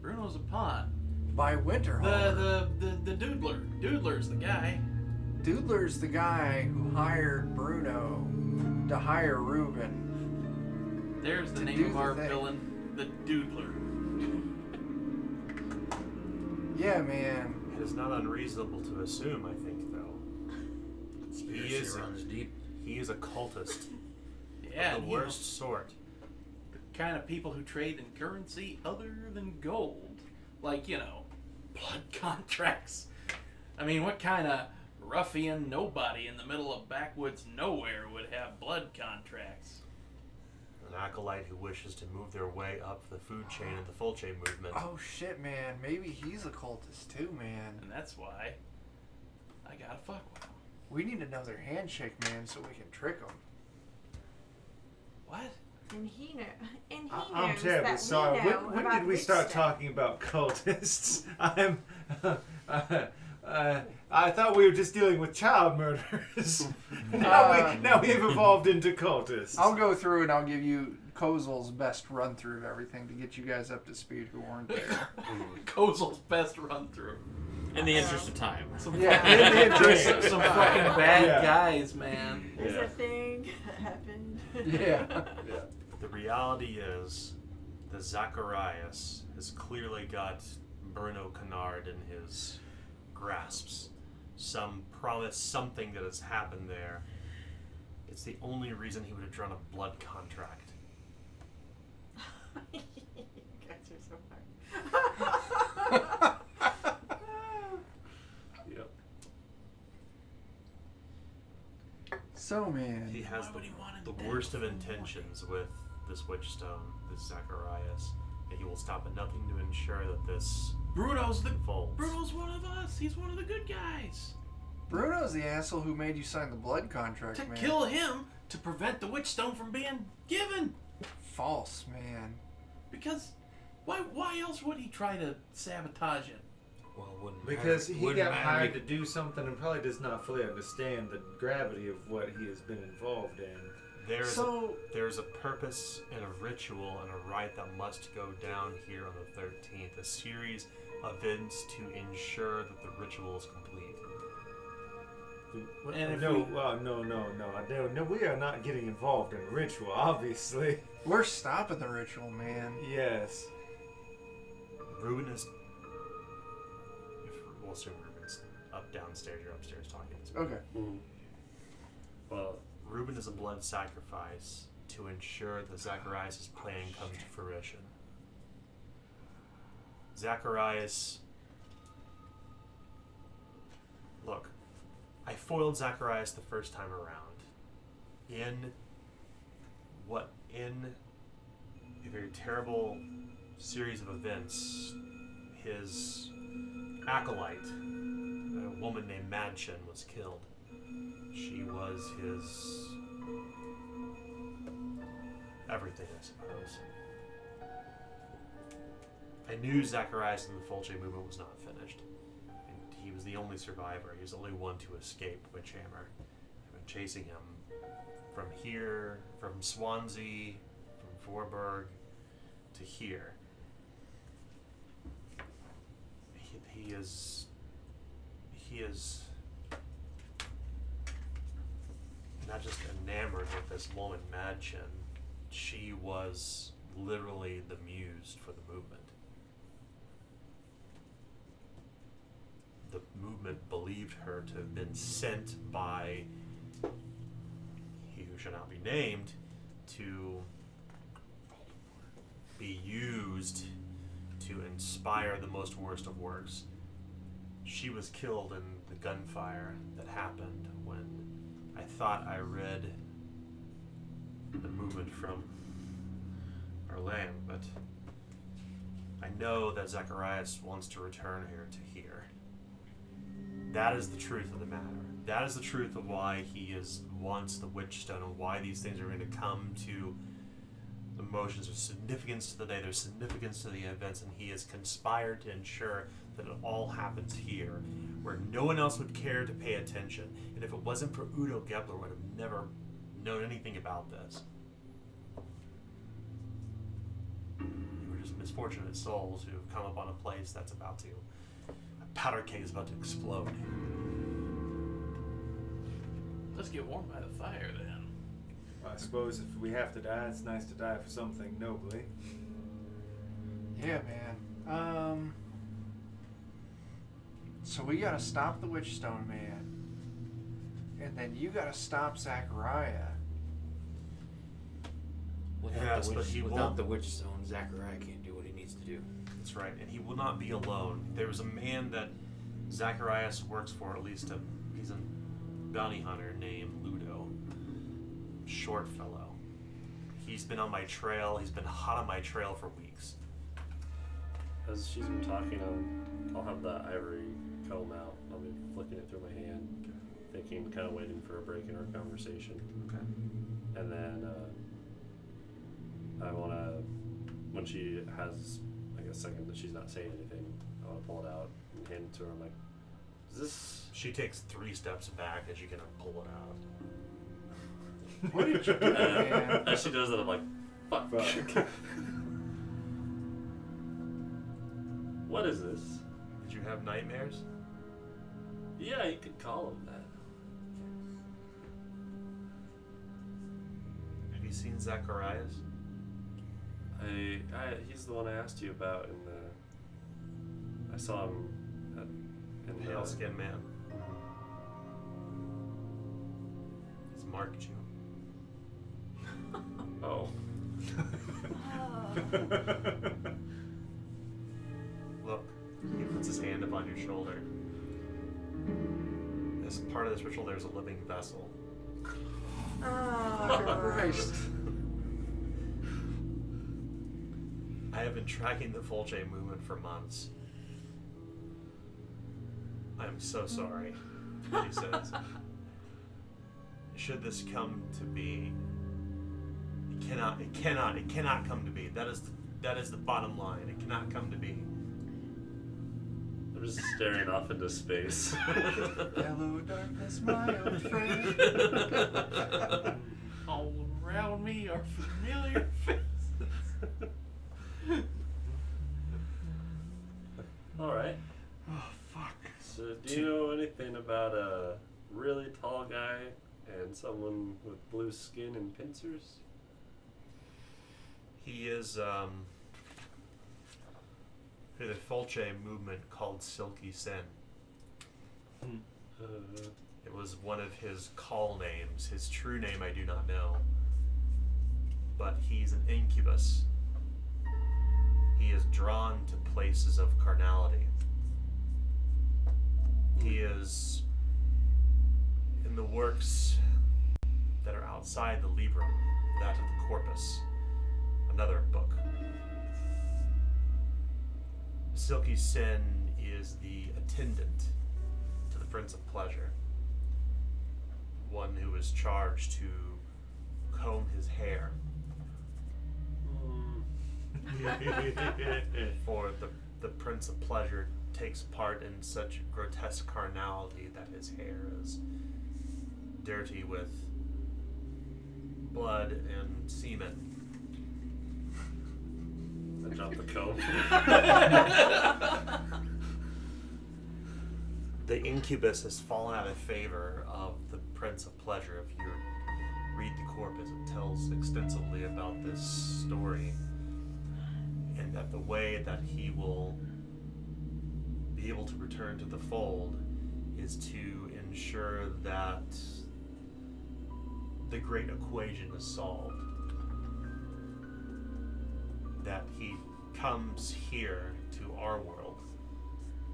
Bruno's a pawn. By Winterhalter. The Doodler. Doodler's the guy. Doodler's the guy who hired Bruno to hire Reuben. There's the To name do of the our thing. villain, the Doodler. Yeah, man. It is not unreasonable to assume, I think, though. Conspiracy runs deep. He is a cultist Yeah, of and the worst sort. the kind of people who trade in currency other than gold. Like, blood contracts. I mean, what kind of ruffian nobody in the middle of backwoods nowhere would have blood contracts? An acolyte who wishes to move their way up the food chain of the full chain movement. Oh shit, man. Maybe he's a cultist too, man. And that's why I gotta fuck with him. We need to know their handshake, man, so we can trick them. What? And he knows. And he I'm knows terribly that sorry. we know When about did we witch start stuff. talking about cultists? I thought we were just dealing with child murderers. now we've evolved into cultists. I'll go through and I'll give you Kozel's best run through of everything to get you guys up to speed who weren't there. Kozel's best run through. In the interest of time. Yeah, in the interest Some, of some time. fucking bad Yeah. guys, man. There's Yeah. a thing that happened. Yeah. The reality is that Zacharias has clearly got Bruno Kennard in his grasps. Some promise, something that has happened there. It's the only reason he would have drawn a blood contract. You guys are so hard. Yep. So, man. He has Why would he want him the dead worst of before intentions with this witchstone, this Zacharias, and he will stop at nothing to ensure that this Bruno's unfolds. one of us. He's one of the good guys. Bruno's the asshole who made you sign the blood contract, To man. kill him to prevent the witchstone from being given. False, man. Because why else would he try to sabotage it? Well, it wouldn't Because matter. he Wouldn't got matter hired to do something and probably does not fully understand the gravity of what he has been involved in. There's a purpose and a ritual and a rite that must go down here on the 13th. A series of events to ensure that the ritual is complete. And if No, we are not getting involved in ritual, obviously. We're stopping the ritual, man. Yes. Reuben is. We'll assume Reuben's downstairs. You're upstairs talking to this. Okay. Well, Reuben is a blood sacrifice to ensure that Zacharias' plan comes to fruition. Zacharias. Look, I foiled Zacharias the first time around. In a very terrible series of events, his acolyte, a woman named Madchen, was killed. She was his everything, I suppose. I knew Zacharias and the Fulce movement was not finished. And he was the only survivor. He was the only one to escape Witchhammer. I've been chasing him from here, from Swansea, from Vorburg to here. He is not just enamored with this woman, Madchen. She was literally the muse for the movement. The movement believed her to have been sent by he who shall not be named to be used to inspire the most worst of works. She was killed in the gunfire that happened when I thought I read the movement from our land, but I know that Zacharias wants to return her to here. That is the truth of the matter. That is the truth of why he wants the Witchstone and why these things are going to come to the motions. There's significance to the day, there's significance to the events, and he has conspired to ensure that it all happens here, where no one else would care to pay attention. And if it wasn't for Udo Gebler, would have never known anything about this. misfortunate souls who have come upon a place that's about to, a powder keg is about to explode. Let's get warm by the fire then. I suppose if we have to die, it's nice to die for something nobly. Yeah, man. So we gotta stop the Witchstone Man. And then you gotta stop Zachariah. Yes, but he Without won't. the Witchstone, Zachariah can't do what he needs to do. That's right, and he will not be alone. There's a man that Zacharias works for, at least he's a bounty hunter named Ludo. Short fellow. He's been on my trail. He's been hot on my trail for weeks. As she's been talking, I'll have the ivory comb out. I'll be flicking it through my hand, thinking, kind of waiting for a break in our conversation. Okay. And then I want to, when she has, like, a second that she's not saying anything, I want to pull it out and hand it to her. I'm like, is this... She takes 3 steps back as you're gonna pull it out. What did you do, man? As she does it, I'm like, fuck. What is this? Did you have nightmares? Yeah, you could call him that. Have you seen Zacharias? He's the one I asked you about in the... I saw him in the... Pale skinned man. He's marked you. Oh. Look, he puts his hand up on your shoulder. As part of this ritual, there's a living vessel. Oh, Christ. I have been tracking the Fulce movement for months. I am so sorry, he says. Should this come to be, it cannot come to be. That is the bottom line. It cannot come to be. I'm just staring off into space. Hello, darkness, my old friend. All around me are familiar faces. Alright. Oh, fuck. So, do you know anything about a really tall guy and someone with blue skin and pincers? He is the Fulce movement called Silky Sin. It was one of his call names. His true name I do not know. But he's an incubus. He is drawn to places of carnality. He is in the works that are outside the Librum, that of the Corpus, another book. Silky Sin is the attendant to the Prince of Pleasure, one who is charged to comb his hair for the Prince of Pleasure takes part in such grotesque carnality that his hair is dirty with blood and semen. I dropped the comb. The incubus has fallen out of favor of the Prince of Pleasure. If you read the corpus, it tells extensively about this story, and that the way that he will be able to return to the fold is to ensure that the great equation is solved. That he comes here to our world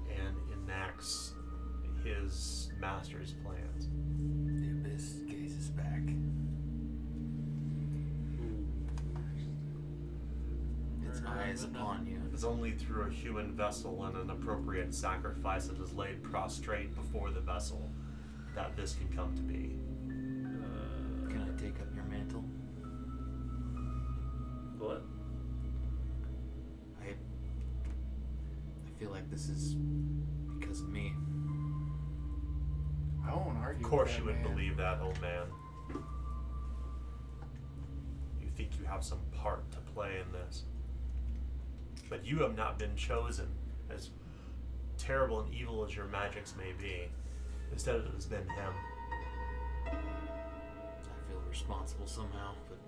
and enacts his master's plans. The Abyss gazes back. Its eyes upon you. It's only through a human vessel and an appropriate sacrifice that is laid prostrate before the vessel that this can come to be. Can I take up your mantle? What? I feel like this is because of me. I won't argue. Of course with you that, would man. believe that, old man. You think you have some part to play in this. But you have not been chosen, as terrible and evil as your magics may be. Instead, it has been him. I feel responsible somehow, but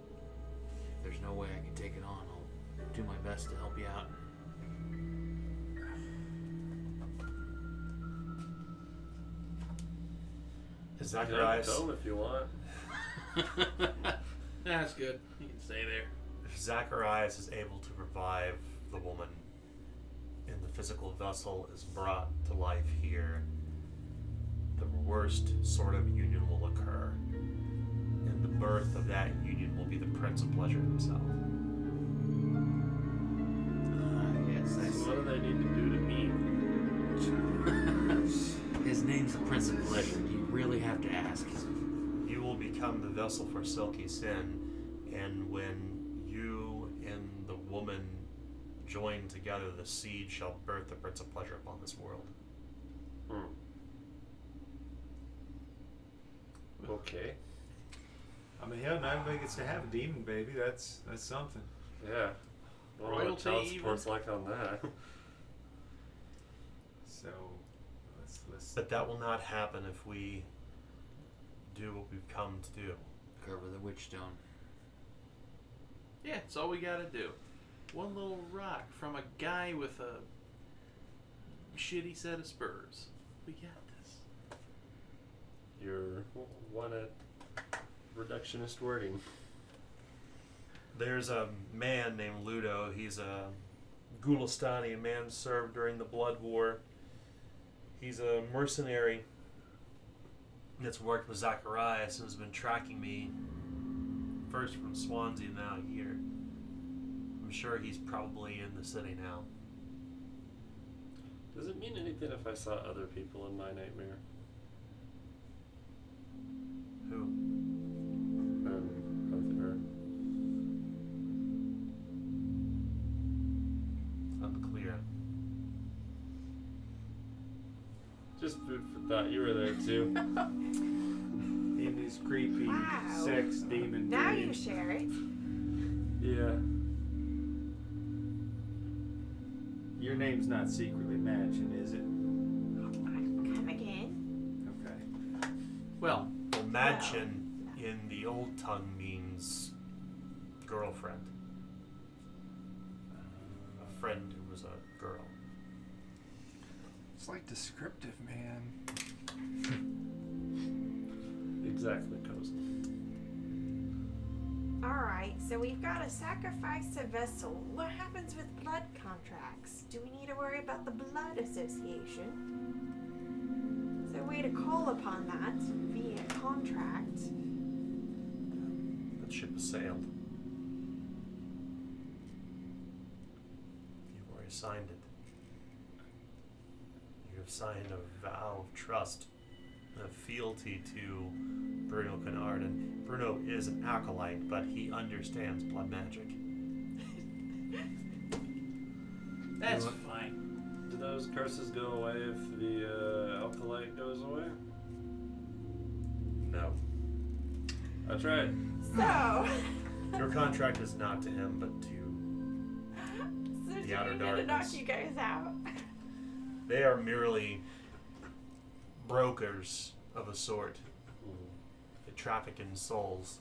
if there's no way I can take it on, I'll do my best to help you out. Zacharias, Tell him if you want. That's good. You can stay there. if Zacharias is able to revive the woman and the physical vessel is brought to life here, the worst sort of union will occur. And the birth of that union will be the Prince of Pleasure himself. Yes, I So what do they need to do to me? His name's the Prince of Pleasure. Do you really have to ask? You will become the vessel for Silky Sin, and when you and the woman join together, the seed shall birth the Prince of Pleasure upon this world. Okay. I mean, hell, not everybody gets to have a demon baby. That's something. Yeah. Well, what Royalty child even? support's like on that. So let's. But that will not happen if we do what we've come to do. Cover the witch stone. Yeah, it's all we gotta do. One little rock from a guy with a shitty set of spurs. We got this. You're one at reductionist wording. There's a man named Ludo. He's a Gulistani, a man served during the Blood War. He's a mercenary that's worked with Zacharias and has been tracking me first from Swansea, now here. I'm sure he's probably in the city now. Does it mean anything if I saw other people in my nightmare? Who? Of her. Unclear. Just food for thought. You were there too. In these creepy Wow. sex demon Now you dreams. share it. Yeah. Your name's not secretly Mansion, is it? Come again. Okay. Well, Well, Madchen in the old tongue means girlfriend. A friend who was a girl. It's like descriptive, man. Exactly, Coast. Alright, so we've got to sacrifice a vessel. What happens with blood contracts? Do we need to worry about the Blood Association? Is there a way to call upon that via contract? That ship has sailed. You've already signed it. You have signed a vow of trust, of fealty to Bruno Kennard. And Bruno is an acolyte, but he understands blood magic. that's What? fine. Do those curses go away if the alkalite goes away? No. I tried. So, Your contract is not to him, but to so The outer she's gonna knock darkness. you guys out. They are merely brokers of a sort. They traffic in souls.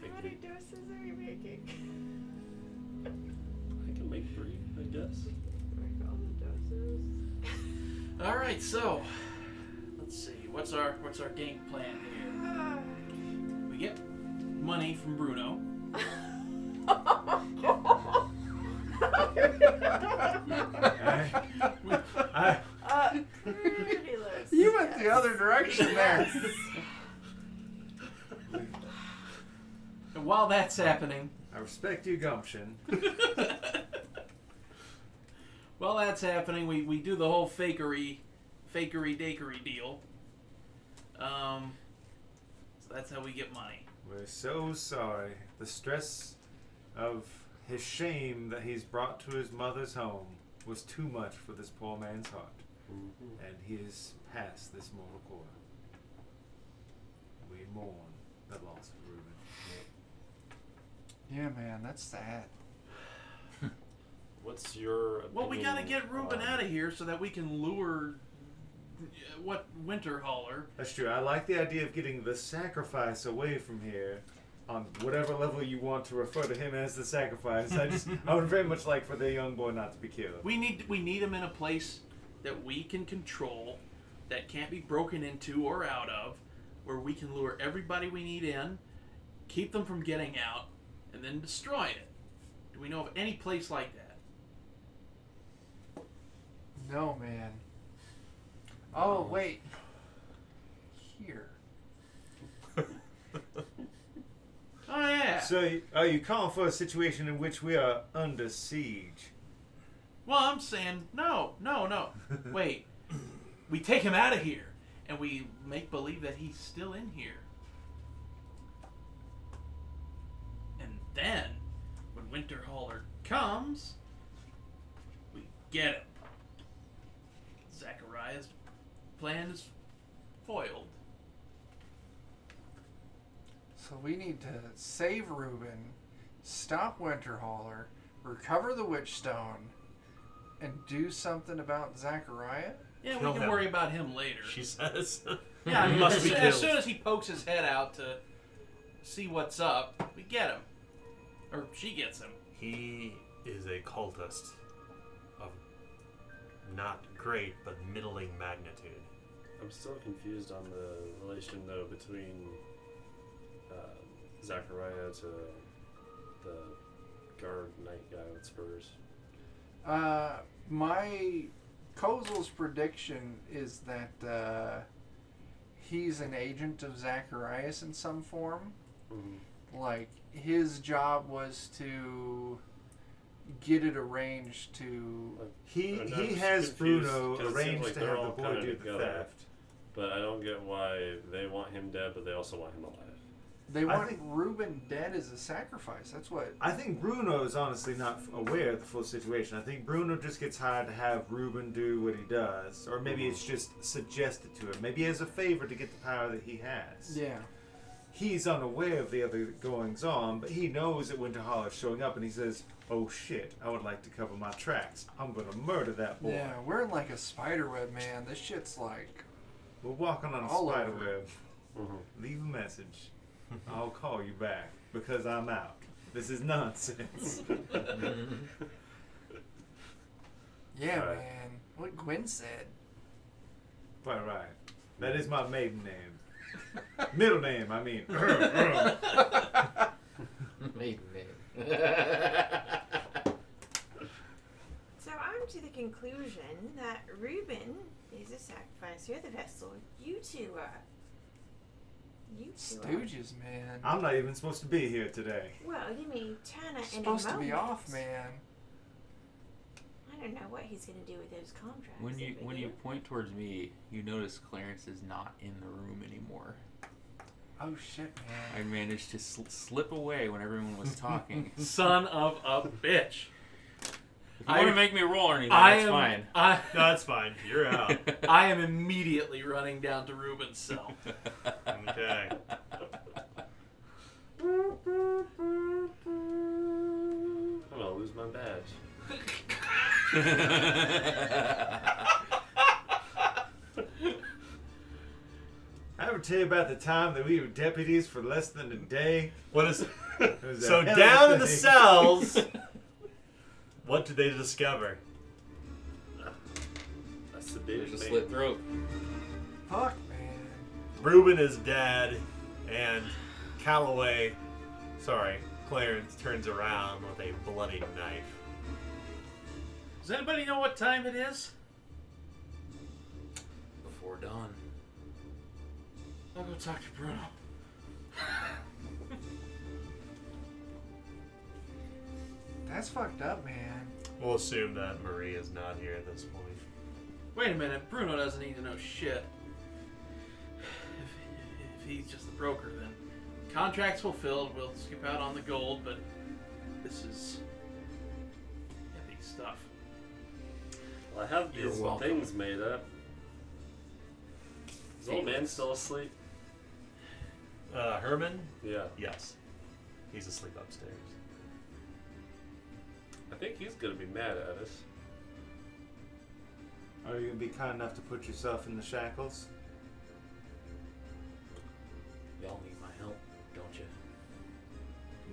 How many doses are you making? I can make 3, I guess. Make all the doses. All right, so let's see. What's our game plan here? We get money from Bruno. Perilous. You went the other direction there. And while that's happening, I respect your gumption. while that's happening, we do the whole fakery dakery deal. So that's how we get money. We're so sorry. The stress of his shame that he's brought to his mother's home was too much for this poor man's heart. And he is past this mortal coil. We mourn the loss of Reuben. Yeah, man, that's sad. What's your Well, we gotta opinion get Reuben on- out of here so that we can lure what Winterhauler. That's true. I like the idea of getting the sacrifice away from here on whatever level you want to refer to him as the sacrifice. I would very much like for the young boy not to be killed. We need him in a place that we can control, that can't be broken into or out of, where we can lure everybody we need in, keep them from getting out, and then destroy it. Do we know of any place like that? No, man. Oh, wait. Here. Oh yeah. So, are you calling for a situation in which we are under siege? Well, I'm saying no. Wait. We take him out of here, and we make believe that he's still in here. And then, when Winterhauler comes, we get him. Zachariah's plan is foiled. So we need to save Reuben, stop Winterhauler, recover the Witchstone, and do something about Zachariah? Yeah, Kill we can him. worry about him later. She says. Yeah, I mean, Must be as killed. soon as he pokes his head out to see what's up, we get him. Or she gets him. He is a cultist of not great but middling magnitude. I'm still confused on the relation though between Zachariah to the guard knight guy with spurs. My Kozel's prediction is that he's an agent of Zacharias in some form. Mm-hmm. Like, his job was to get it arranged to... He I'm he just has confused, Bruno 'cause it seems arranged like to they're have all the boy kinda do the together. theft. But I don't get why they want him dead, but they also want him alive. They I want think- Reuben dead as a sacrifice. That's what... I think Bruno is honestly not aware of the full situation. I think Bruno just gets hired to have Reuben do what he does. Or maybe it's just suggested to him. Maybe as a favor to get the power that he has. Yeah. He's unaware of the other goings on, but he knows that Winterhauler's showing up and he says, "Oh shit, I would like to cover my tracks. I'm gonna murder that boy." Yeah, we're in like a spiderweb, man. This shit's like... We're walking on a All spider over. web. Mm-hmm. Leave a message. I'll call you back because I'm out. This is nonsense. Yeah, Alright. man. What Gwen said. Quite right. That is my maiden name. Middle name, I mean. Maiden name. So I'm to the conclusion that Reuben is a sacrifice. You're the vessel. You two are. Stooges, man. I'm not even supposed to be here today. Well, you may turn it in Supposed a to be moment. off, man. I don't know what he's going to do with those contracts. When you if we when do. you point towards me, you notice Clarence is not in the room anymore. Oh shit, I man. managed to slip away when everyone was talking. Son of a bitch. If you want to make me roll or anything, that's fine. No, that's fine. You're out. I am immediately running down to Reuben's cell. Okay. I'm gonna lose my badge. I ever tell you about the time that we were deputies for less than a day? What is It was a so hell of a down in the thing. cells? What did they discover? A There's sedated a man. slit throat. Fuck, man. Reuben is dead, and Clarence turns around with a bloody knife. Does anybody know what time it is? Before dawn. I'll go talk to Bruno. That's fucked up, man. We'll assume that Marie is not here at this point. Wait a minute, Bruno doesn't need to know shit. If he's just the broker, then contract's fulfilled. We'll skip out on the gold, but this is heavy stuff. Well, I have You're these welcome. things made up. Is the old man still asleep? Herman? Yeah. Yes. He's asleep upstairs. I think he's gonna be mad at us. Are you gonna be kind enough to put yourself in the shackles? Y'all need my help, don't you?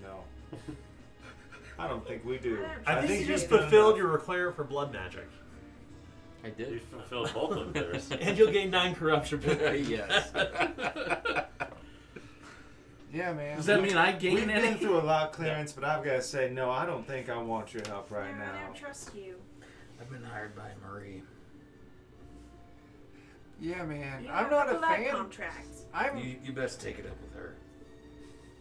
No. I don't think we do. I think you you've just done fulfilled enough. your require for blood magic. I You did. fulfilled both of theirs. And you'll gain 9 corruption points. Yes. Yeah, man. Does that mean I gain We've any? been through a lot, Clarence, but I've got to say, no, I don't think I want your help right No, I now. don't trust you. I've been hired by Marie. Yeah, man. You I'm have not a that fan. contract. You best take it up with her.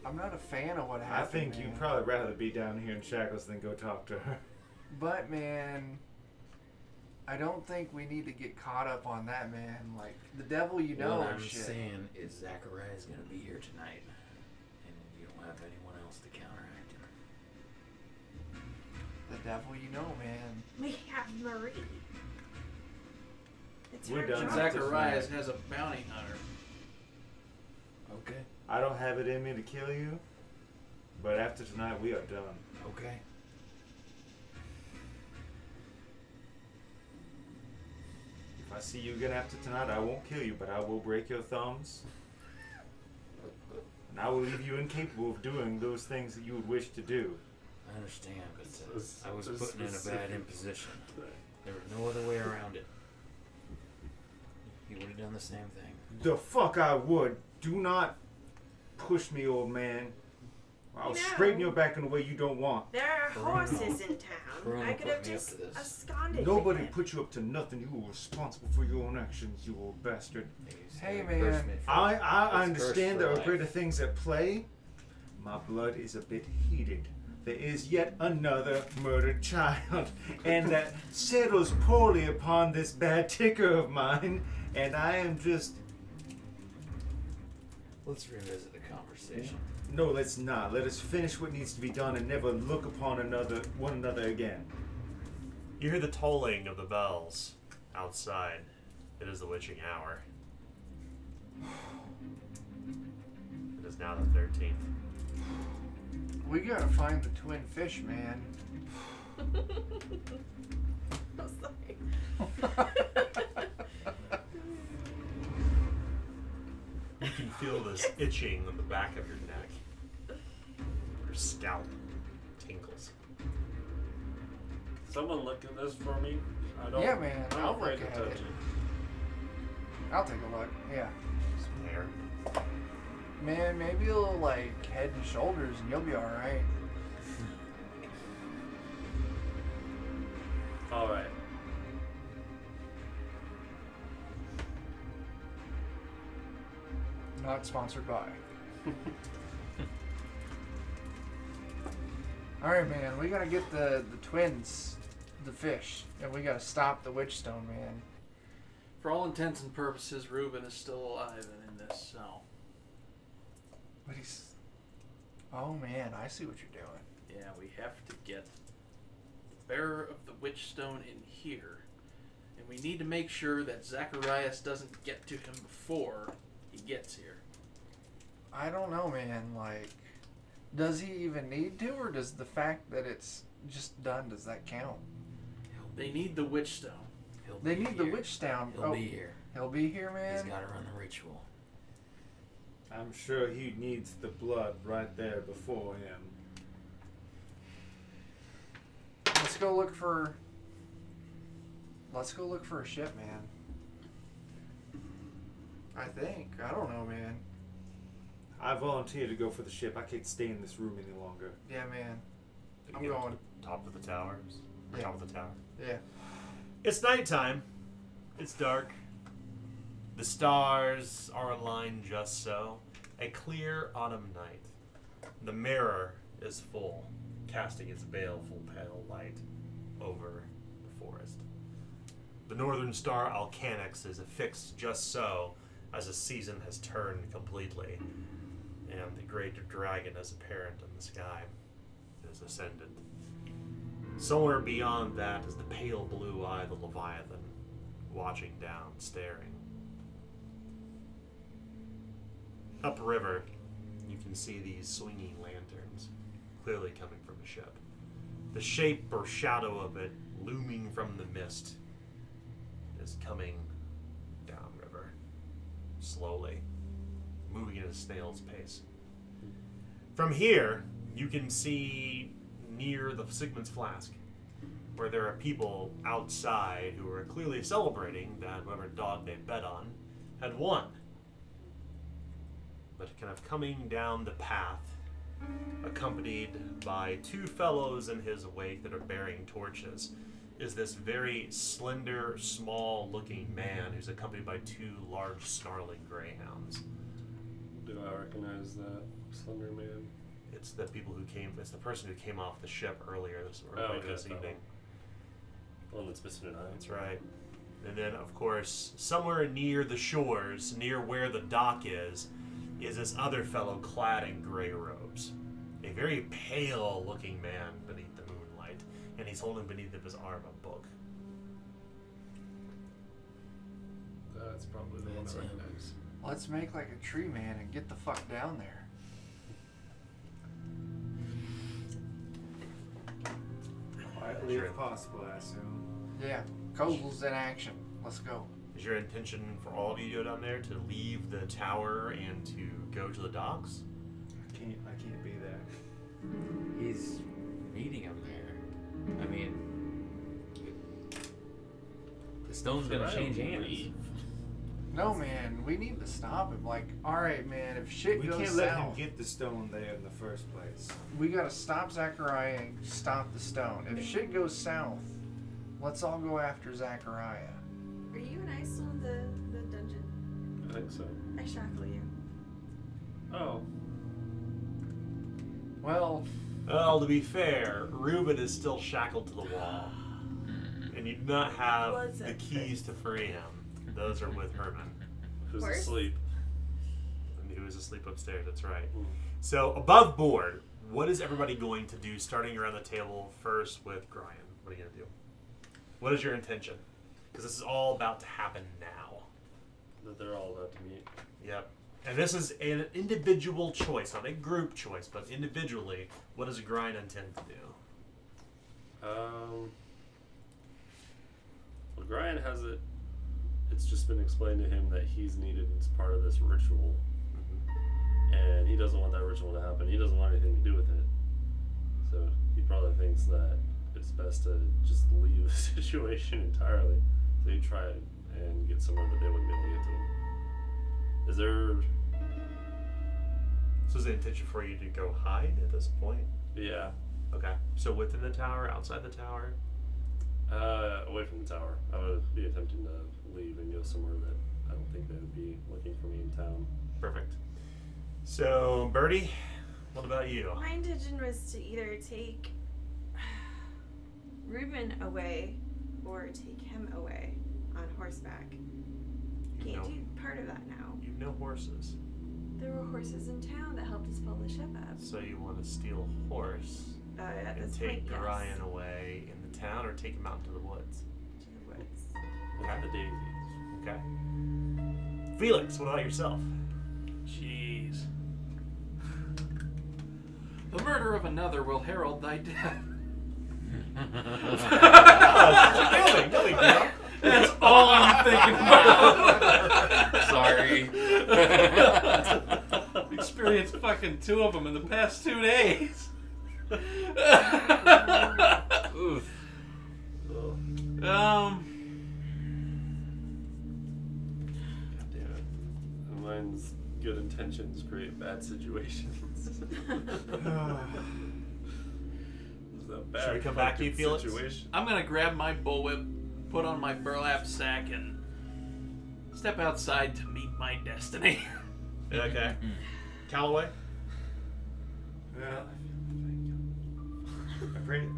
I'm not a fan of what I happened. think man. you'd probably rather be down here in shackles than go talk to her. But man, I don't think we need to get caught up on that, man. Like the devil, you know, What and I'm shit. saying is Zachariah's gonna be here tonight, and you don't have anyone else to counteract him. The devil, you know, man. We have Marie. It's We're her done. job. Zacharias has a bounty hunter. Okay. I don't have it in me to kill you, but after tonight, we are done. Okay. If I see you again after tonight, I won't kill you, but I will break your thumbs. And I will leave you incapable of doing those things that you would wish to do. I understand, but It's I was so put in a bad specific. imposition. There was no other way around it. You would have done the same thing. The fuck I would. Do not push me, old man. I'll No. straighten your back in a way you don't want. There are Bruno. horses in town. Bruno I could put have me up just to this. absconded. Nobody with him. put you up to nothing. You were responsible for your own actions, you old bastard. He's Hey, gonna curse man. me for- I It's understand cursed there for are life. greater things at play. My blood is a bit heated. There is yet another murdered child, and that settles poorly upon this bad ticker of mine, and I am just... Let's revisit the conversation. No, let's not. Let us finish what needs to be done and never look upon one another again. You hear the tolling of the bells outside. It is the witching hour. It is now the 13th. We gotta find the twin fish, man. I was like, You can feel this itching on the back of your neck. Your scalp tingles. Someone look at this for me. I don't. Yeah, man, I'm I'll afraid look to at touch it. it. I'll take a look. Yeah. Some hair. Man, maybe a little like head and shoulders, and you'll be all right. All right. Not sponsored by. All right, man. We gotta get the twins, the fish, and we gotta stop the witch stone, man. For all intents and purposes, Reuben is still alive and in this cell. But he's. Oh man, I see what you're doing. Yeah, we have to get the bearer of the witch stone in here. And we need to make sure that Zacharias doesn't get to him before he gets here. I don't know, man. Like, does he even need to, or does the fact that it's just done, does that count? They need the witch stone. He'll They be need the here. witch stone. He'll Oh, be here. he'll be here, He's man. got to run the ritual. I'm sure he needs the blood right there before him. Let's go look for. Let's go look for a ship, man. I think. I don't know, man. I volunteer to go for the ship. I can't stay in this room any longer. Yeah, man. Did I'm you get going. to the top of the towers. Or Yeah. top of the tower. Yeah. It's nighttime. It's dark. The stars are aligned just so. A clear autumn night. The mirror is full, casting its baleful pale light over the forest. The northern star Alcanix is affixed just so, as the season has turned completely, and the great dragon is apparent in the sky. It is ascendant. Somewhere beyond that is the pale blue eye of the Leviathan, watching down, staring. Upriver, you can see these swinging lanterns, clearly coming from a ship. The shape or shadow of it looming from the mist is coming downriver, slowly, moving at a snail's pace. From here, you can see near the Sigmund's Flask, where there are people outside who are clearly celebrating that whoever dog they bet on had won. But kind of coming down the path, accompanied by two fellows in his wake that are bearing torches, is this very slender, small-looking man who's accompanied by two large, snarling greyhounds. Do I recognize that slender man? It's the person who came off the ship earlier this evening. The one that's missing an eye. That's right. And then, of course, somewhere near the shores, near where the dock is this other fellow clad in gray robes. A very pale-looking man beneath the moonlight, and he's holding beneath of his arm a book. That's probably the one I recognize. Let's make like a tree man and get the fuck down there. Quietly if possible, I assume. Yeah, Kozel's in action. Let's go. Is your intention for all of you to go down there to leave the tower and to go to the docks? I can't be there. He's meeting him there. I mean, the stone's gonna change hands. No, man, we need to stop him. Like, all right, man, if shit We goes can't south, let him get the stone there in the first place. we gotta stop Zachariah and stop the stone. If shit goes south, let's all go after Zachariah. Are you and I still in the dungeon? I think so. I shackle you. Oh. Well, Well, to be fair, Reuben is still shackled to the wall, and you do not have Was the it keys to free him. Those are with Herman, Who's Horse? asleep? who is asleep upstairs. That's right. Mm. So, above board, what is everybody going to do, starting around the table first with Brian? What are you going to do? What is your intention? Because this is all about to happen now. That they're all allowed to meet. Yep. And this is an individual choice, not a group choice, but individually, what does Grind intend to do? Well, Brian has it. It's just been explained to him that he's needed as part of this ritual, and he doesn't want that ritual to happen. He doesn't want anything to do with it. So he probably thinks that it's best to just leave the situation entirely. So you try and get somewhere that they wouldn't be able to get to him. Is there? So is the intention for you to go hide at this point? Yeah. Okay. So within the tower, outside the tower? Away from the tower. I would be attempting to leave and go somewhere that I don't think they would be looking for me in town. Perfect. So, Birdie, what about you? My intention was to either take Reuben away or take him away on horseback. Can't No. do part of that now. You've no horses. There were horses in town that helped us pull the ship up. So you want to steal a horse At and this take point, Brian yes. away in the town, or take him out into the woods? To the woods. Okay. The daisies. Okay. Felix, what about yourself? Jeez. The murder of another will herald thy death. No big deal. That's all I'm thinking about. Sorry. Experienced fucking 2 of them in the past 2 days. Oof. God damn it. Mine's good intentions create bad situations. Should we come back to you, Felix? Situation. I'm gonna grab my bullwhip, put on my burlap sack, and step outside to meet my destiny. Okay. Callaway? Well,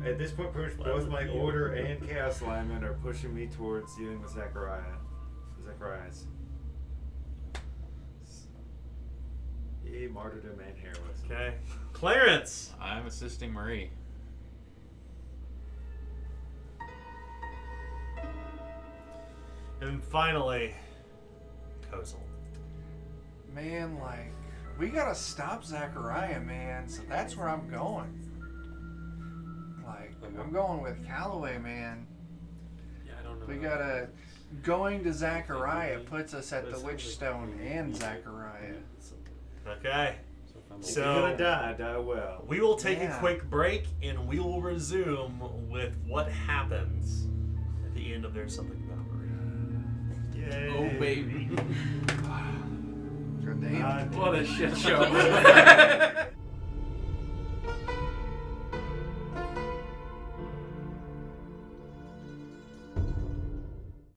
at this point, pretty much both my order and chaos alignment are pushing me towards dealing with Zacharias. Yay, martyrdom and heroism. Okay. Clarence! I'm assisting Marie. And finally, Kozel. man, like, we gotta stop Zachariah, man. So that's where I'm going. Like, I'm going with Callaway, man. Yeah, I don't know. We gotta. Going to Zachariah puts us at the Witchstone and Zachariah. Okay. If So- you're gonna die, die well. We will take a Yeah. quick break and we will resume with what happens at the end of There's Something About Marie. Yay. Oh, baby. Good name. What a shit show.